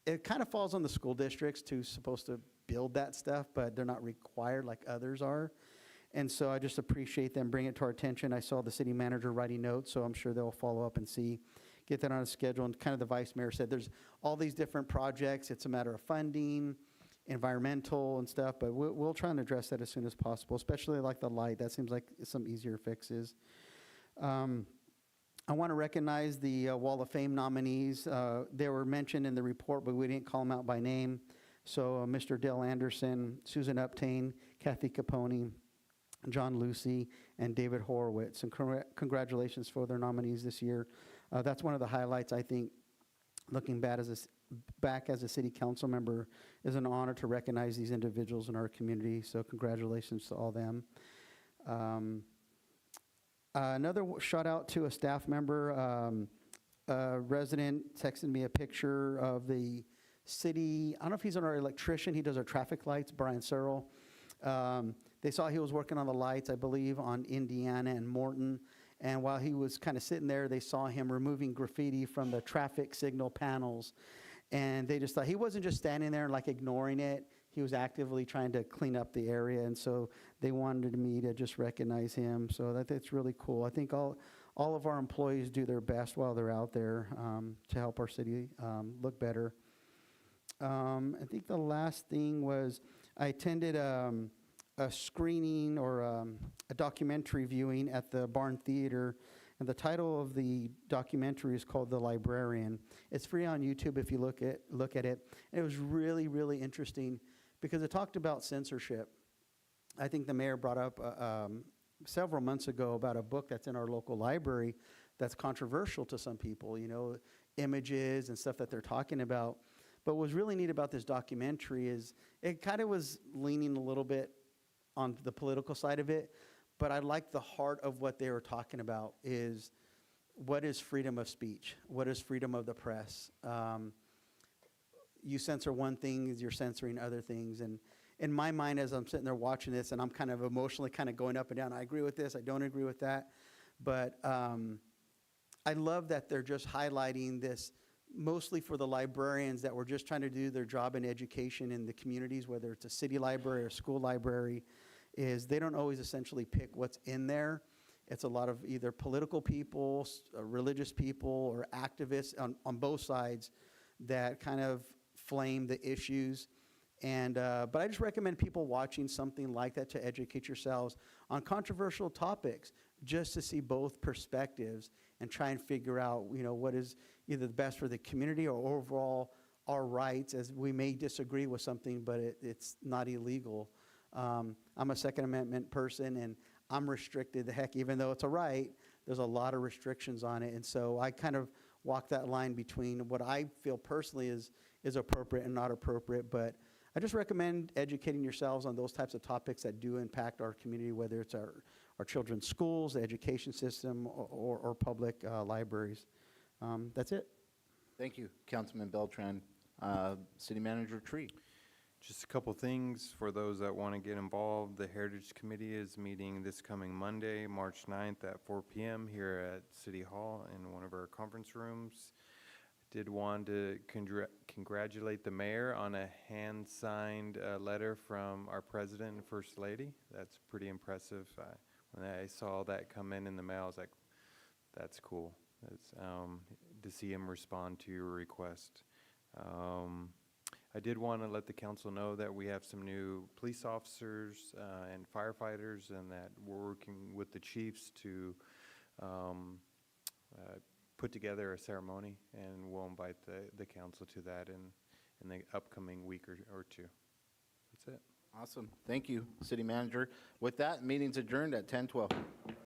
S16: it kind of falls on the school districts to supposed to build that stuff, but they're not required like others are. And so I just appreciate them bringing it to our attention. I saw the city manager writing notes, so I'm sure they'll follow up and get that on a schedule. And kind of the vice mayor said, there's all these different projects. It's a matter of funding, environmental and stuff, but we'll try and address that as soon as possible, especially like the light. That seems like some easier fixes. I want to recognize the Wall of Fame nominees. They were mentioned in the report, but we didn't call them out by name. So Mr. Dale Anderson, Susan Uptain, Kathy Capone, John Lucy, and David Horowitz. And congratulations for their nominees this year. That's one of the highlights, I think, looking back as a city council member, is an honor to recognize these individuals in our community. So congratulations to all them. Another shout out to a staff member. A resident texted me a picture of the city. I don't know if he's our electrician. He does our traffic lights, Brian Searle. They saw he was working on the lights, I believe, on Indiana and Morton. And while he was kind of sitting there, they saw him removing graffiti from the traffic signal panels. And they just thought he wasn't just standing there like ignoring it. He was actively trying to clean up the area. And so they wanted me to just recognize him. So that's really cool. I think all of our employees do their best while they're out there to help our city look better. I think the last thing was I attended a screening or a documentary viewing at the Barn Theater, and the title of the documentary is called The Librarian. It's free on YouTube if you look at it. And it was really, really interesting because it talked about censorship. I think the mayor brought up several months ago about a book that's in our local library that's controversial to some people, you know, images and stuff that they're talking about. But what was really neat about this documentary is it kind of was leaning a little bit on the political side of it, but I like the heart of what they were talking about is what is freedom of speech? What is freedom of the press? You censor one thing, you're censoring other things. And in my mind, as I'm sitting there watching this, and I'm kind of emotionally kind of going up and down, I agree with this, I don't agree with that. But I love that they're just highlighting this mostly for the librarians that were just trying to do their job in education in the communities, whether it's a city library or school library, is they don't always essentially pick what's in there. It's a lot of either political people, religious people, or activists on both sides that kind of flame the issues. And but I just recommend people watching something like that to educate yourselves on controversial topics, just to see both perspectives and try and figure out, you know, what is either the best for the community or overall our rights, as we may disagree with something, but it's not illegal. I'm a Second Amendment person, and I'm restricted. The heck, even though it's a right, there's a lot of restrictions on it. And so I kind of walk that line between what I feel personally is appropriate and not appropriate. But I just recommend educating yourselves on those types of topics that do impact our community, whether it's our children's schools, the education system, or public libraries. That's it.
S1: Thank you, Councilman Beltran. City Manager Tree.
S12: Just a couple things for those that want to get involved. The Heritage Committee is meeting this coming Monday, March 9th at 4 p.m. here at City Hall in one of our conference rooms. Did want to congratulate the mayor on a hand-signed letter from our president and first lady. That's pretty impressive. When I saw that come in the mail, I was like, that's cool. That's, to see him respond to your request. I did want to let the council know that we have some new police officers and firefighters, and that we're working with the chiefs to put together a ceremony, and we'll invite the council to that in the upcoming week or two. That's it.
S1: Awesome. Thank you, City Manager. With that, meeting's adjourned at 10:12.